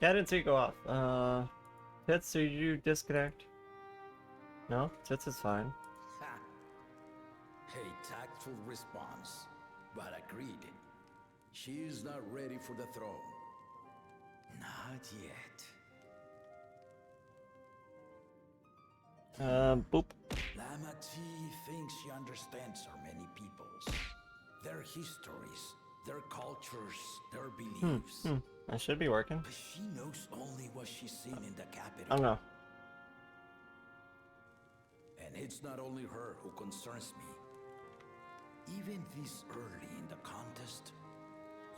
Yeah, I didn't see it go off. Tits, did you disconnect? No? Tits is fine. Ha! A tactful response, but agreed. She is not ready for the throne. Not yet. Boop. Lamati thinks she understands our many peoples. Their histories, their cultures, their beliefs. I should be working. But she knows only what she's seen in the capital. Oh no. And it's not only her who concerns me. Even this early in the contest,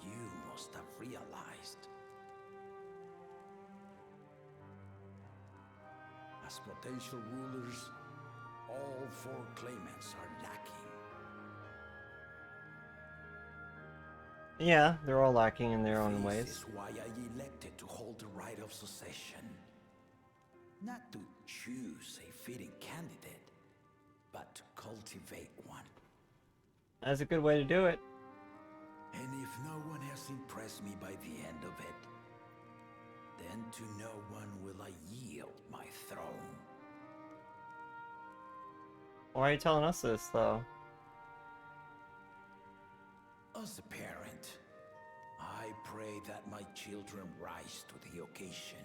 you must have realized. As potential rulers, all four claimants are lacking. Yeah, they're all lacking in their own This ways. is why I elected to hold the right of succession. Not to choose a fitting candidate, but to cultivate one. That's a good way to do it. And if no one has impressed me by the end of it, then to no one will I yield my throne. Why are you telling us this, though? As a parent, I pray that my children rise to the occasion.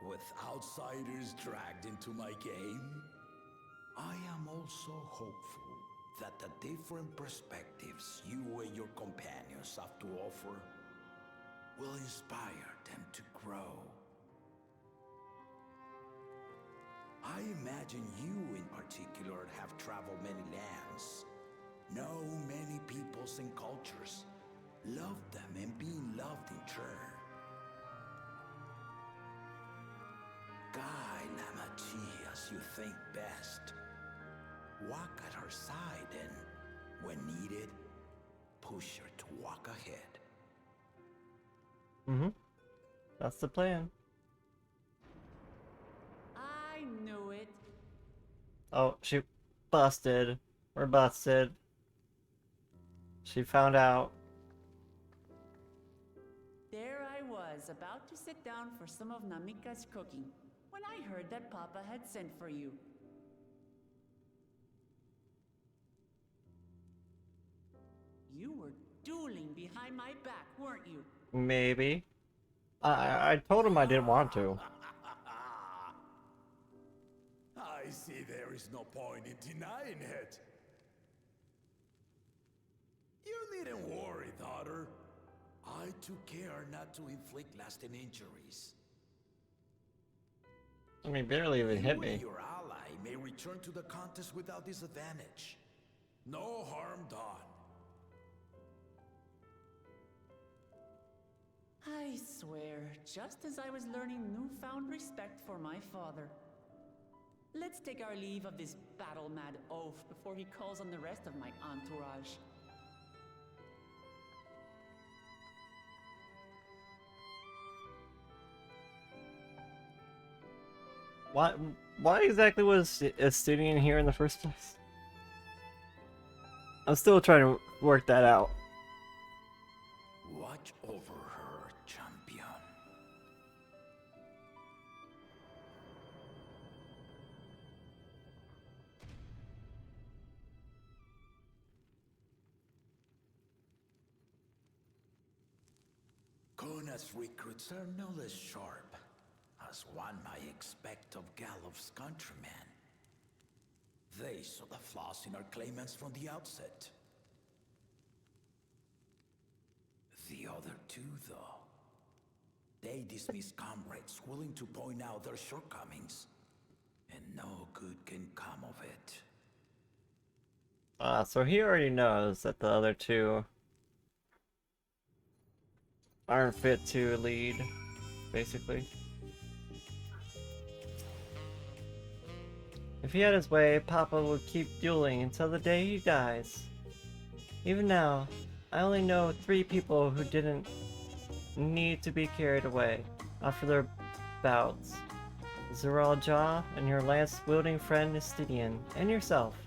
With outsiders dragged into my game, I am also hopeful that the different perspectives you and your companions have to offer will inspire them to grow. I imagine you in particular have traveled many lands, know many peoples and cultures, loved them and being loved in turn. Guide Lamati as you think best. Walk at her side and, when needed, push her to walk ahead. Mm-hmm. That's the plan. I knew it. Oh, she busted. We're busted. She found out. There I was, about to sit down for some of Namika's cooking, when I heard that Papa had sent for you. You were dueling behind my back, weren't you? Maybe. I told him I didn't want to. I see there is no point in denying it. You needn't worry, daughter. I took care not to inflict lasting injuries. I mean, barely even hit You me. and your ally may return to the contest without disadvantage. No harm done. I swear, just as I was learning newfound respect for my father. Let's take our leave of this battle-mad oaf before he calls on the rest of my entourage. Why exactly was a student here in the first place? I'm still trying to work that out. Watch over her, champion. Kona's recruits are no less sharp, as one might expect of Galof's countrymen. They saw the flaws in our claimants from the outset. The other two, though, they dismiss comrades willing to point out their shortcomings, and no good can come of it. So he already knows that the other two aren't fit to lead, basically. If he had his way, Papa would keep dueling until the day he dies. Even now, I only know 3 people who didn't need to be carried away after their bouts. Zeral Jaw and your lance-wielding friend Estidian, and yourself.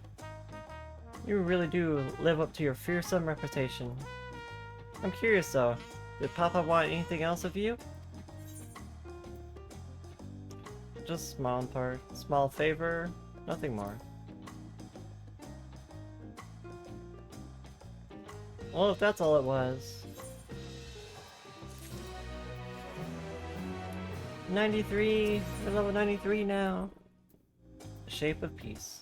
You really do live up to your fearsome reputation. I'm curious though, did Papa want anything else of you? Just small favor, nothing more. Well, if that's all it was. 93! We're level 93 now! The Shape of Peace.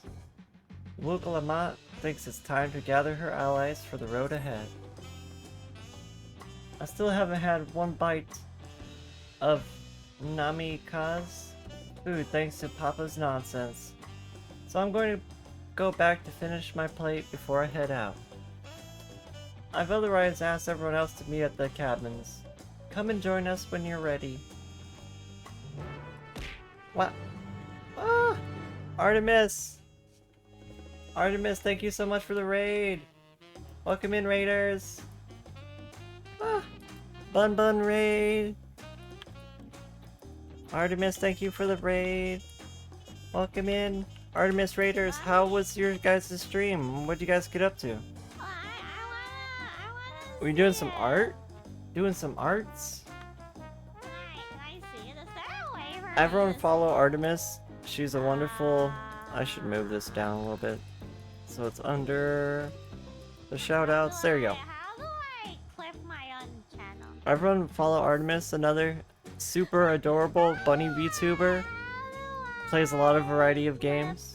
Wukalamat thinks it's time to gather her allies for the road ahead. I still haven't had one bite of Namikaze food thanks to Papa's nonsense. So I'm going to go back to finish my plate before I head out. I've otherwise asked everyone else to meet at the cabins. Come and join us when you're ready. What? Ah! Artemis! Artemis, thank you so much for the raid! Welcome in, raiders! Ah! Bun Bun raid! Artemis, thank you for the raid! Welcome in! Artemis raiders, how was your guys' stream? What'd you guys get up to? Were you doing some art? Doing some arts? Everyone follow Artemis. She's a wonderful... I should move this down a little bit. So it's under the shoutouts. There you go. How do I clip my own channel? Everyone follow Artemis, another super adorable bunny VTuber. Plays a lot of variety of games.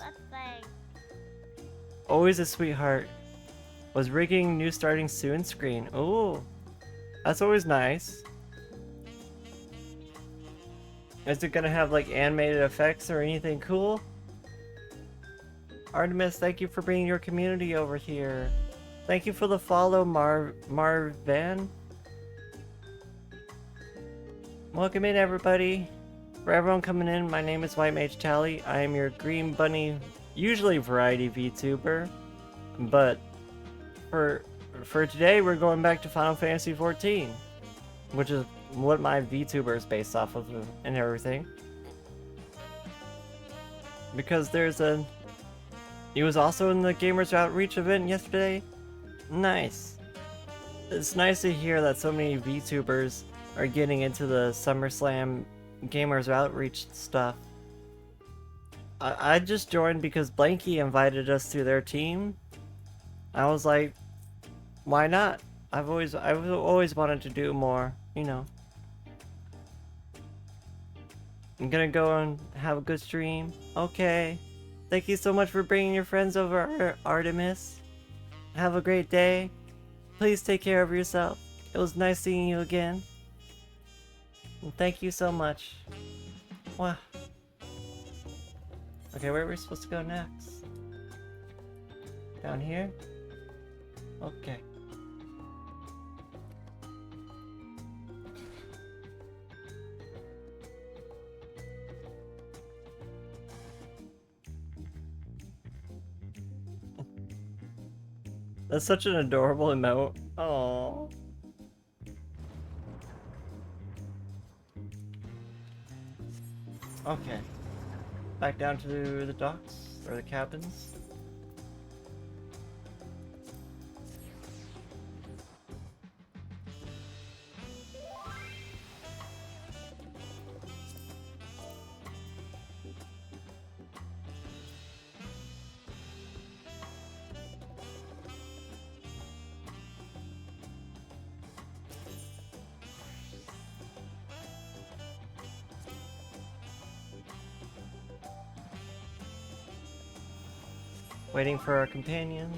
Always a sweetheart. Was rigging new starting soon screen. Ooh. That's always nice. Is it gonna have like animated effects or anything cool? Artemis, thank you for bringing your community over here. Thank you for the follow, Marvan. Welcome in, everybody. For everyone coming in, my name is White Mage Tali. I am your green bunny, usually variety VTuber, but for today we're going back to Final Fantasy XIV, which is what my VTuber is based off of and everything. Because he was also in the Gamers Outreach event yesterday. Nice. It's nice to hear that so many VTubers are getting into the SummerSlam Gamers Outreach stuff. I just joined because Blanky invited us to their team. I was like, why not? I've always wanted to do more, you know. I'm gonna go and have a good stream. Okay. Thank you so much for bringing your friends over, Artemis. Have a great day. Please take care of yourself. It was nice seeing you again. And thank you so much. Wow. Okay, where are we supposed to go next? Down here? Okay. That's such an adorable emote. Oh. Okay. Back down to the docks or the cabins. Waiting for our companions.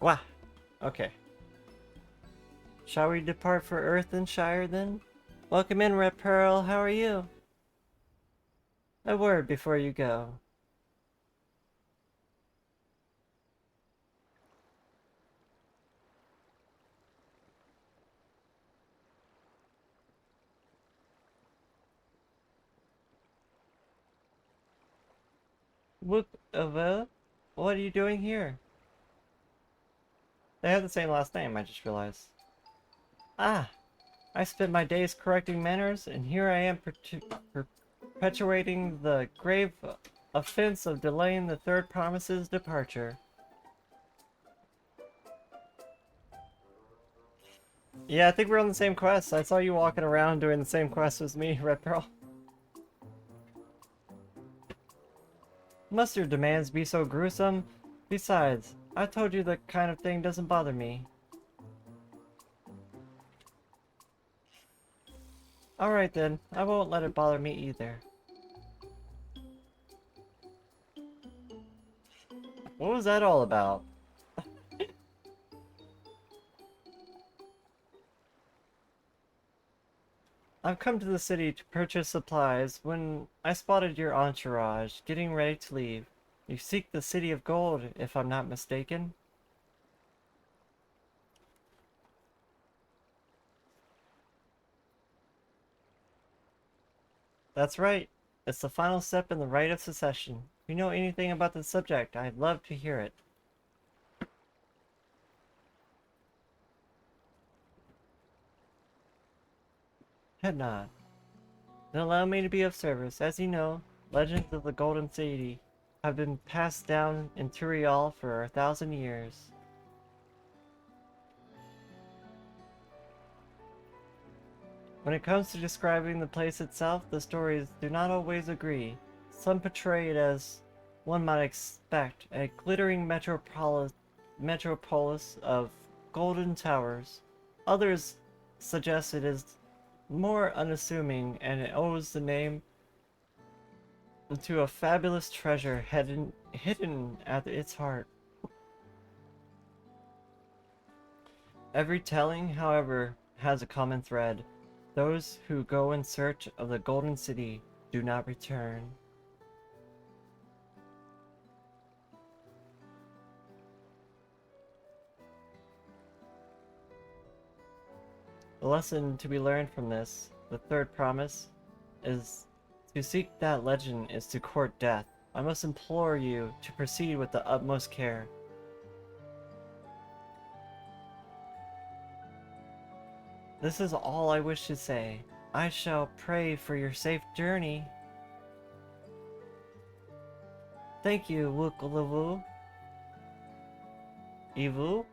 Wah! Okay. Shall we depart for Earthenshire then? Welcome in, Red Pearl. How are you? A word before you go. Whoop, well, what are you doing here? They have the same last name, I just realized. Ah, I spent my days correcting manners, and here I am perpetuating the grave offense of delaying the third promise's departure. Yeah, I think we're on the same quest. I saw you walking around doing the same quest as me, Red Pearl. Must your demands be so gruesome? Besides, I told you that kind of thing doesn't bother me. Alright then, I won't let it bother me either. What was that all about? I've come to the city to purchase supplies when I spotted your entourage getting ready to leave. You seek the City of Gold, if I'm not mistaken. That's right. It's the final step in the rite of succession. If you know anything about the subject, I'd love to hear it. Head nod. Then allow me to be of service. As you know, legends of the Golden City have been passed down in Turiel for 1,000 years. When it comes to describing the place itself, the stories do not always agree. Some portray it as one might expect, a glittering metropolis of golden towers. Others suggest it is more unassuming and it owes the name to a fabulous treasure hidden at its heart. Every telling, however, has a common thread. Those who go in search of the Golden City do not return. The lesson to be learned from this, the third promise, is to seek that legend is to court death. I must implore you to proceed with the utmost care. This is all I wish to say. I shall pray for your safe journey. Thank you, Wookalavu. Evu?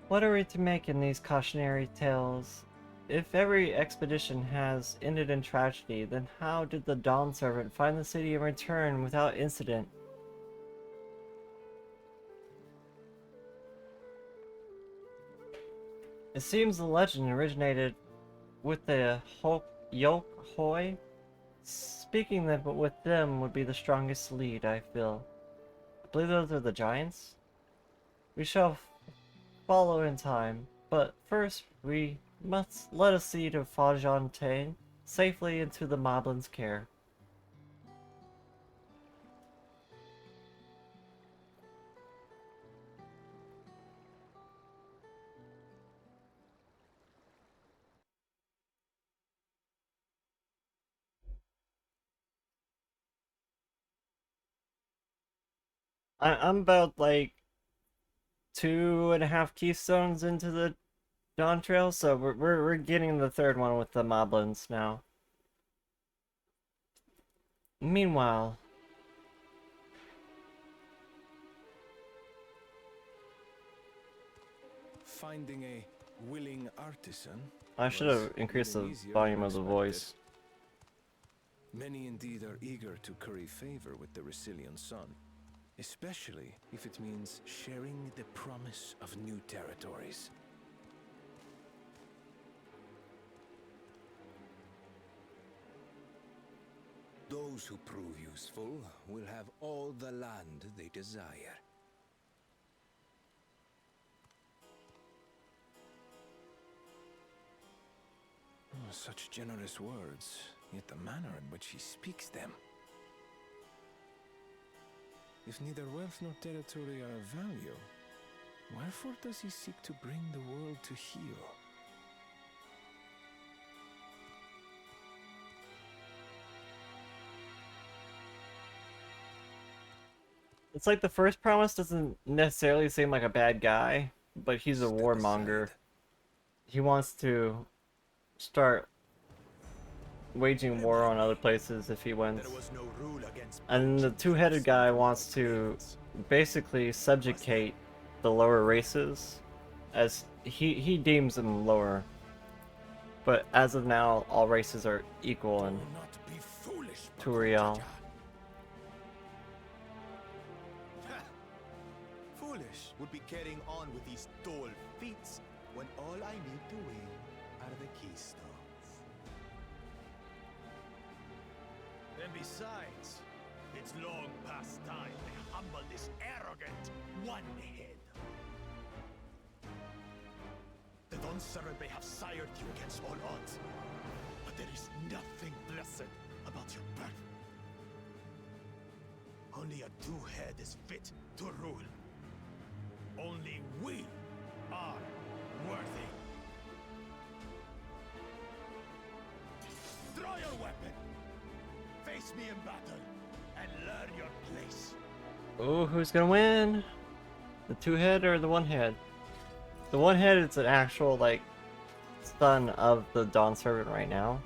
What are we to make in these cautionary tales? If every expedition has ended in tragedy, then how did the Dawn Servant find the city and return without incident? It seems the legend originated with the Yoke-Hoi. Speaking them with them would be the strongest lead, I feel. I believe those are the giants? We shall follow in time, but first we must let us see to Fajontaine safely into the Moblin's care. I'm about like 2.5 keystones into the DawnTrail, so we're getting the third one with the Moblins now. Meanwhile, Finding a willing artisan. I should have increased the volume of the voice. Many indeed are eager to curry favor with the Resilient Sun, especially if it means sharing the promise of new territories. Those who prove useful will have all the land they desire. Such generous words, yet the manner in which he speaks them. If neither wealth nor territory are of value, wherefore does he seek to bring the world to heel? It's like the first promise doesn't necessarily seem like a bad guy, but he's a warmonger. He wants to start waging war on other places if he wins. And the two-headed guy wants to basically subjugate the lower races, as he deems them lower. But as of now, all races are equal in Turiel. Foolish would be carrying on with these dull feats when all I need to win are the keystones. And besides, it's long past time to humble this arrogant one-head. The Dawn Servant may have sired you against all odds, but there is nothing blessed about your birth. Only a two-head is fit to rule. Only we are worthy. Draw your weapon. Face me in battle and learn your place. Oh, who's gonna win? The two-head or the one-head? The one-head is an actual, like, son of the Dawn Servant right now.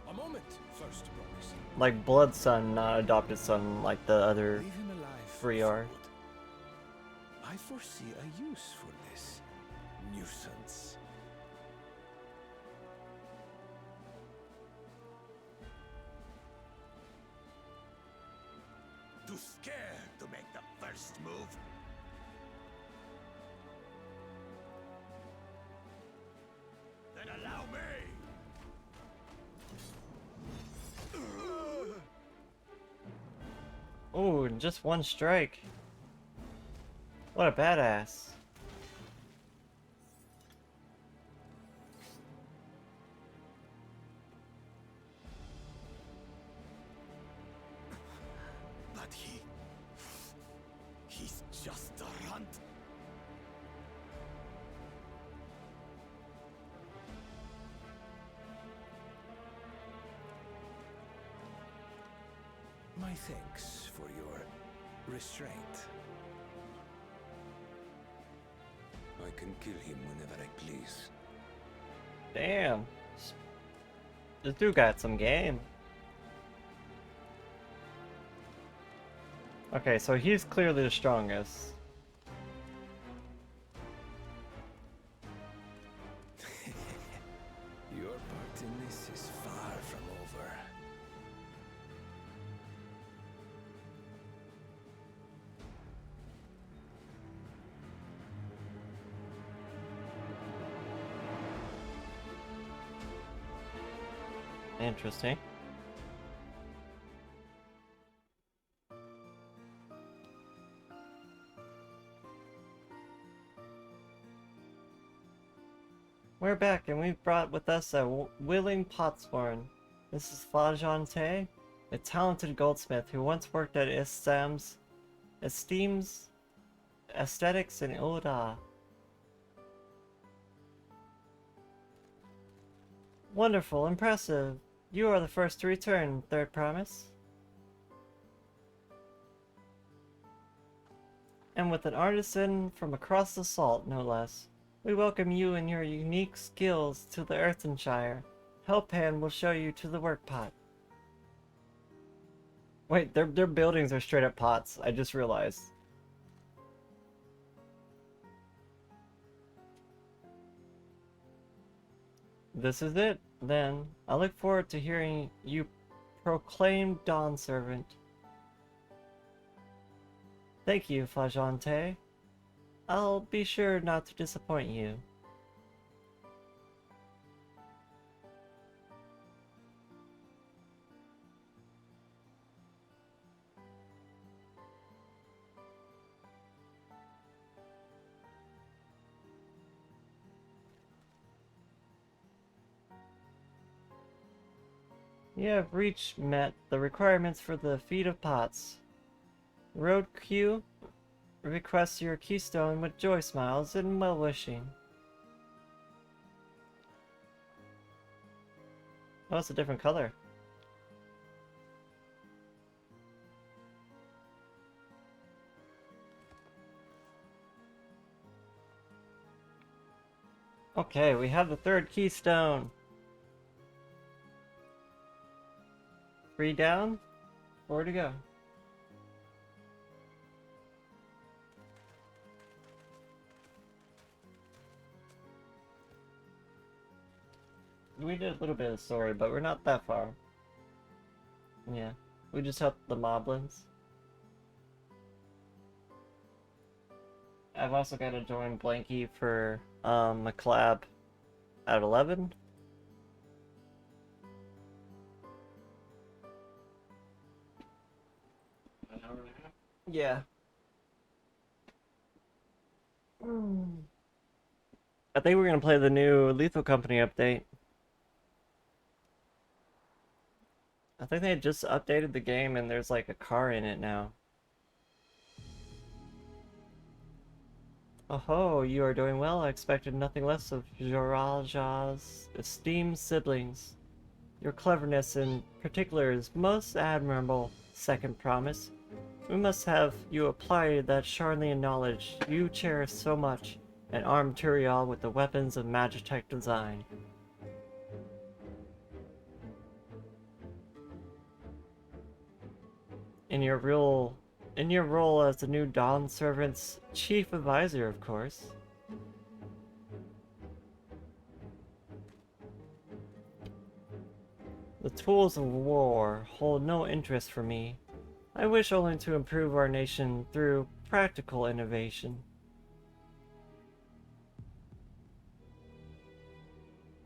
A moment, first promise. Like blood son, not adopted son like the other Leave him alive. three are. I foresee a use for this nuisance. Too scared to make the first move. Then allow me. Oh, just one strike. What a badass. But he's just a runt. My thanks for your restraint. I can kill him whenever I please. Damn. This dude got some game. Okay, so he's clearly the strongest. Your part in this is far from over. Interesting. We're back, and we've brought with us a willing potsworn. This is Flajante, a talented goldsmith who once worked at esteems aesthetics in Uda. Wonderful, impressive. You are the first to return, Third Promise. And with an artisan from across the salt, no less. We welcome you and your unique skills to the Earthenshire. Helphand will show you to the workpot. Wait, their buildings are straight up pots. I just realized. This is it, then. I look forward to hearing you proclaim Dawn Servant. Thank you, Flajante. I'll be sure not to disappoint you. You have met the requirements for the Feat of Pots. Road Q requests your keystone with joy smiles and well-wishing. Oh, it's a different color. Okay, we have the third keystone. 3 down, 4 to go. We did a little bit of story, but we're not that far. Yeah, we just helped the moblins. I've also got to join Blanky for a collab at 11. An hour and a half. Yeah. I think we're gonna play the new Lethal Company update. I think they just updated the game and there's like a car in it now. Oh, you are doing well. I expected nothing less of Eorzea's esteemed siblings. Your cleverness in particular is most admirable, Second Promise. We must have you apply that Charlian knowledge you cherish so much and arm Turiel with the weapons of Magitech design. In your role as the new Dawn Servant's chief advisor, of course. The tools of war hold no interest for me. I wish only to improve our nation through practical innovation.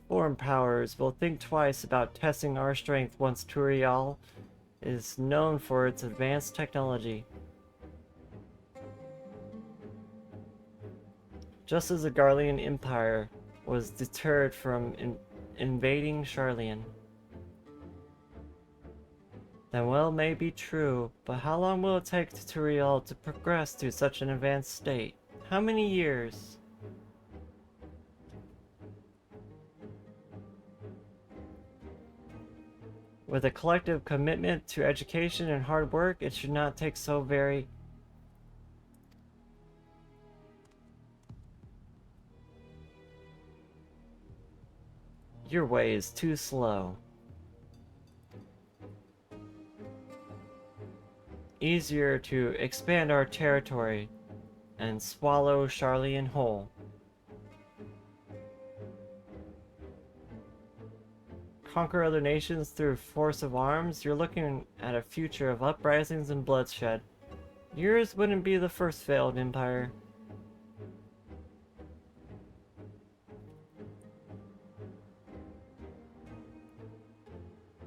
Foreign powers will think twice about testing our strength once Turiel is known for its advanced technology. Just as the Garlean Empire was deterred from invading Charlian. That well may be true, but how long will it take to Turiel to progress to such an advanced state? How many years? With a collective commitment to education and hard work, it should not take so very... Your way is too slow. Easier to expand our territory and swallow Charlian whole. Conquer other nations through force of arms, you're looking at a future of uprisings and bloodshed. Yours wouldn't be the first failed empire.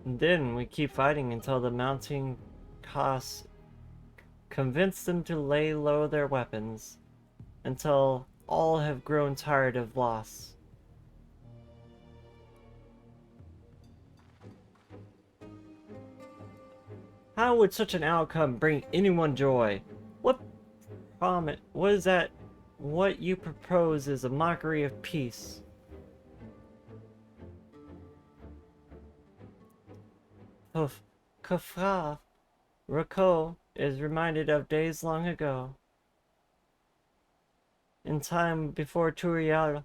And then we keep fighting until the mounting costs convince them to lay low their weapons, until all have grown tired of loss. How would such an outcome bring anyone joy? What is that? What you propose is a mockery of peace. Kafra Rako is reminded of days long ago. In time before Turiel,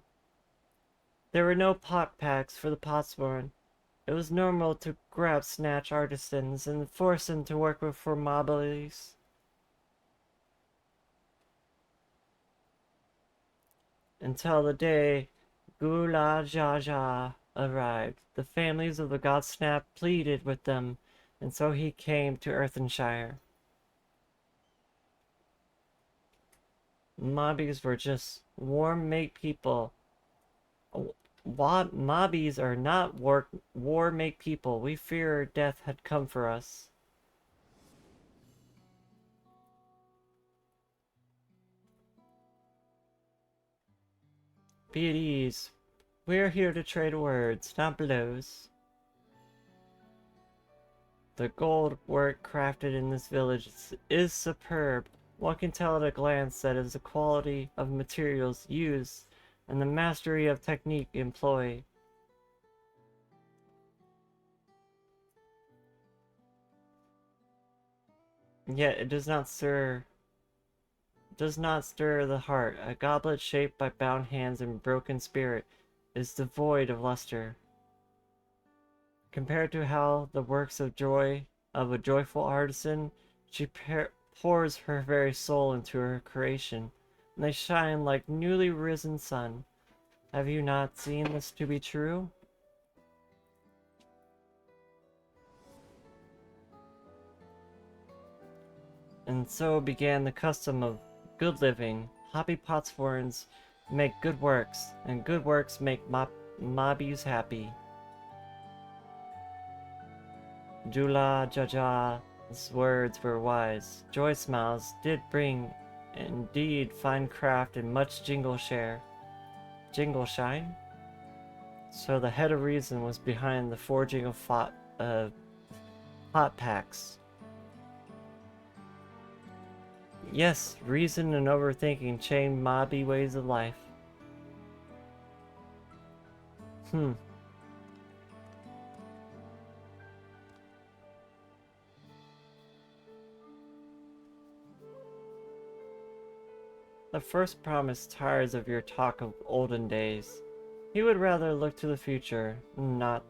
there were no pot packs for the potsborn. It was normal to grab snatch artisans and force them to work for mobilities. Until the day Gula Jaja arrived, the families of the god Snap pleaded with them, and so he came to Earthenshire. Mobbies were just war-make people. Mobbies are not war-make people. We fear death had come for us. Be at ease. We are here to trade words, not blows. The gold work crafted in this village is superb. One can tell at a glance that it is the quality of materials used and the mastery of technique employed. Yet it does not stir the heart. A goblet shaped by bound hands and broken spirit is devoid of luster. Compared to how the works of joy of a joyful artisan, she pours her very soul into her creation, and they shine like newly risen sun. Have you not seen this to be true? And so began the custom of good living. Happy potsworns make good works, and good works make mobbies happy. Jula Jaja's words were wise. Joy smiles did bring, indeed, fine craft and much jingle shine? So the head of reason was behind the forging of pot packs. Yes, reason and overthinking chain mobby ways of life. The first promise tires of your talk of olden days. He would rather look to the future, not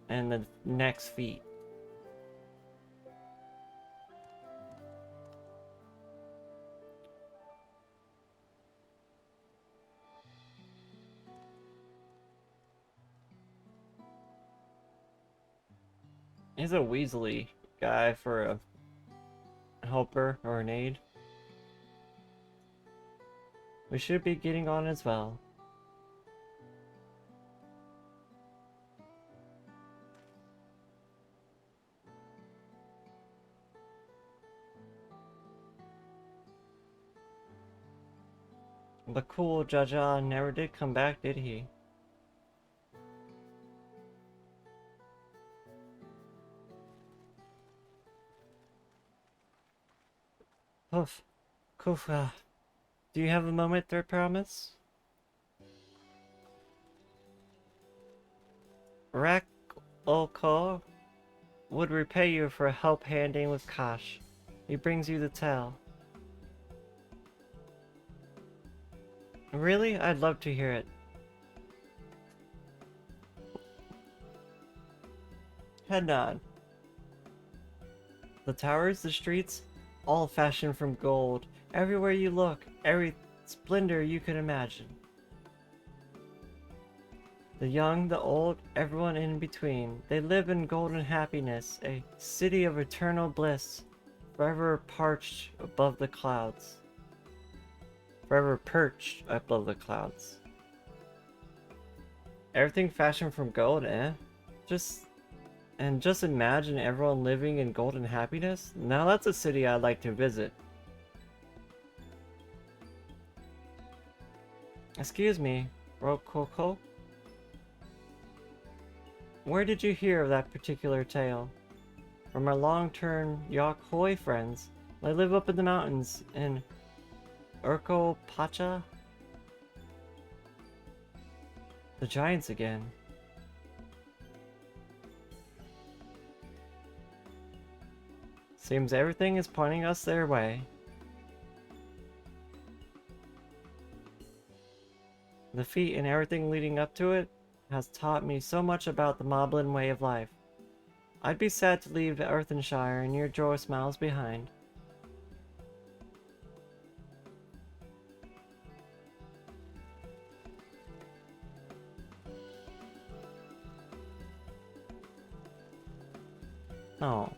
and the next feat. He's a Weasley guy for a helper or an aide. We should be getting on as well. The cool Jaja never did come back, did he? Oof. Kufa. Do you have a moment, Third Promise? Rak Oko would repay you for help handing with Kosh. He brings you the tale. Really? I'd love to hear it. Head nod. The towers, the streets, all fashioned from gold. Everywhere you look, every splendor you can imagine. The young, the old, everyone in between. They live in golden happiness, a city of eternal bliss, forever parched above the clouds. Forever perched above the clouds. Everything fashioned from gold, eh? Just imagine everyone living in golden happiness. Now that's a city I'd like to visit. Excuse me, Rococo? Where did you hear of that particular tale? From our long-term Yakhoi friends. They live up in the mountains in Urko Pacha? The giants again. Seems everything is pointing us their way. The feat and everything leading up to it has taught me so much about the Moblin way of life. I'd be sad to leave Earthenshire and your joyous smiles behind. Oh.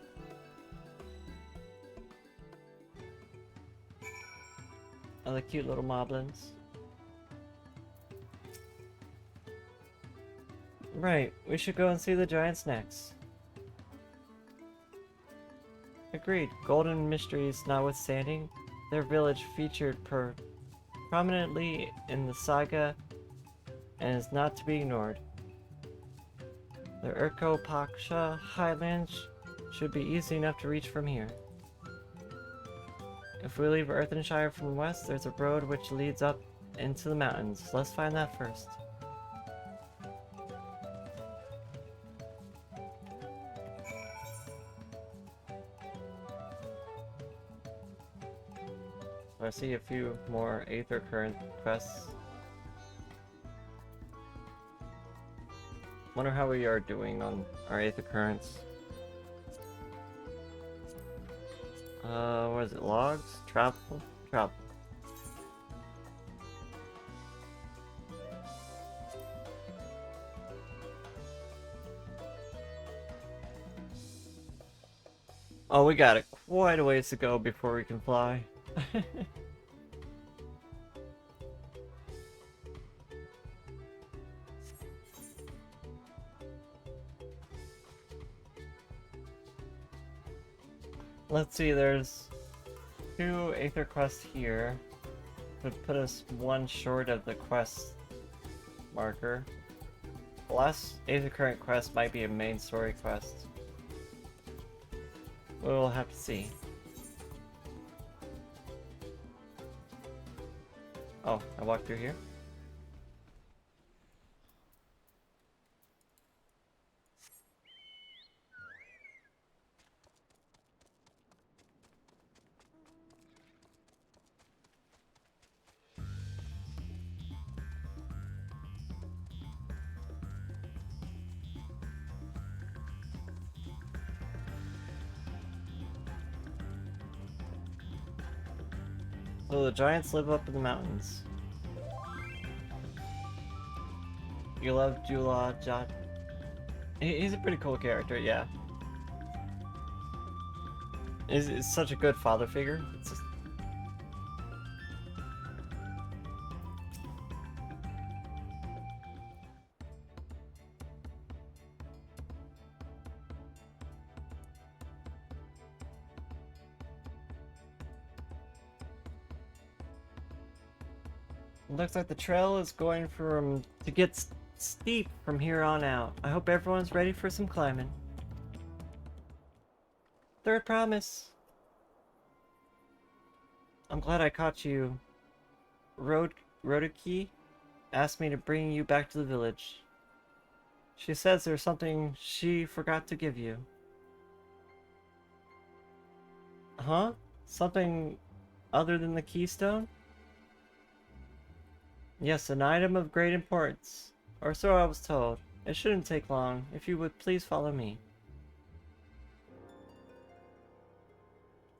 Oh, the cute little moblins. Right, we should go and see the giants next. Agreed. Golden mysteries notwithstanding, their village featured prominently in the saga and is not to be ignored. The Urko Paksha Highlands should be easy enough to reach from here. If we leave Earthenshire from the west, there's a road which leads up into the mountains. Let's find that first. I see a few more Aether Current quests. Wonder how we are doing on our Aether Currents. What is it? Logs? Travel? Travel. Oh, we got it quite a ways to go before we can fly. Let's see, there's 2 Aether quests here. Would put us 1 short of the quest marker. The last Aether Current quest might be a main story quest. We'll have to see. Oh, I walked through here? So the giants live up in the mountains. You love Jula Jat. He's a pretty cool character, yeah. He's such a good father figure. It's just... Looks like the trail is going to get steep from here on out. I hope everyone's ready for some climbing. Third promise. I'm glad I caught you. Rodiki asked me to bring you back to the village. She says there's something she forgot to give you. Huh? Something other than the keystone? Yes, an item of great importance. Or so I was told. It shouldn't take long. If you would please follow me.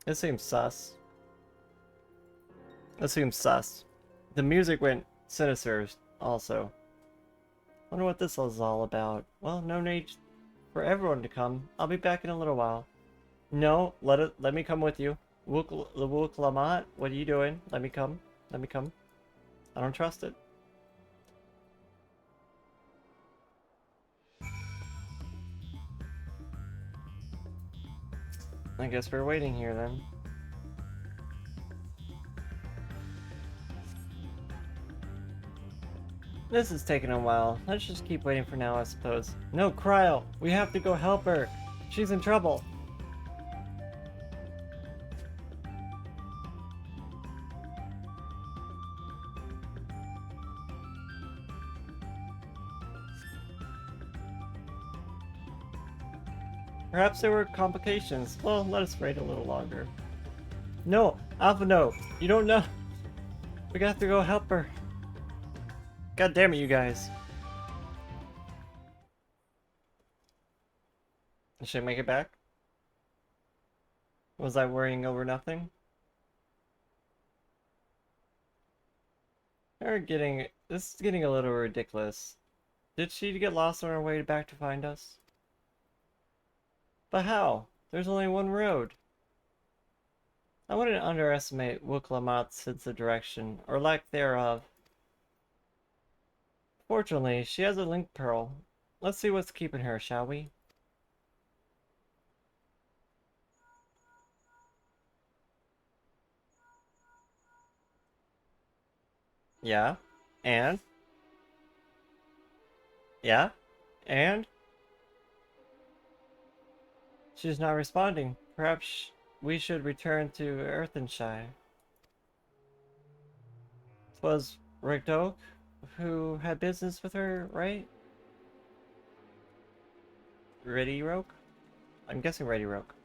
This seems sus. This seems sus. The music went sinister also. Wonder what this is all about. Well, no need for everyone to come. I'll be back in a little while. No, let me come with you. The Wook Lamont, what are you doing? Let me come. Let me come. I don't trust it. I guess we're waiting here then. This is taking a while. Let's just keep waiting for now, I suppose. No, Cryo! We have to go help her! She's in trouble! Perhaps there were complications. Well, let us wait a little longer. No! Alpha, no! You don't know! We got to go help her! God damn it, you guys! Should I make it back? Was I worrying over nothing? This is getting a little ridiculous. Did she get lost on her way back to find us? But how? There's only one road. I wouldn't underestimate Wuklamat's sense of direction, or lack thereof. Fortunately, she has a link pearl. Let's see what's keeping her, shall we? Yeah? And? Yeah? And? She's not responding. Perhaps we should return to Earthenshire. 'Twas Rigdoak who had business with her, right? Ready Roke? I'm guessing Ready Roke.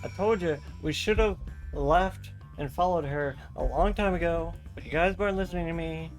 I told you, we should have left and followed her a long time ago, but you guys weren't listening to me.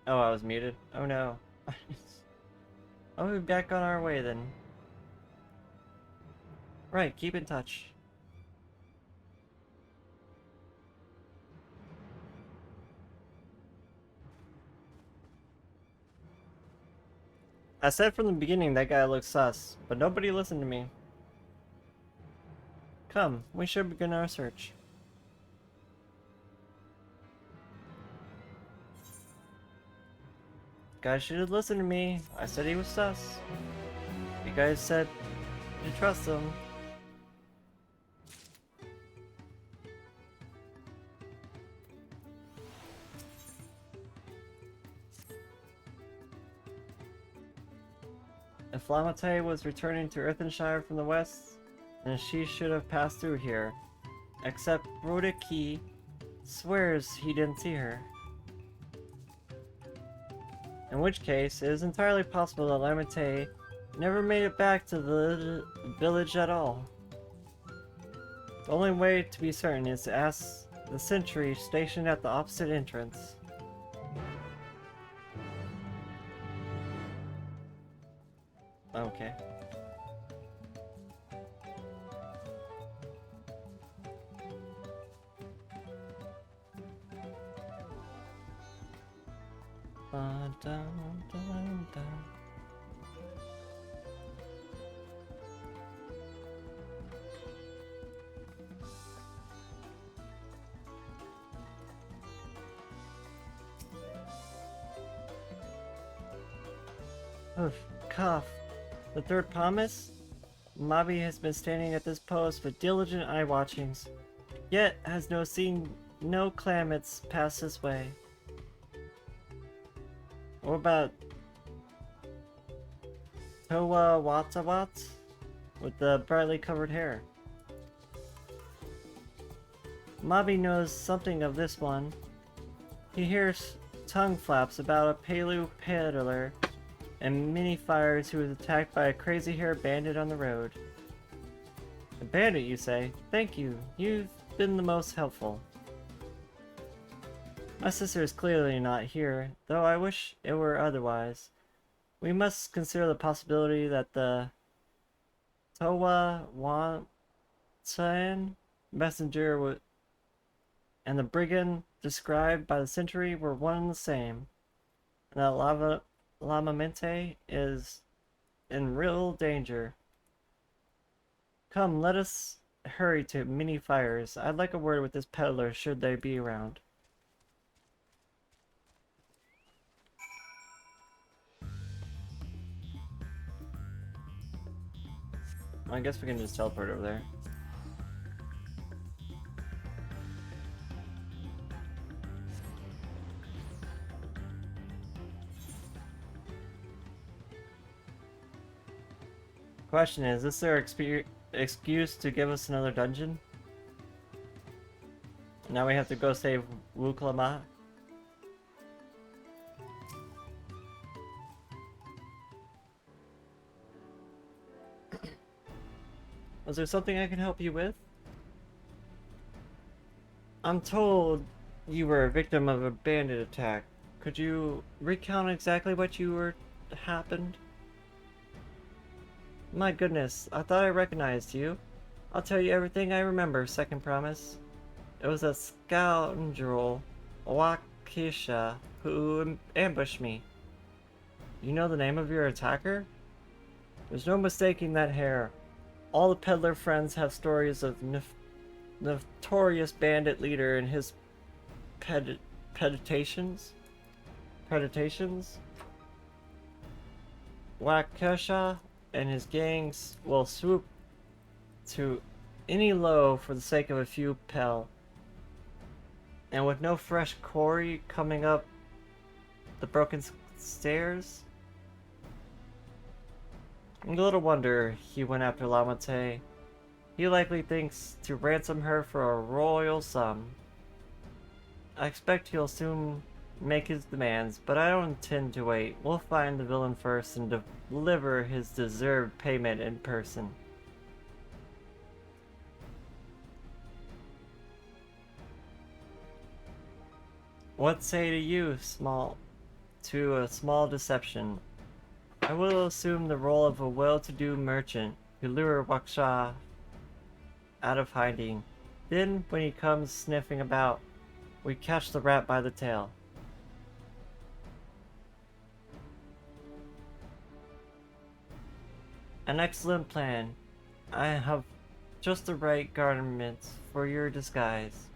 Oh, I was muted. Oh no. I'll be back on our way then. Right, keep in touch. I said from the beginning that guy looks sus, but nobody listened to me. Come, we should begin our search. Guys should have listened to me. I said he was sus. You guys said you trust him. If Lamate was returning to Earthenshire from the west, then she should have passed through here. Except Brodeki swears he didn't see her. In which case, it is entirely possible that Lamate never made it back to the village at all. The only way to be certain is to ask the sentry stationed at the opposite entrance. Okay. Oof, cough. The third promise? Mabi has been standing at this post with diligent eye watchings, yet has seen no clamets pass this way. What about Towa Watawat with the brightly covered hair? Mabi knows something of this one. He hears tongue flaps about a Palu peddler and mini fires who was attacked by a crazy hair bandit on the road. A bandit, you say? Thank you. You've been the most helpful. My sister is clearly not here, though I wish it were otherwise. We must consider the possibility that the Towa Wantan messenger and the brigand described by the sentry were one and the same, and that Lamamente is in real danger. Come, let us hurry to mini fires. I'd like a word with this peddler should they be around. I guess we can just teleport over there. Question is this their excuse to give us another dungeon? Now we have to go save Wuklama. Was there something I can help you with? I'm told you were a victim of a bandit attack. Could you recount exactly what happened? My goodness, I thought I recognized you. I'll tell you everything I remember, second promise. It was a scoundrel, Wakisha, who ambushed me. You know the name of your attacker? There's no mistaking that hair. All the peddler friends have stories of notorious bandit leader and his predations. Wakisha and his gangs will swoop to any low for the sake of a few pel. And with no fresh quarry coming up the broken stairs, little wonder he went after Lamate. He likely thinks to ransom her for a royal sum. I expect he'll soon make his demands, but I don't intend to wait. We'll find the villain first and deliver his deserved payment in person. What say to you, small to a small deception. I will assume the role of a well-to-do merchant who lure Waksha out of hiding. Then, when he comes sniffing about, we catch the rat by the tail. An excellent plan. I have just the right garments for your disguise.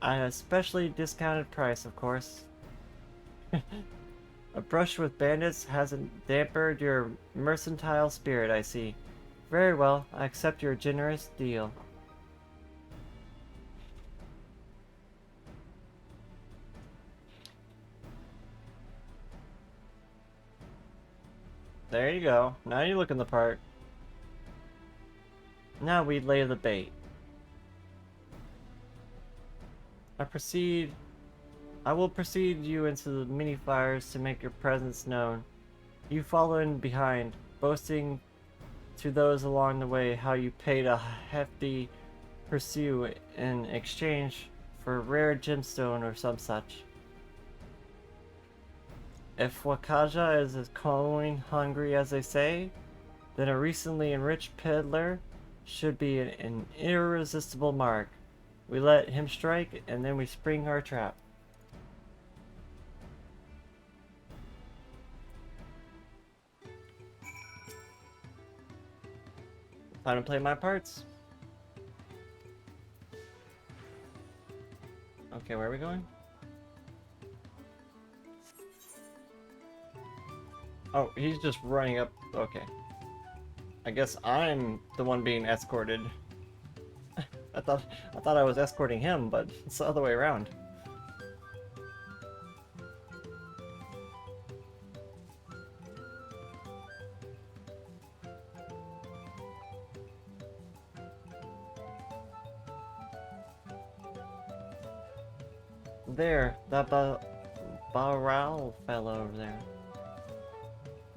At a specially discounted price, of course. A brush with bandits hasn't dampened your mercantile spirit, I see. Very well, I accept your generous deal. There you go. Now you look in the part. Now we lay the bait. I will precede you into the mini fires to make your presence known. You follow in behind, boasting to those along the way how you paid a hefty pursuit in exchange for a rare gemstone or some such. If Wakaja is as coin hungry as they say, then a recently enriched peddler should be an irresistible mark. We let him strike, and then we spring our trap. Time to play my parts. Okay, where are we going? Oh, he's just running up. Okay. I guess I'm the one being escorted. I thought I was escorting him, but it's the other way around. There, that Baral fellow over there.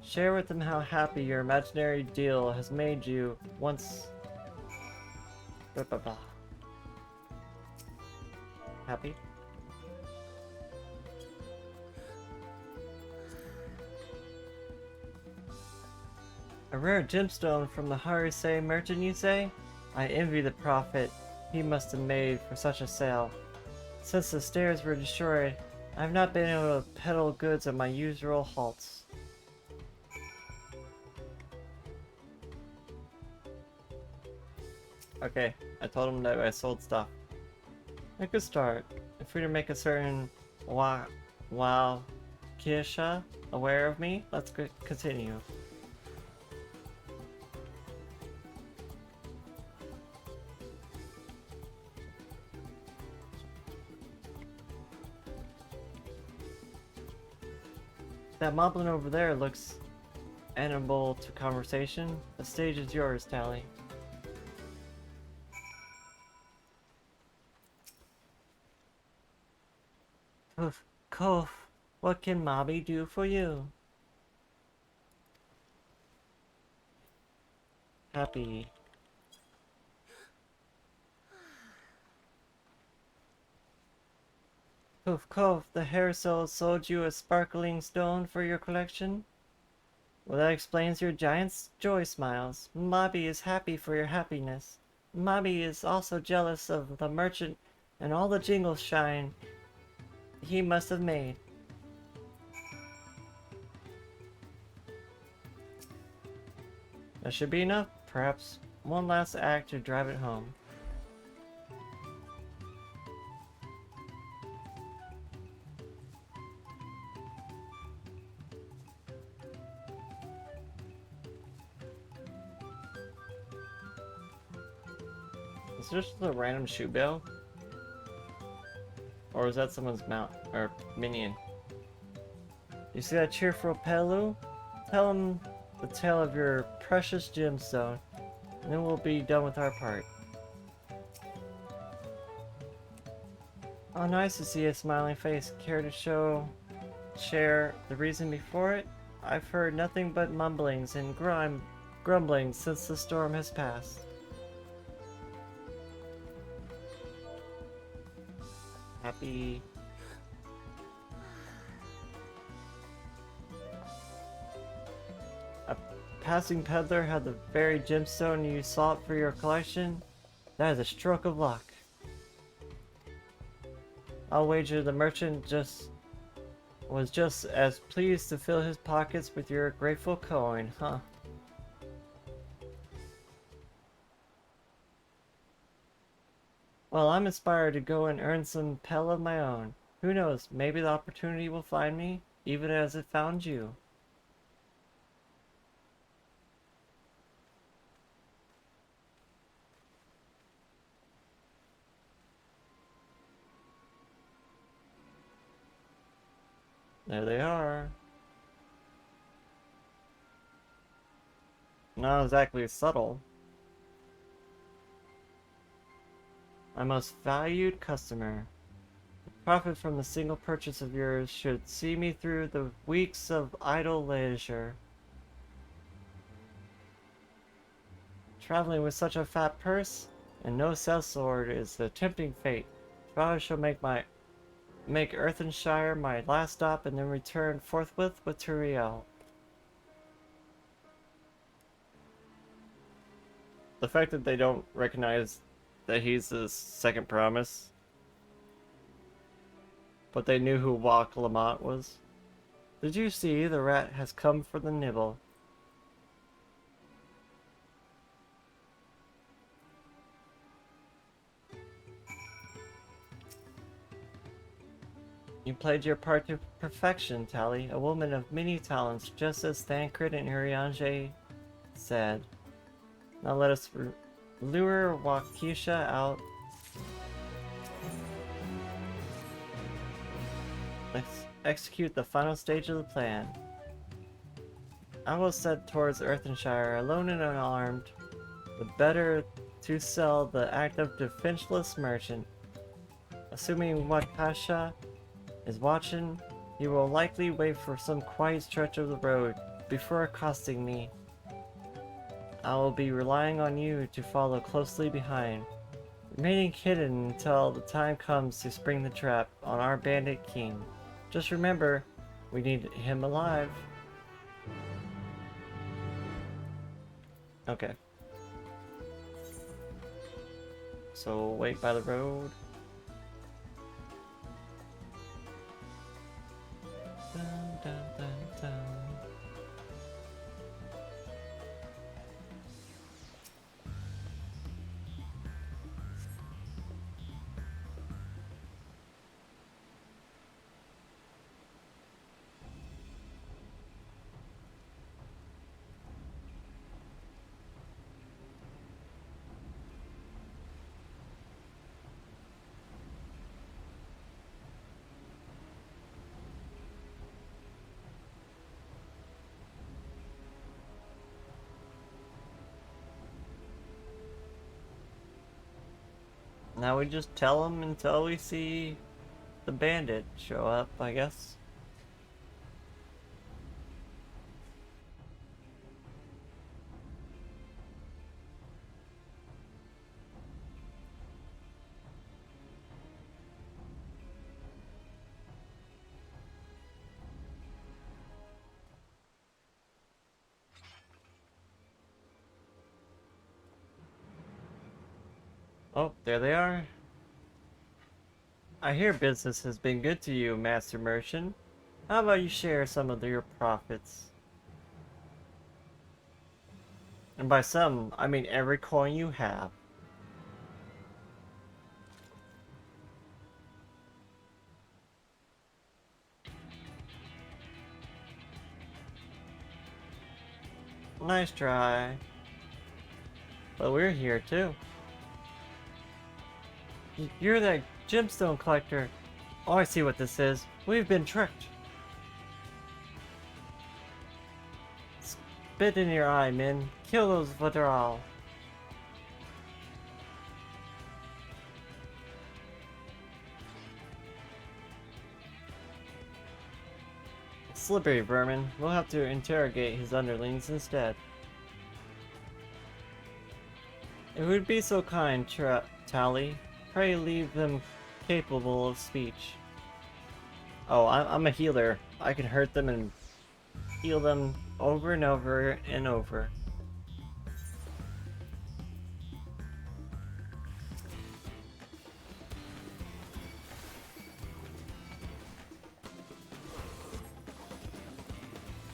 Share with them how happy your imaginary deal has made you once. Blah, blah, blah. Happy? A rare gemstone from the Heorzea merchant, you say? I envy the profit he must have made for such a sale. Since the stairs were destroyed, I have not been able to peddle goods at my usual halts. Okay, I told him that I sold stuff. A good start. If we were to make a certain wow Kisha aware of me, let's continue. That moblin over there looks amenable to conversation. The stage is yours, Tali. Kof, what can Mobby do for you? Happy. Kof, the hair sold you a sparkling stone for your collection? Well, that explains your giant's joy smiles. Mobby is happy for your happiness. Mobby is also jealous of the merchant and all the jingle shine he must have made. That should be enough. Perhaps one last act to drive it home. Is this just a random shoe bell? Or is that someone's mount or minion? You see that cheerful Pelu? Tell him the tale of your precious gemstone, and then we'll be done with our part. Oh, nice to see a smiling face. Care to share the reason before it? I've heard nothing but mumblings and grumblings since the storm has passed. Happy. passing peddler had the very gemstone you sought for your collection, that is a stroke of luck. I'll wager the merchant was just as pleased to fill his pockets with your grateful coin, huh? Well, I'm inspired to go and earn some pel of my own. Who knows, maybe the opportunity will find me, even as it found you. There they are. Not exactly subtle. My most valued customer. The profit from the single purchase of yours should see me through the weeks of idle leisure. Traveling with such a fat purse and no sellsword is a tempting fate. But I shall make Earthenshire my last stop and then return forthwith with Turiel. The fact that they don't recognize that he's the second promise, but they knew who Wak Lamont was. Did you see? The rat has come for the nibble. You played your part to perfection, Tali, a woman of many talents, just as Thancred and Eorzea said. Now let us lure Waukesha out. Let's execute the final stage of the plan. I will set towards Earthenshire, alone and unarmed, the better to sell the active defenseless merchant. Assuming Waukesha is watching, he will likely wait for some quiet stretch of the road before accosting me. I will be relying on you to follow closely behind, remaining hidden until the time comes to spring the trap on our bandit king. Just remember, we need him alive. Okay. So wait by the road. Dun, dun, dun, dun. Now we just tell him until we see the bandit show up, I guess. Oh, there they are. I hear business has been good to you, Master Merchant. How about you share some of your profits? And by some, I mean every coin you have. Nice try. But we're here too. You're that gemstone collector. Oh, I see what this is. We've been tricked. Spit in your eye, Min. Kill those Vaderal. Slippery vermin. We'll have to interrogate his underlings instead. It would be so kind, Tali. Pray leave them capable of speech. Oh, I'm a healer. I can hurt them and heal them over and over and over.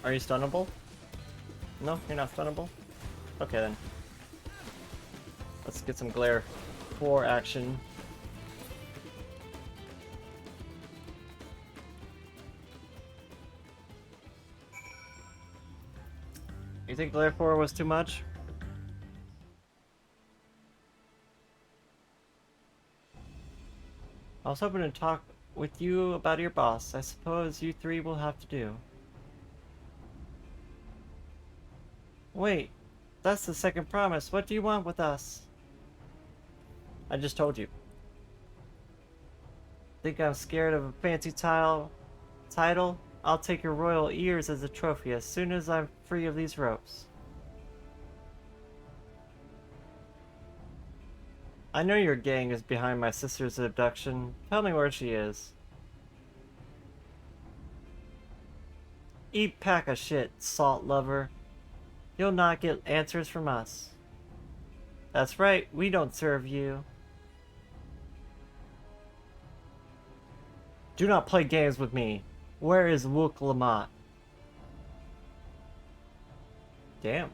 Are you stunnable? No, you're not stunnable? Okay then. Let's get some Glare 4 action. You think Glare 4 was too much? I was hoping to talk with you about your boss. I suppose you three will have to do. Wait, that's the second promise. What do you want with us? I just told you. Think I'm scared of a fancy title? I'll take your royal ears as a trophy as soon as I'm free of these ropes. I know your gang is behind my sister's abduction. Tell me where she is. Eat pack of shit, salt lover. You'll not get answers from us. That's right, we don't serve you. Do not play games with me. Where is Wook Lamont? Damn.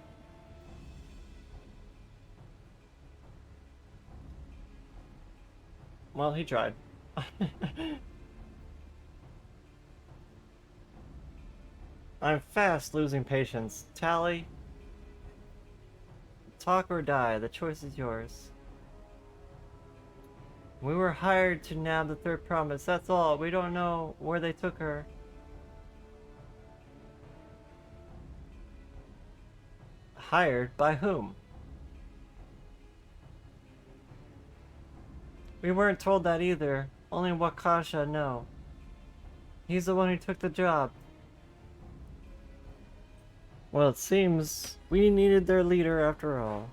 Well, he tried. I'm fast losing patience. Tali, talk or die, the choice is yours. We were hired to nab the third promise, that's all. We don't know where they took her. Hired? By whom? We weren't told that either. Only Wakasha know. He's the one who took the job. Well, it seems we needed their leader after all.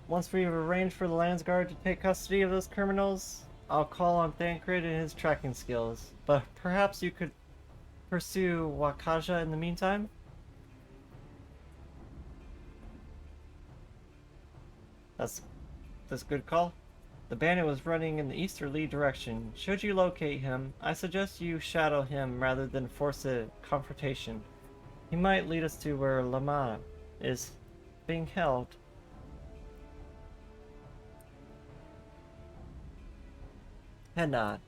Once we've arranged for the Landsguard to take custody of those criminals, I'll call on Thancred and his tracking skills. But perhaps you could pursue Wakasha in the meantime? That's a good call. The bandit was running in the easterly direction. Should you locate him, I suggest you shadow him rather than force a confrontation. He might lead us to where Lama is being held. Head nod.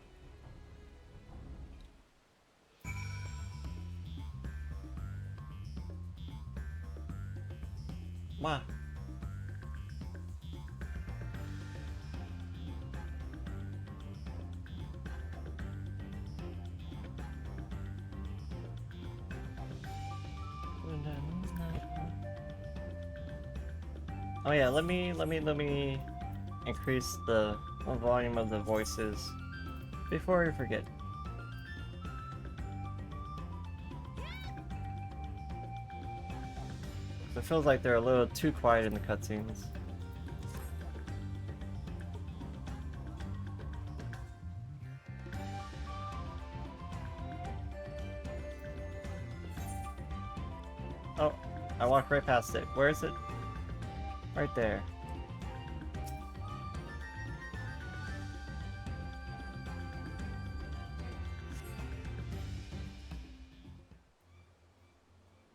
Wow. Oh yeah, let me increase the volume of the voices before we forget. It feels like they're a little too quiet in the cutscenes. Oh, I walked right past it. Where is it? Right there.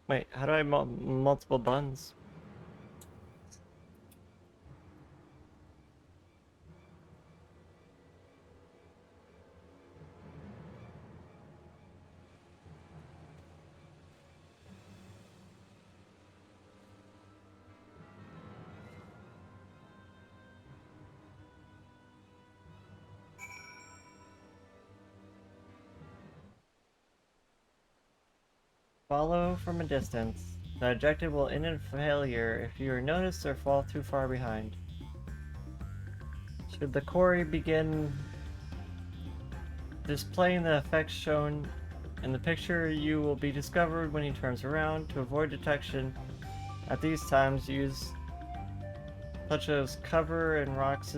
Wait, how do I multiple buns? Follow from a distance. The objective will end in failure if you are noticed or fall too far behind. Should the quarry begin displaying the effects shown in the picture, you will be discovered when he turns around. To avoid detection at these times, use such as cover and rocks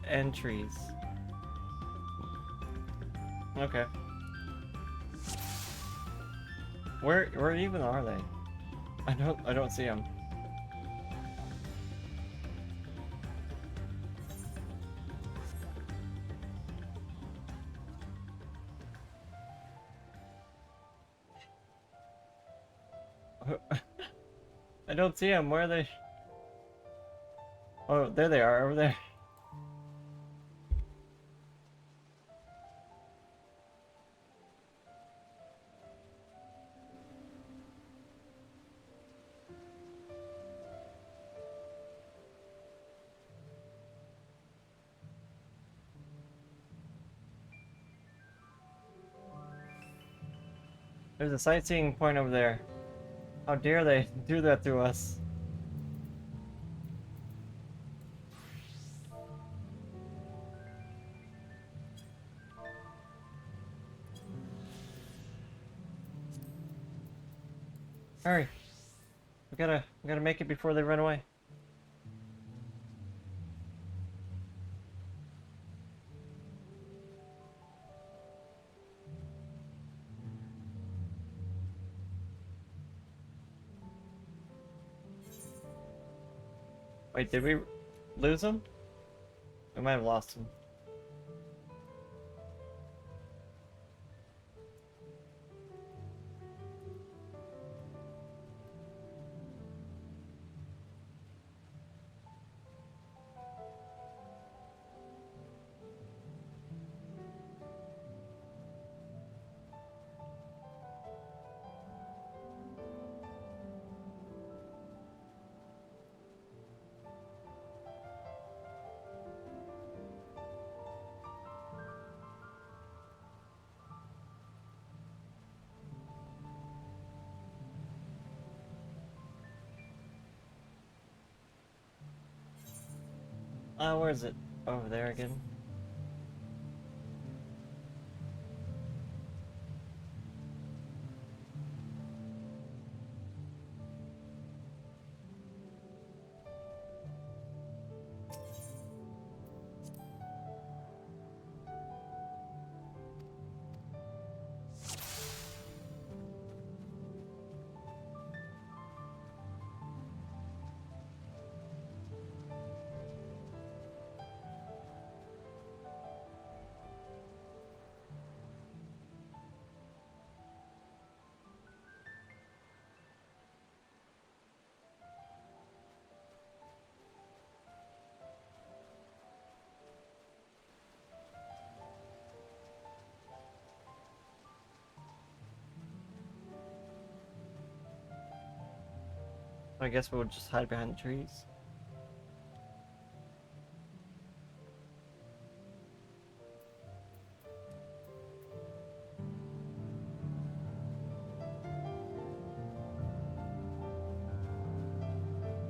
and trees. Where even are they? I don't see them. I don't see them. Where are they? Oh, there they are, over there. There's a sightseeing point over there. How dare they do that to us? Hurry. We gotta make it before they run away. Wait, did we lose them? We might have lost them. Where is it? Over there again. I guess we'll just hide behind the trees.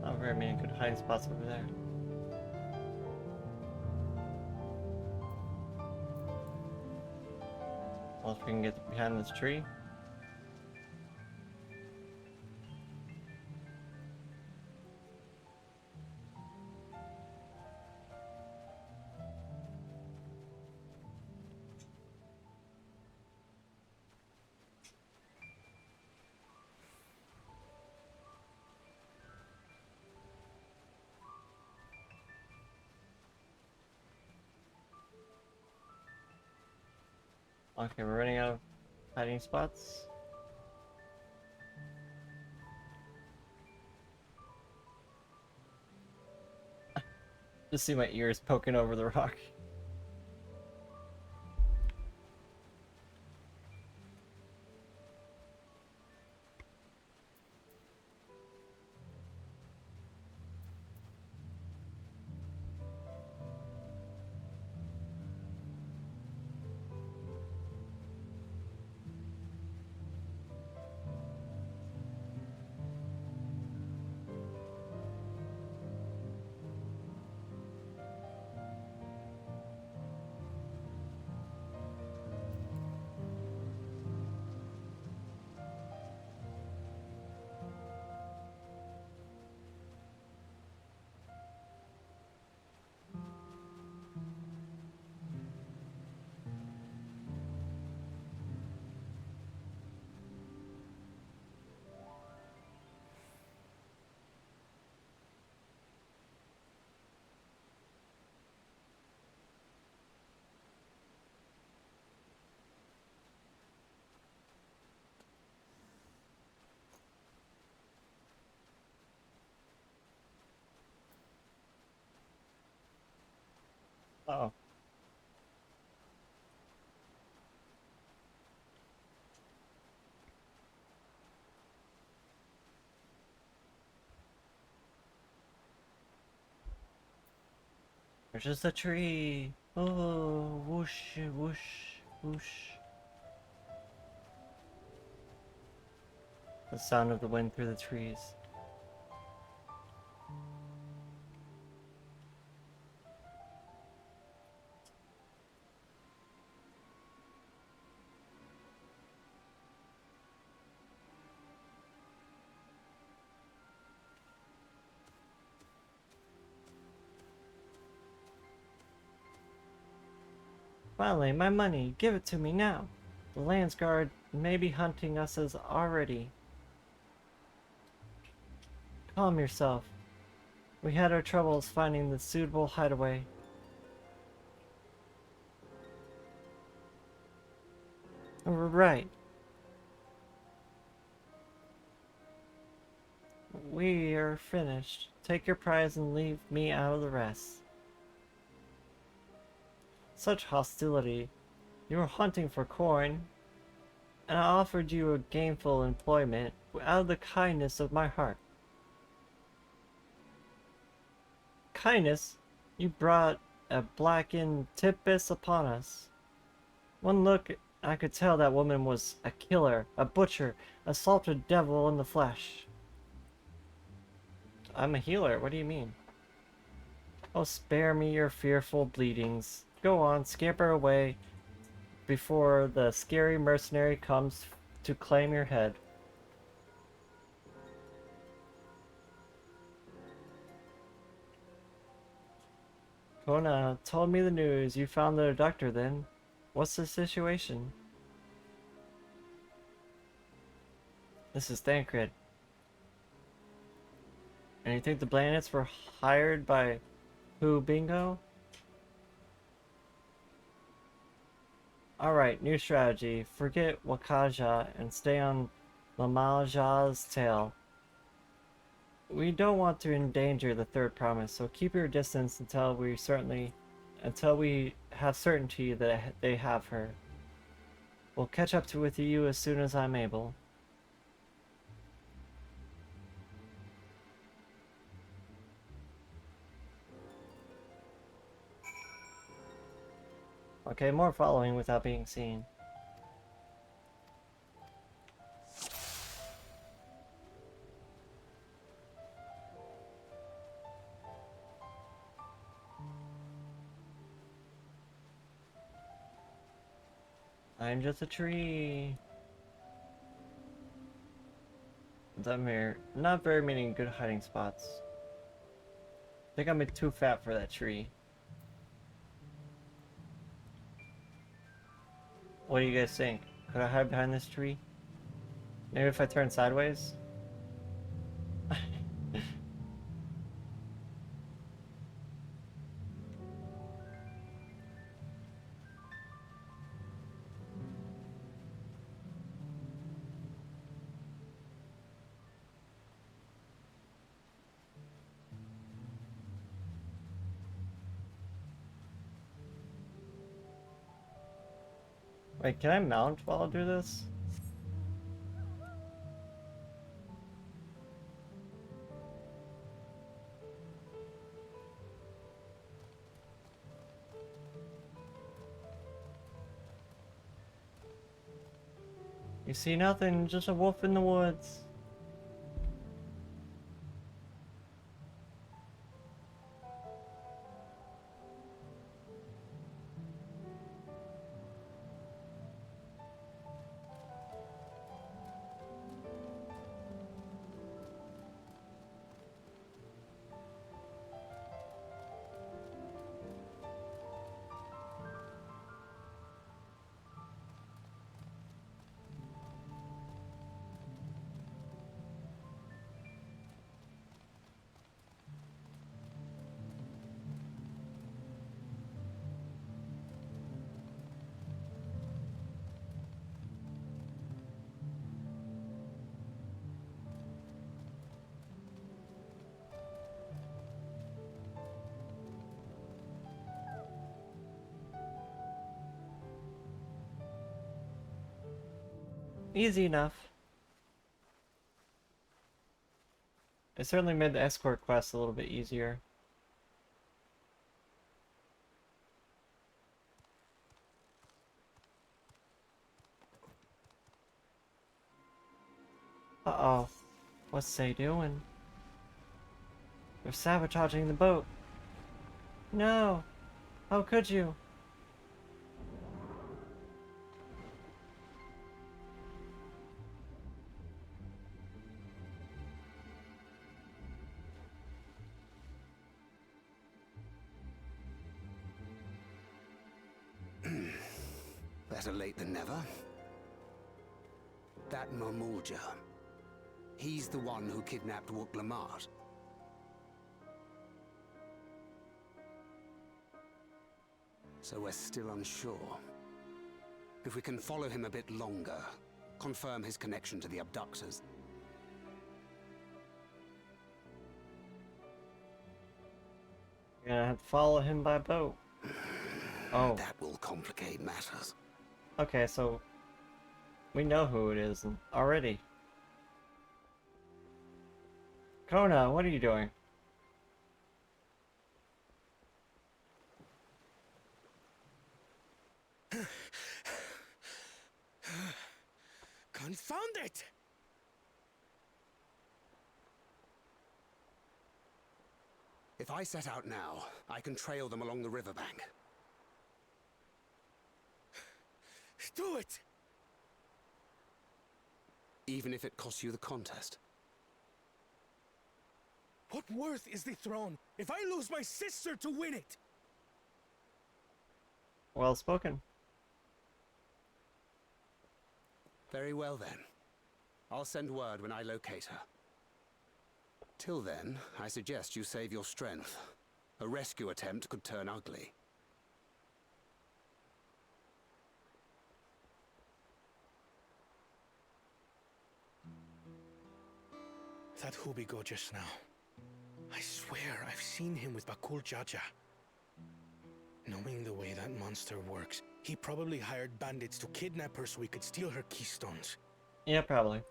Not very many good hiding spots over there. Unless we can get behind this tree. Okay, we're running out of hiding spots. Just see my ears poking over the rock. Oh. There's just a tree. Oh, whoosh, whoosh, whoosh. The sound of the wind through the trees. Finally, my money. Give it to me now. The Landsguard may be hunting us as already. Calm yourself. We had our troubles finding the suitable hideaway. Right. We are finished. Take your prize and leave me out of the rest. Such hostility. You were hunting for coin, and I offered you a gainful employment out of the kindness of my heart. Kindness? You brought a blackened tipis upon us. One look, I could tell that woman was a killer, a butcher, a salted devil in the flesh. I'm a healer, what do you mean? Oh, spare me your fearful bleedings. Go on, scamper away before the scary mercenary comes to claim your head. Kona told me the news. You found the doctor then. What's the situation? This is Thancred. And you think the planets were hired by who, Bingo? Alright, new strategy. Forget Wakaja and stay on Lamaja's tail. We don't want to endanger the third promise, so keep your distance until we have certainty that they have her. We'll catch up with you as soon as I'm able. Okay, more following without being seen. I'm just a tree. Not very many good hiding spots. I think I'm too fat for that tree. What do you guys think? Could I hide behind this tree? Maybe if I turn sideways? Wait, can I mount while I do this? You see nothing, just a wolf in the woods. Easy enough. It certainly made the escort quest a little bit easier. Uh-oh. What's they doing? They're sabotaging the boat. No! How could you? Better late than never. That Mamulja. He's the one who kidnapped Wook Lamart. So we're still unsure. If we can follow him a bit longer, confirm his connection to the abductors. You're gonna have to follow him by boat. Oh. That will complicate matters. Okay, so we know who it is already. Kona, what are you doing? Confound it! If I set out now, I can trail them along the riverbank. Do it! Even if it costs you the contest. What worth is the throne if I lose my sister to win it? Well spoken. Very well then. I'll send word when I locate her. Till then, I suggest you save your strength. A rescue attempt could turn ugly. That Hubigo just now. I swear I've seen him with Bakul Jaja. Knowing the way that monster works, he probably hired bandits to kidnap her so we could steal her keystones. Yeah, probably.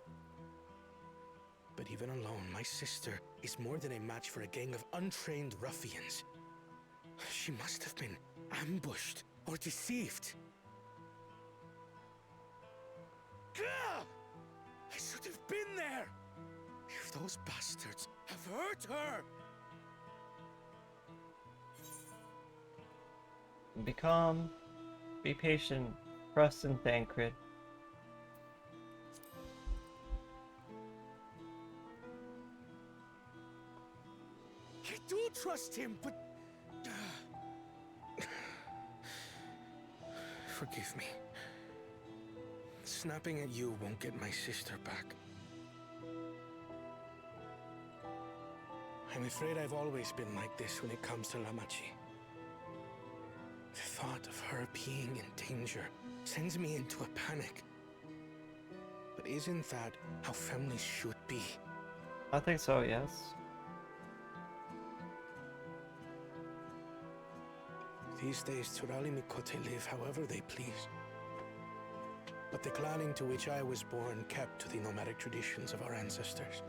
But even alone, my sister is more than a match for a gang of untrained ruffians. She must have been ambushed or deceived. Gah! I should have been there! If those bastards have hurt her! Be calm. Be patient. Trust in Thancred. I do trust him, but... Forgive me. Snapping at you won't get my sister back. I'm afraid I've always been like this when it comes to Lamachi. The thought of her being in danger sends me into a panic. But isn't that how families should be? I think so, yes. These days, Turali Mikote live however they please. But the clan into which I was born kept to the nomadic traditions of our ancestors.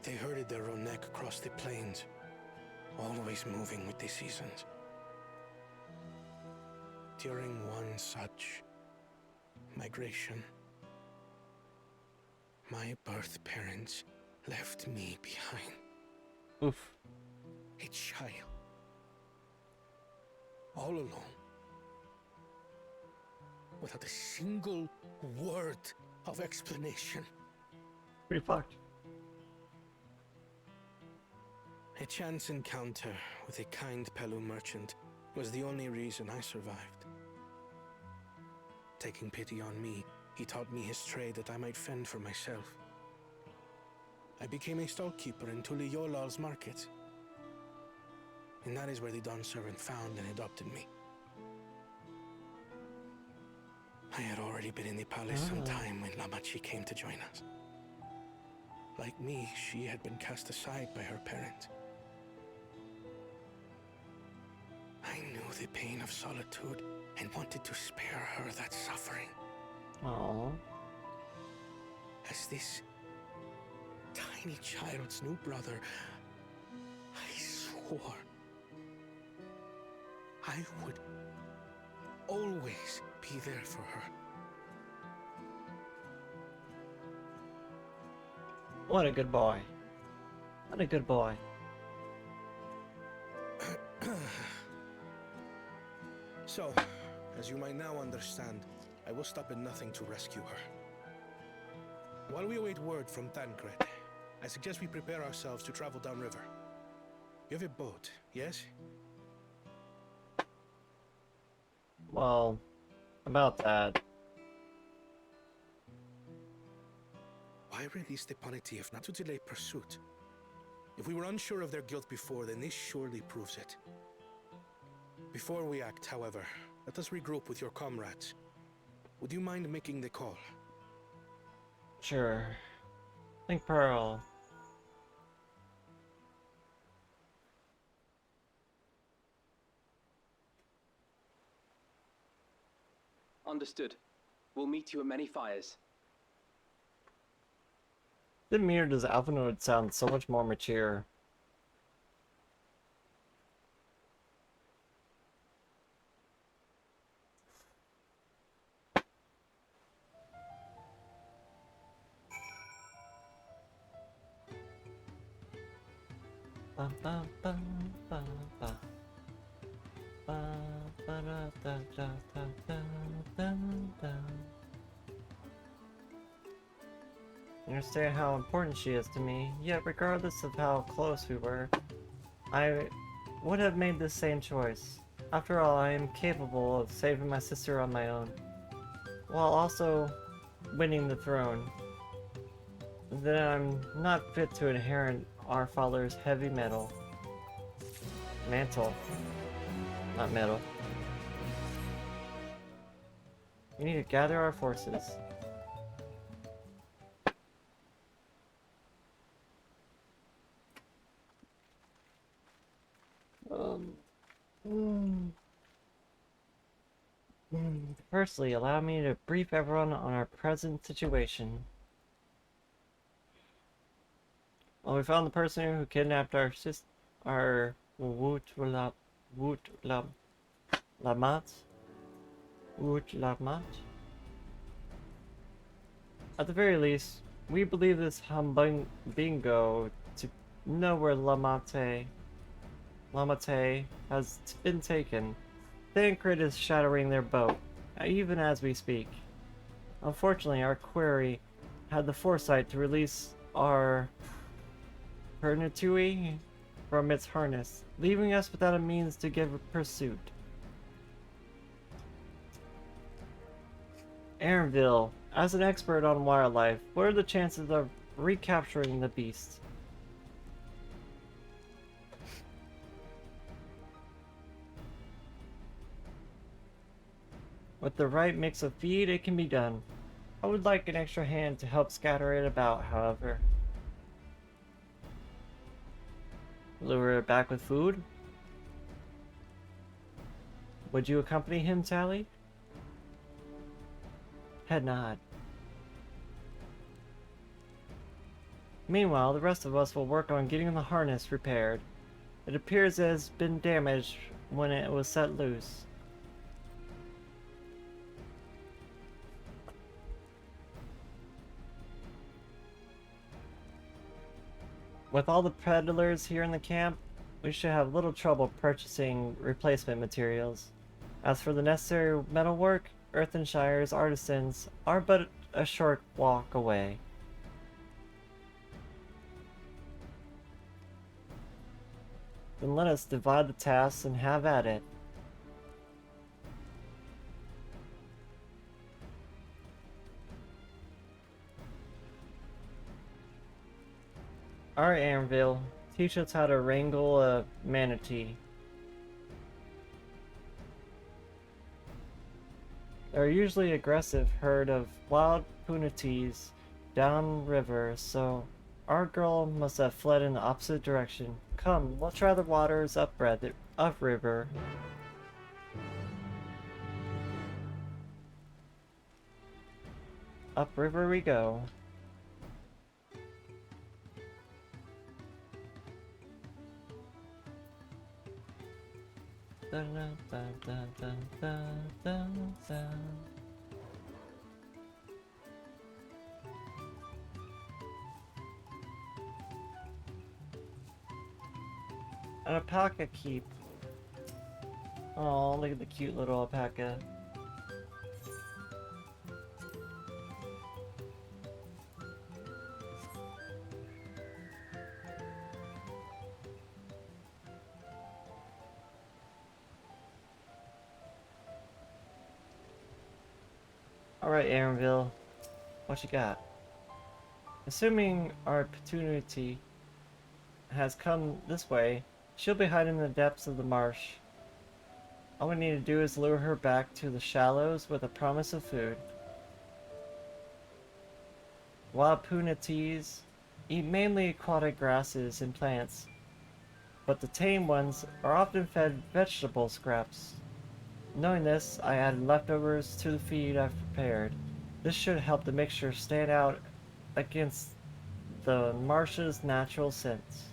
They herded their own neck across the plains, always moving with the seasons. During one such migration, my birth parents left me behind. Oof. A child. All alone. Without a single word of explanation. Pretty fucked. A chance encounter with a kind Pelu merchant was the only reason I survived. Taking pity on me, he taught me his trade that I might fend for myself. I became a stallkeeper in Tuliyolal's market. And that is where the Dawn servant found and adopted me. I had already been in the palace some time when Lamachi came to join us. Like me, she had been cast aside by her parents. I knew the pain of solitude and wanted to spare her that suffering. Aww. as this tiny child's new brother, I swore I would always be there for her. What a good boy. What a good boy. So, as you might now understand, I will stop at nothing to rescue her. While we await word from Tancred, I suggest we prepare ourselves to travel downriver. You have a boat, yes? Well, about that. Why release the punitive if not to delay pursuit? If we were unsure of their guilt before, then this surely proves it. Before we act, however, let us regroup with your comrades. Would you mind making the call? Sure. Think Pearl. Understood. We'll meet you at many fires. Didn't mean it as Alpha sound so much more mature. Ba, ba, ba, ba, ba. Ba, ba, da, da, da, da, da, da, da. I understand how important she is to me, yet regardless of how close we were, I would have made the same choice. After all, I am capable of saving my sister on my own, while also winning the throne. Then I'm not fit to inherit our father's heavy mantle. Not metal. We need to gather our forces. Firstly, allow me to brief everyone on our present situation. Well, we found the person who kidnapped our Woot Lamat. At the very least, we believe this bingo to know where Lamate has been taken. Tancred is shattering their boat, even as we speak. Unfortunately, our quarry had the foresight to release our Pernatui from its harness, leaving us without a means to give pursuit. Aaronville, as an expert on wildlife, what are the chances of recapturing the beast? With the right mix of feed, it can be done. I would like an extra hand to help scatter it about, however. Lure it back with food? Would you accompany him, Tali? Head nod. Meanwhile, the rest of us will work on getting the harness repaired. It appears it has been damaged when it was set loose. With all the peddlers here in the camp, we should have little trouble purchasing replacement materials. As for the necessary metalwork, Earthenshire's artisans are but a short walk away. Then let us divide the tasks and have at it. Alright, Aaronville, teach us how to wrangle a manatee. They're usually aggressive herd of wild punatees downriver, so our girl must have fled in the opposite direction. Come, we'll try the waters upriver. Upriver we go. Dun, dun, dun, dun, dun, dun, dun, dun. An alpaca keep. Oh, look at the cute little alpaca. Alright, Aaronville. What you got? Assuming our opportunity has come this way, she'll be hiding in the depths of the marsh. All we need to do is lure her back to the shallows with a promise of food. Wild punatees eat mainly aquatic grasses and plants, but the tame ones are often fed vegetable scraps. Knowing this, I added leftovers to the feed I've prepared. This should help the mixture stand out against the marsh's natural scents.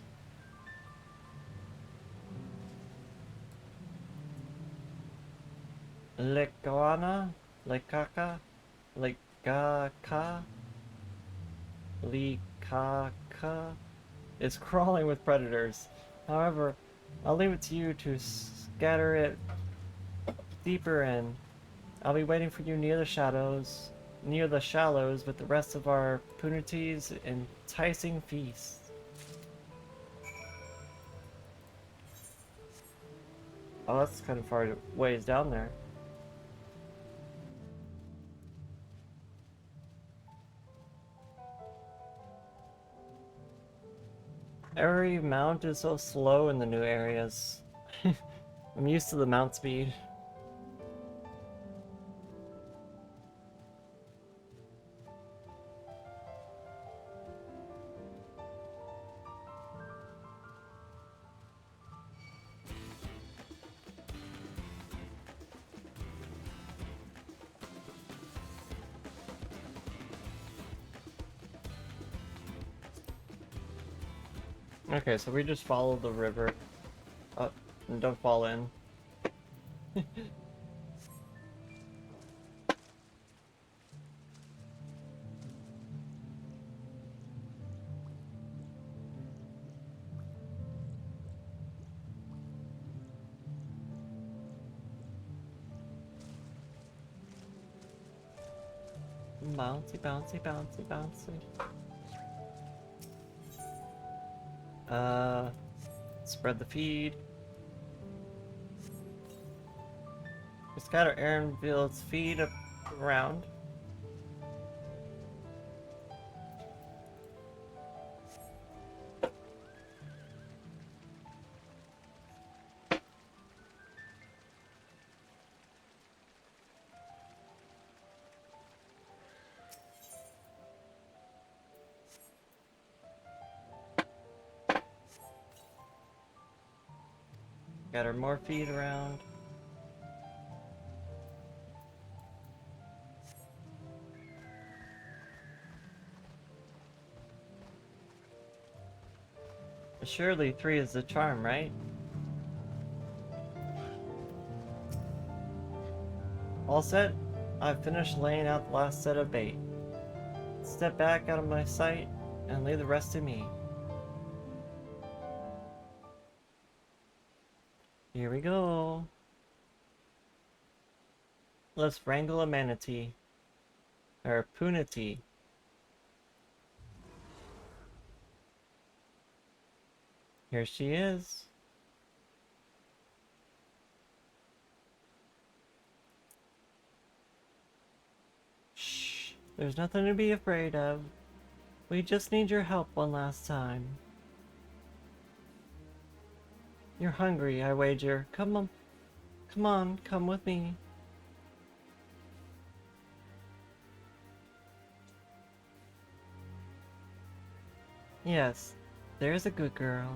Leguana, Lekaka, Legaka, Likaka is crawling with predators. However, I'll leave it to you to scatter it deeper in. I'll be waiting for you near the shallows with the rest of our Punate's enticing feast. Oh, that's kind of far ways down there. Every mount is so slow in the new areas. I'm used to the mount speed. Okay, so we just follow the river up and don't fall in. Bouncy, bouncy, bouncy, bouncy. Spread the feed. We scatter Aaronville's feed around. Scatter more feed around. Surely 3 is the charm, right? All set? I've finished laying out the last set of bait. Step back out of my sight and leave the rest to me. Here we go. Let's wrangle a manatee. Or punatee. Here she is. Shh. There's nothing to be afraid of. We just need your help one last time. You're hungry, I wager. Come on. Come on, come with me. Yes, there's a good girl.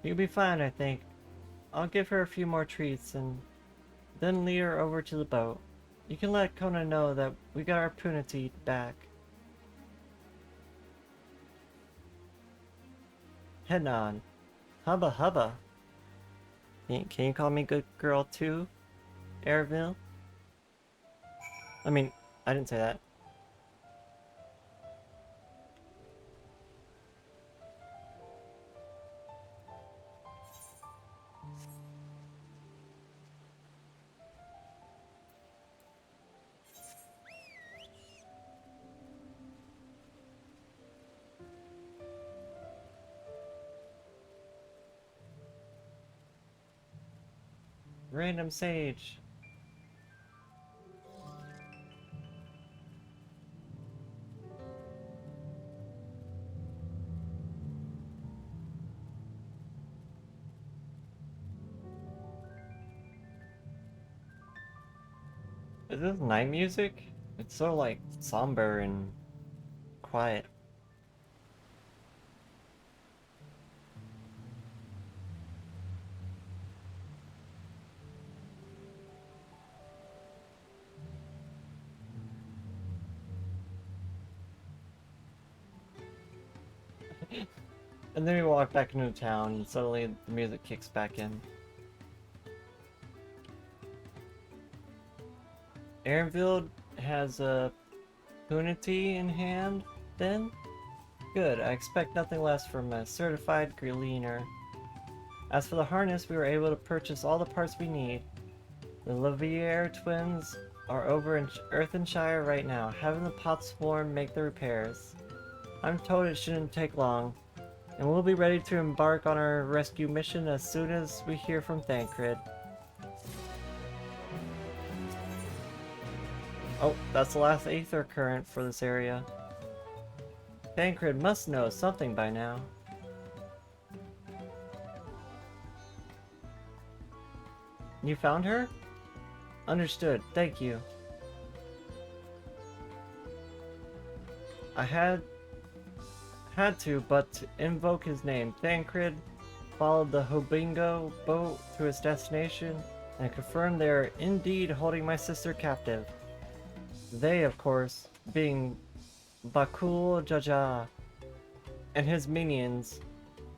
You'll be fine, I think. I'll give her a few more treats and then lead her over to the boat. You can let Kona know that we got our punity back. Head on. Hubba hubba. Can you call me good girl too, Airville? I mean, I didn't say that. Random sage. Is this night music? It's so like somber and quiet. And then we walk back into town and suddenly the music kicks back in. Aaronville has a punity in hand, then? Good, I expect nothing less from a certified gleaner. As for the harness, we were able to purchase all the parts we need. The Levier twins are over in Earthenshire right now, having the Potsworn make the repairs. I'm told it shouldn't take long, and we'll be ready to embark on our rescue mission as soon as we hear from Thancred. Oh, that's the last Aether current for this area. Thancred must know something by now. You found her? Understood, thank you. I had to, but to invoke his name. Thancred followed the Hobingo boat to its destination and confirmed they are indeed holding my sister captive. They, of course, being Bakul Jaja and his minions.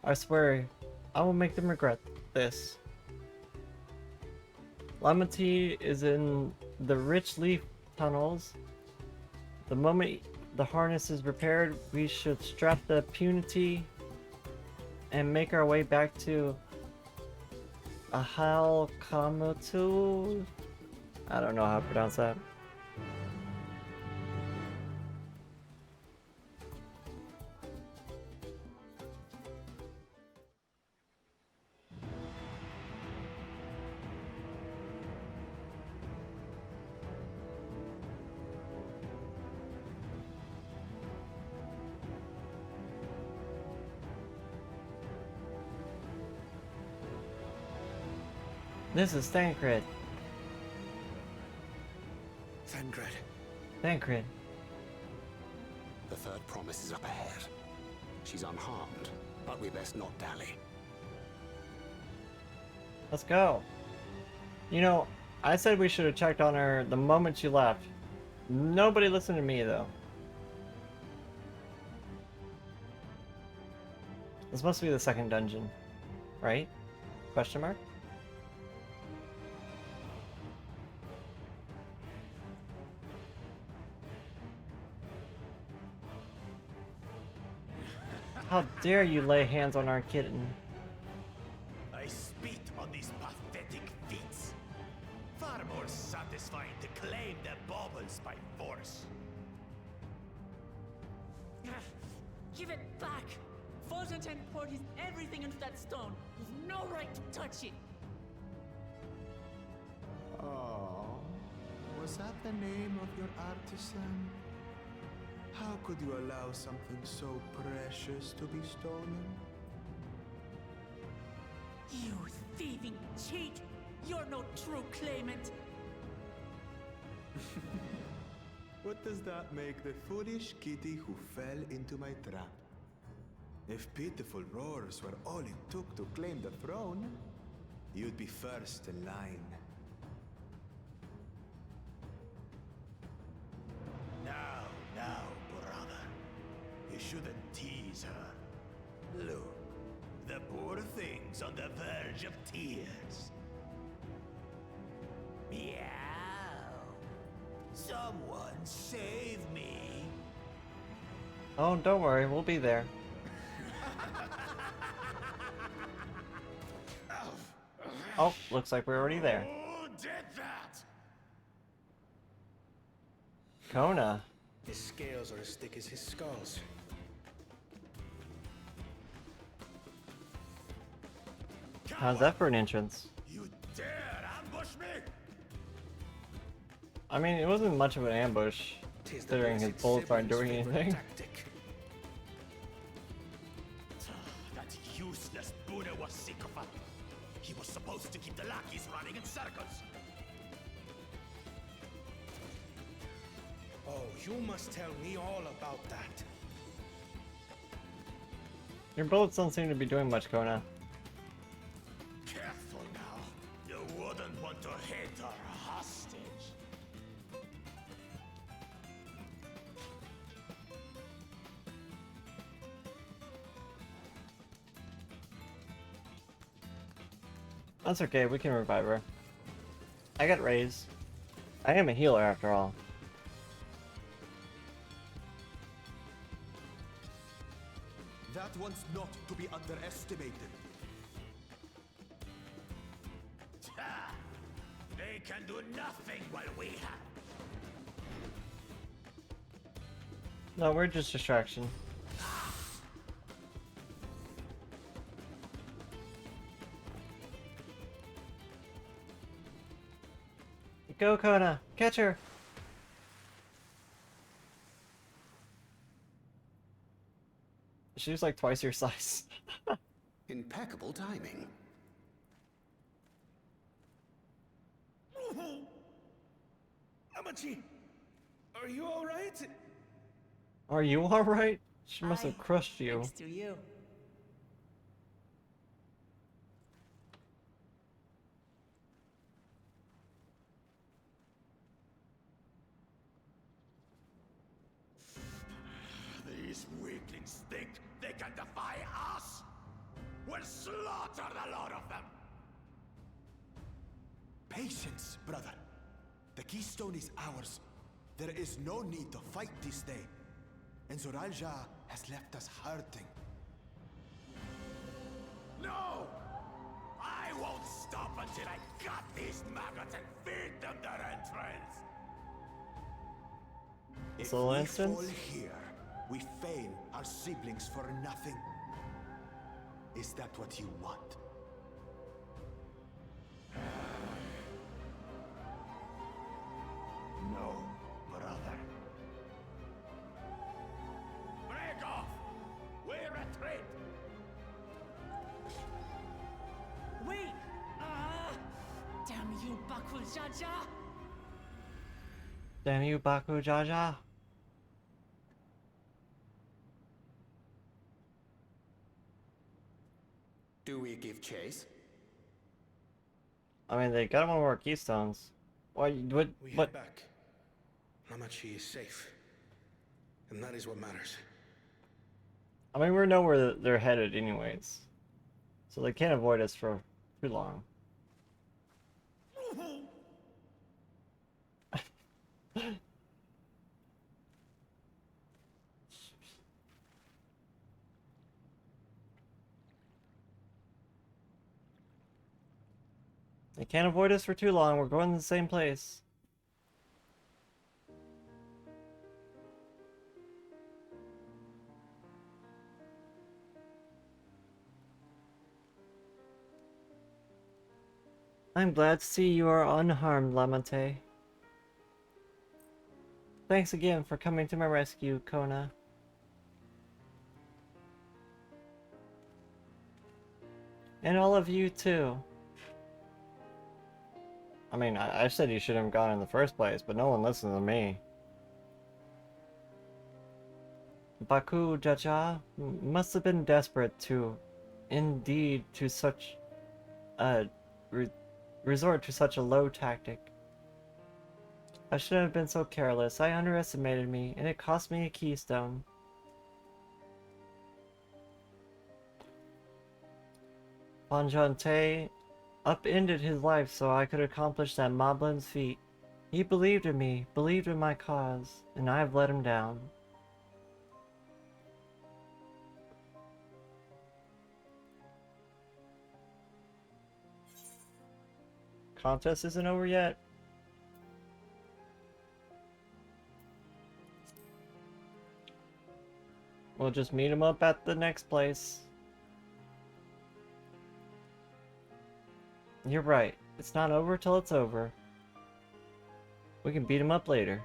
I swear, I will make them regret this. Lamati is in the rich leaf tunnels. The moment the harness is repaired, we should strap the punity and make our way back to Ahal Kamutu. I don't know how to pronounce that. This is Thancred. Thancred. Thancred. The third promise is up ahead. She's unharmed, but we best not dally. Let's go. You know, I said we should have checked on her the moment she left. Nobody listened to me, though. This must be the second dungeon, right? Question mark? How dare you lay hands on our kitten? I spit on these pathetic feats. Far more satisfying to claim the baubles by force. Give it back! Fulgenton poured his everything into that stone. You've no right to touch it. Oh, was that the name of your artisan? How could you allow something so precious to be stolen? You thieving cheat! You're no true claimant! What does that make the foolish kitty who fell into my trap? If pitiful roars were all it took to claim the throne, you'd be first in line. is on the verge of tears. Meow. Someone save me. Oh, don't worry, we'll be there. Oh, looks like we're already there. Who did that? Kona. His scales are as thick as his skulls. How's that for an entrance? You dare ambush me? I mean, it wasn't much of an ambush, Tis the considering his blessed bullets aren't Sibling's doing favorite anything. tactic. That useless Buddha was sycophant. He was supposed to keep the lackeys running in circles. Oh, you must tell me all about that. Your bullets don't seem to be doing much, Kona. Careful now. You wouldn't want to hit our hostage. That's okay, we can revive her. I got raised. I am a healer after all. That one's not to be underestimated. Ha! They can do nothing while we have. No, we're just distraction. Go, Kona! Catch her! She's like twice your size. Impeccable timing. Amachi, are you all right? Are you alright? She must have crushed you. Thanks to you. These weaklings think they can defy us? We'll slaughter the lot of them! Patience, brother. The keystone is ours. There is no need to fight this day. And Zoralja has left us hurting. No! I won't stop until I cut these maggots and feed them their entrails! If Sole we instance? fall here, we fail our siblings for nothing. Is that what you want? No, brother. Break off! We retreat! Wait! Damn you, Bakul Jaja! Damn you, Baku Jaja! Do we give chase? I mean, they got one more keystones. What? We What? head back. Hamachi is safe. And that is what matters. I mean, we know where they're headed, anyways. So they can't avoid us for too long. They can't avoid us for too long. We're going to the same place. I'm glad to see you are unharmed, Lamante. Thanks again for coming to my rescue, Kona. And all of you too. I mean, I said you shouldn't have gone in the first place, but no one listened to me. Baku Jaja must have been desperate to, indeed, to such a resort to such a low tactic. I shouldn't have been so careless. I underestimated me, and it cost me a keystone. Bonjante upended his life so I could accomplish that Moblin's feat. He believed in me, believed in my cause, and I've let him down. Contest isn't over yet. We'll just meet him up at the next place. You're right. It's not over till it's over. We can beat him up later.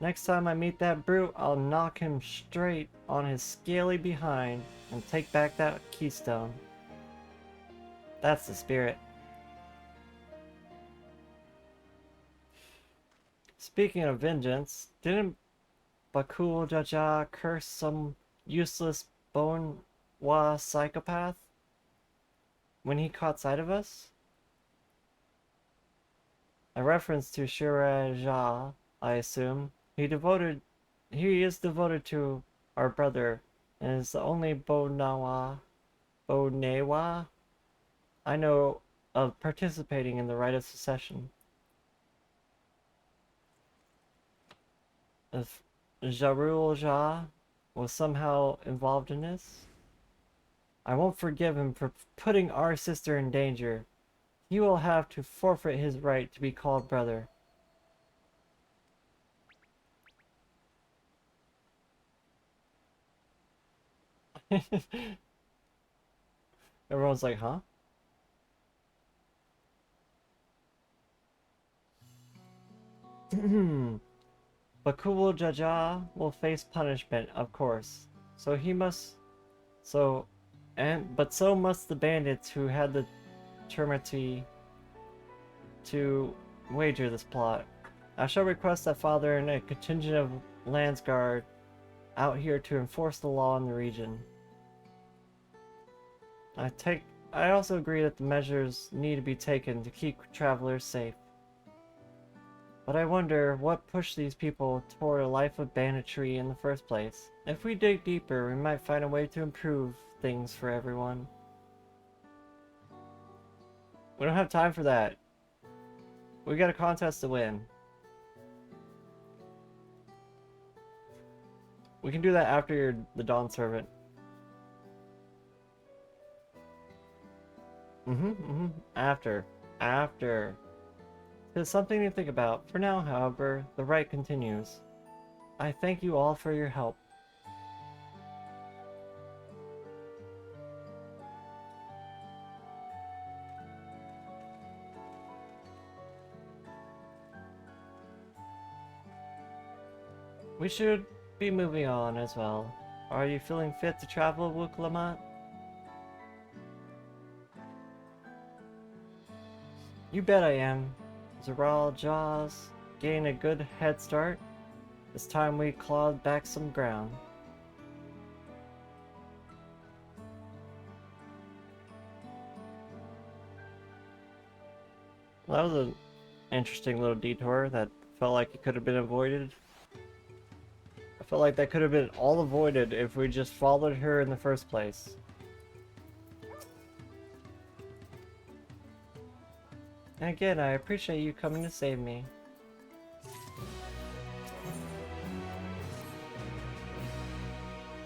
Next time I meet that brute, I'll knock him straight on his scaly behind and take back that keystone. That's the spirit. Speaking of vengeance, didn't Bakul Jaja curse some useless Bonwa psychopath when he caught sight of us? A reference to Shiraja, I assume. He is devoted to our brother, and is the only Bonewa I know of participating in the rite of succession. If Jarul Jah was somehow involved in this, I won't forgive him for putting our sister in danger. He will have to forfeit his right to be called brother. Everyone's like, huh? Bakul Jaja will face punishment, of course. But so must the bandits who had the temerity to wager this plot. I shall request that Father and a contingent of Landsguard out here to enforce the law in the region. I also agree that the measures need to be taken to keep travelers safe. But I wonder what pushed these people toward a life of banditry in the first place. If we dig deeper, we might find a way to improve things for everyone. We don't have time for that. We got a contest to win. We can do that after you're the Dawn Servant. After. There's something to think about. For now, however, the rite continues. I thank you all for your help. We should be moving on as well. Are you feeling fit to travel, Wook Lamont? You bet I am. Zeral Jaws gained a good head start. It's time we clawed back some ground. Well, that was an interesting little detour that felt like it could have been avoided. I felt like that could have been all avoided if we just followed her in the first place. And again, I appreciate you coming to save me.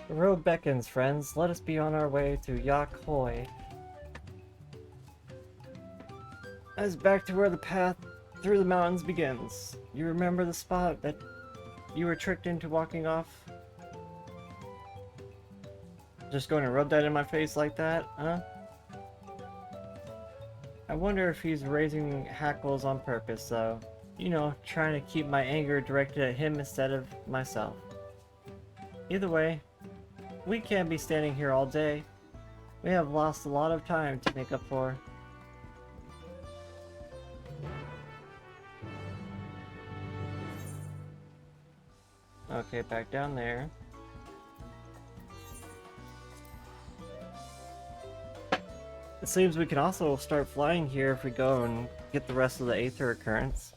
The road beckons, friends. Let us be on our way to Yak Hoi. As back to where the path through the mountains begins. You remember the spot that you were tricked into walking off? Just going to rub that in my face like that, huh? I wonder if he's raising hackles on purpose, though. You know, trying to keep my anger directed at him instead of myself. Either way, we can't be standing here all day. We have lost a lot of time to make up for. Okay, back down there. It seems we can also start flying here if we go and get the rest of the Aether occurrence.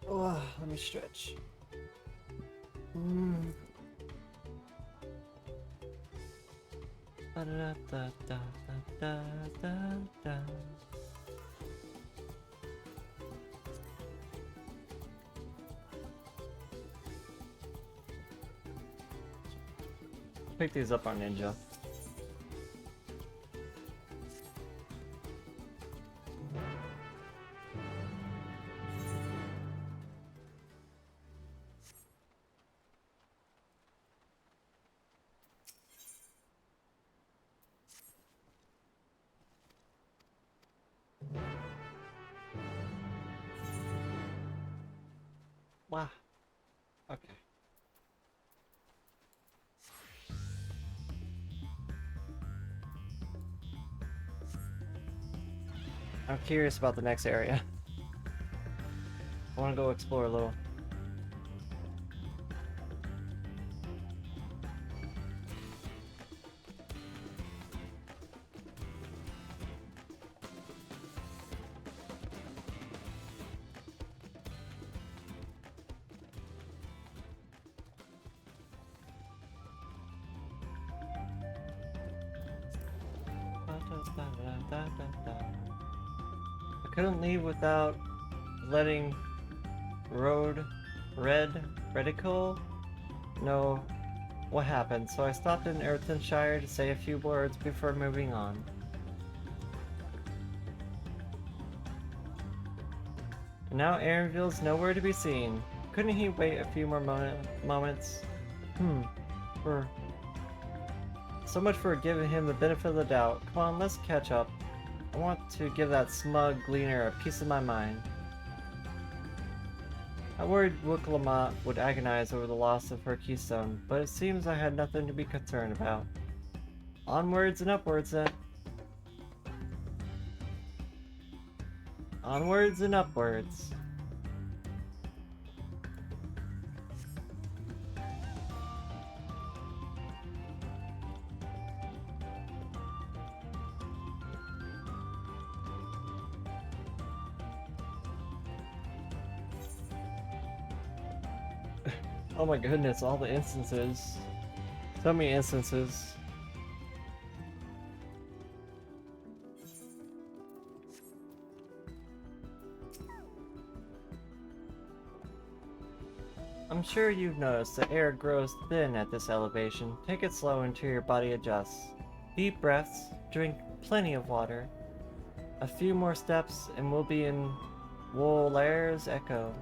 Oh, let me stretch. Mm. Ba-da-da-da-da-da-da-da. Pick these up on Ninja. Wow. Okay. I'm curious about the next area. I want to go explore a little. I couldn't leave without letting Redicle know what happened, so I stopped in Earthenshire to say a few words before moving on. And now Aaronville's nowhere to be seen. Couldn't he wait a few more moments? So much for giving him the benefit of the doubt. Come on, let's catch up. I want to give that smug gleaner a piece of my mind. I worried Wuklamot would agonize over the loss of her keystone, but it seems I had nothing to be concerned about. Onwards and upwards then. Onwards and upwards. Oh my goodness, all the instances. So many instances. I'm sure you've noticed the air grows thin at this elevation. Take it slow until your body adjusts. Deep breaths, drink plenty of water. A few more steps and we'll be in Wolaire's Echo.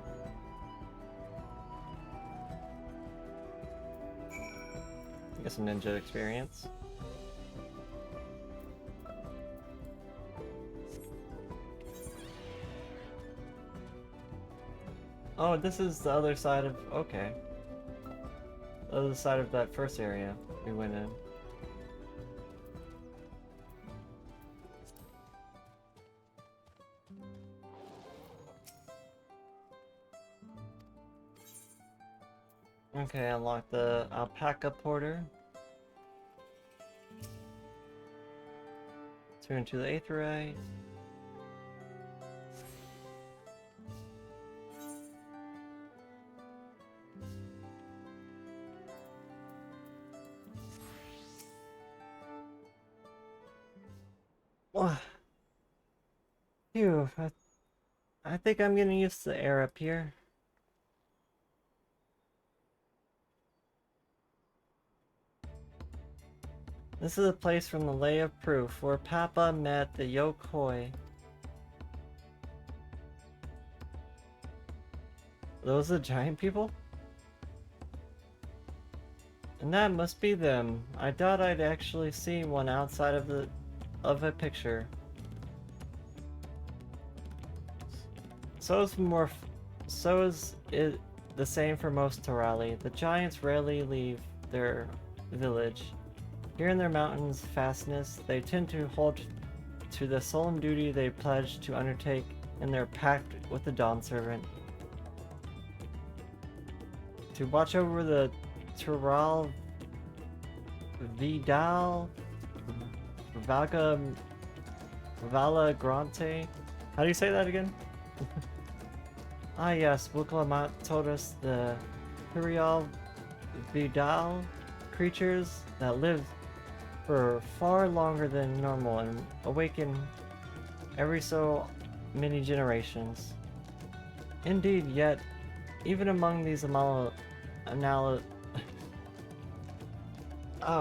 Get some ninja experience. Oh, this is the other side of... okay. The other side of that first area we went in. Okay, unlock the alpaca porter. Turn to the aetheryte. Phew, I think I'm getting used to the air up here. This is a place from the Lay of Proof, where Papa met the Yokoi. Those the giant people? And that must be them. I doubt I'd actually seen one outside of a picture. So is it the same for most Tali. The giants rarely leave their village. Here in their mountain's fastness, they tend to hold to the solemn duty they pledged to undertake in their pact with the Dawn Servant. To watch over the Tural Vidal Valagrante. How do you say that again? Ah yes, Wuklamat told us the Hurial Vidal creatures that live for far longer than normal and awaken every so many generations. Indeed, yet, even among these oh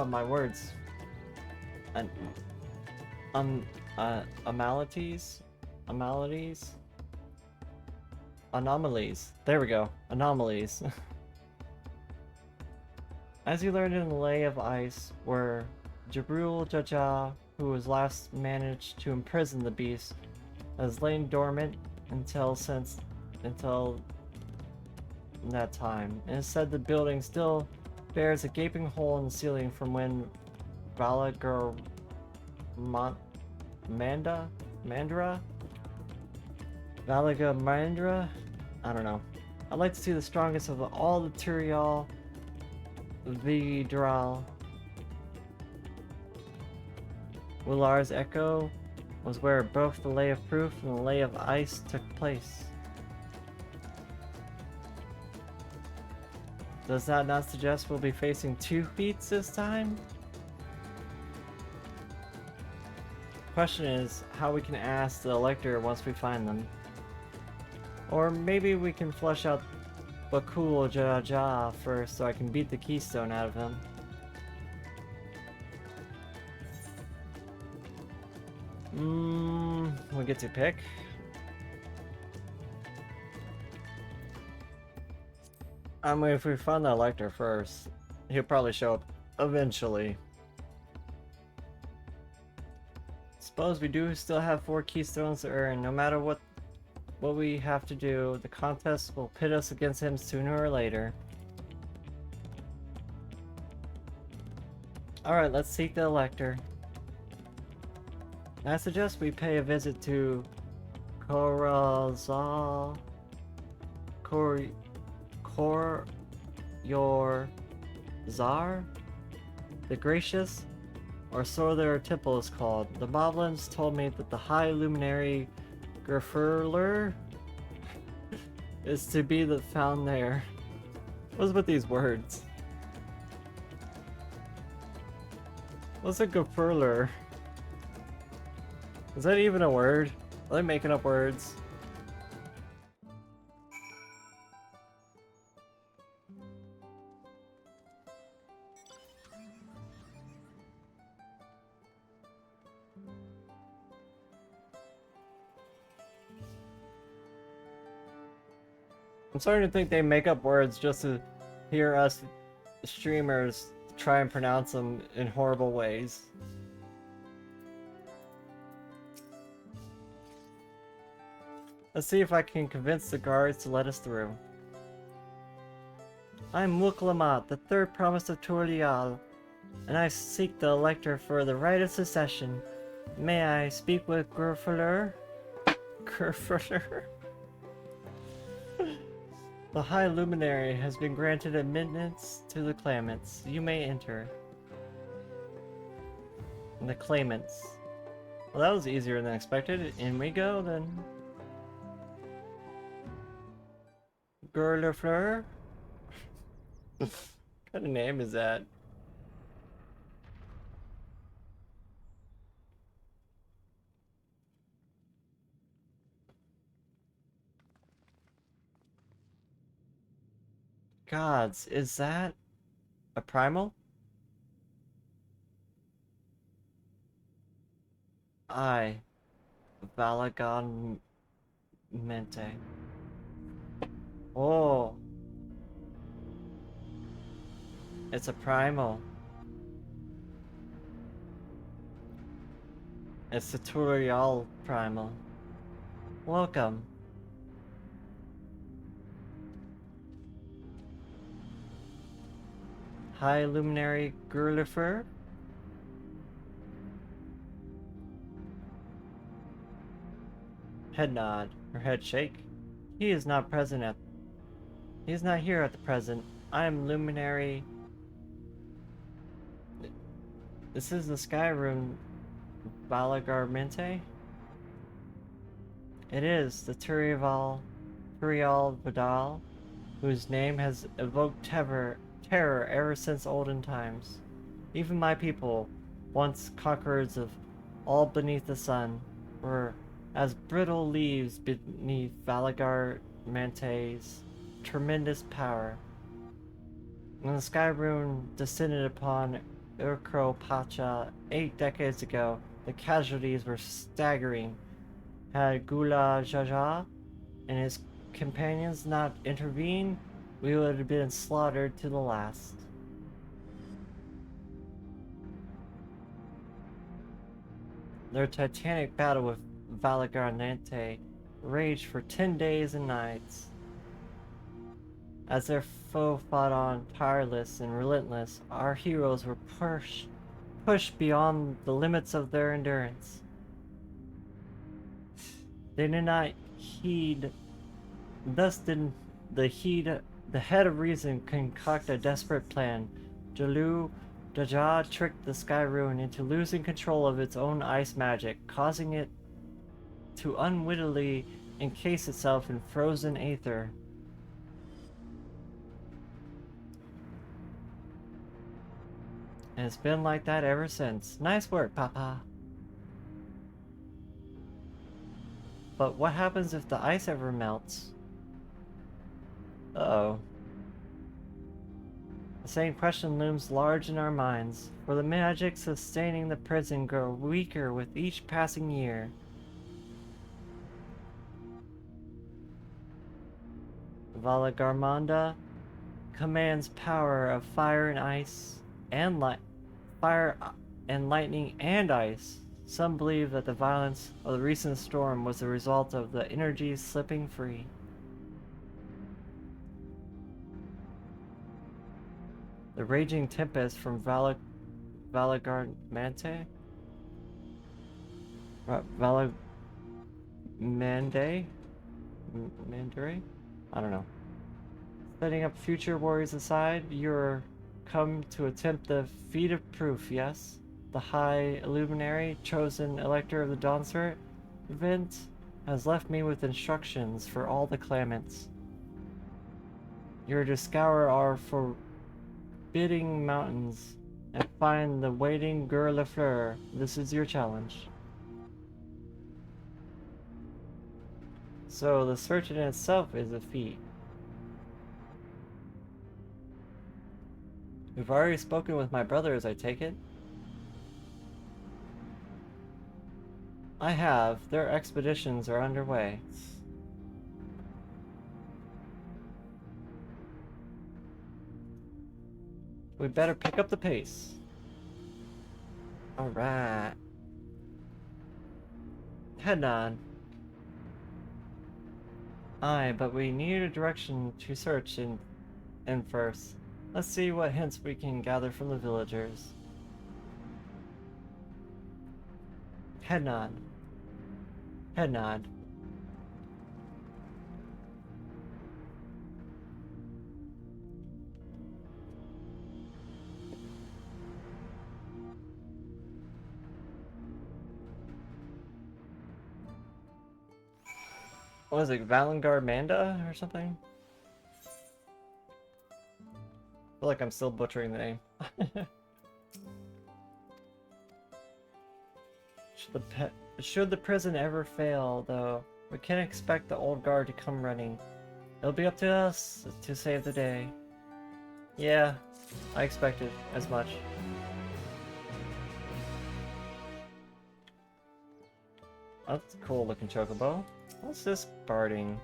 my words. Amalities? Anomalies. There we go. Anomalies. As you learned in the Lay of Ice, where Jabrul Jaja, who was last managed to imprison the beast, has lain dormant until that time. And it said the building still bears a gaping hole in the ceiling from when Valagur Mandra? Valaga Mandra? I don't know. I'd like to see the strongest of all the Turial Vidral. Willar's Echo was where both the Lay of Proof and the Lay of Ice took place. Does that not suggest we'll be facing 2 feats this time? Question is how we can ask the Elector once we find them. Or maybe we can flush out Bakul Jaja first so I can beat the keystone out of him. We get to pick. I mean, if we find the Elector first, he'll probably show up eventually. Suppose we do still have 4 keystones to earn. No matter what we have to do, the contest will pit us against him sooner or later. Alright, let's seek the Elector. I suggest we pay a visit to Eorzea, the Gracious, or so their temple is called. The Moblins told me that the High Luminary Gerfurler is to be found there. What's with these words? What's a Gerfurler? Is that even a word? Are they making up words? I'm starting to think they make up words just to hear us streamers try and pronounce them in horrible ways. Let's see if I can convince the guards to let us through. I'm Wuklamat, the 3rd promise of Turial, and I seek the Elector for the right of succession. May I speak with Gerfurler? Gerfurler? The High Luminary has been granted admittance to the claimants. You may enter. And the claimants. Well, that was easier than expected. In we go, then. Gerlefleur? What kind of name is that? Gods, is that a primal? I, Valagon Mente. Oh. It's a primal. It's the Turial primal. Welcome. High Luminary Gerlifer? Head nod, her head shake. He is not here at the present. I am Luminary. This is the Sky Room, Valagarmente? It is, the Turival Imperial Vidal, whose name has evoked terror ever since olden times. Even my people, once conquerors of all beneath the sun, were as brittle leaves beneath Valagar Mante's tremendous power. When the Sky Rune descended upon Urkro Pacha 8 decades ago, the casualties were staggering. Had Gula Jaja and his companions not intervened, we would have been slaughtered to the last. Their titanic battle with Valagar Nante raged for 10 days and nights. As their foe fought on, tireless and relentless, our heroes were pushed beyond the limits of their endurance. They did not heed, thus did the head of reason concoct a desperate plan. Jalu Daja tricked the Sky Rune into losing control of its own ice magic, causing it to unwittingly encase itself in frozen aether. And it's been like that ever since. Nice work, Papa. But what happens if the ice ever melts? Uh-oh. The same question looms large in our minds, for the magic sustaining the prison grow weaker with each passing year. Valagarmanda commands power of fire and ice and fire and lightning and ice. Some believe that the violence of the recent storm was the result of the energy slipping free. The raging tempest from Valagar Mante? Mandare? I don't know. Setting up future worries aside, you're come to attempt the feat of proof, yes? The High Luminary, chosen Elector of the DawnTrail event, has left me with instructions for all the claimants. You're to scour our forbidding mountains and find the waiting Gur Lafleur. This is your challenge. So the search in itself is a feat. We've already spoken with my brothers, I take it? I have. Their expeditions are underway. We better pick up the pace. Alright. Head on. Aye, but we need a direction to search in first. Let's see what hints we can gather from the villagers. Head nod. Head nod. What was it, Valangar Manda or something? I feel like I'm still butchering the name. Should the prison ever fail, though, we can't expect the old guard to come running. It'll be up to us to save the day. Yeah, I expected as much. That's a cool looking chocobo. What's this barding?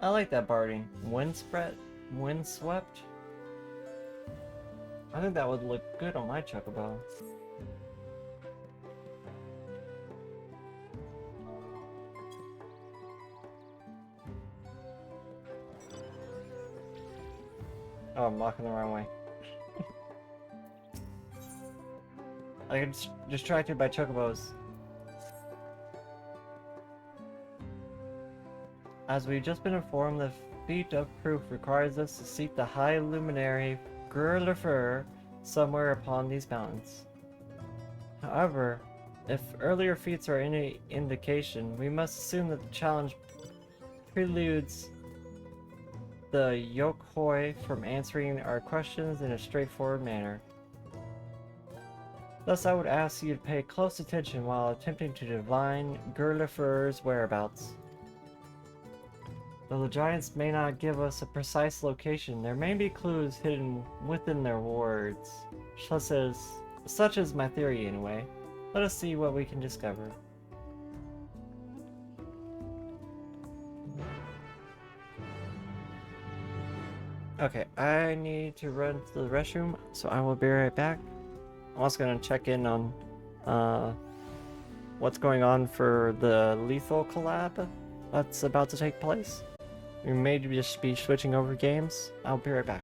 I like that barding. Windswept? I think that would look good on my chocobo. Oh, I'm walking the wrong way. I get distracted by chocobos. As we've just been informed, the feat of proof requires us to seek the High Luminary Gur Lafleur somewhere upon these mountains. However, If earlier feats are any indication, we must assume that the challenge preludes the Yokhoi from answering our questions in a straightforward manner. Thus, I would ask you to pay close attention while attempting to divine Gurlifur's whereabouts. Though the giants may not give us a precise location, there may be clues hidden within their words. Such is my theory anyway. Let us see what we can discover. Okay, I need to run to the restroom, so I will be right back. I'm also going to check in on what's going on for the lethal collab that's about to take place. We may just be switching over games. I'll be right back.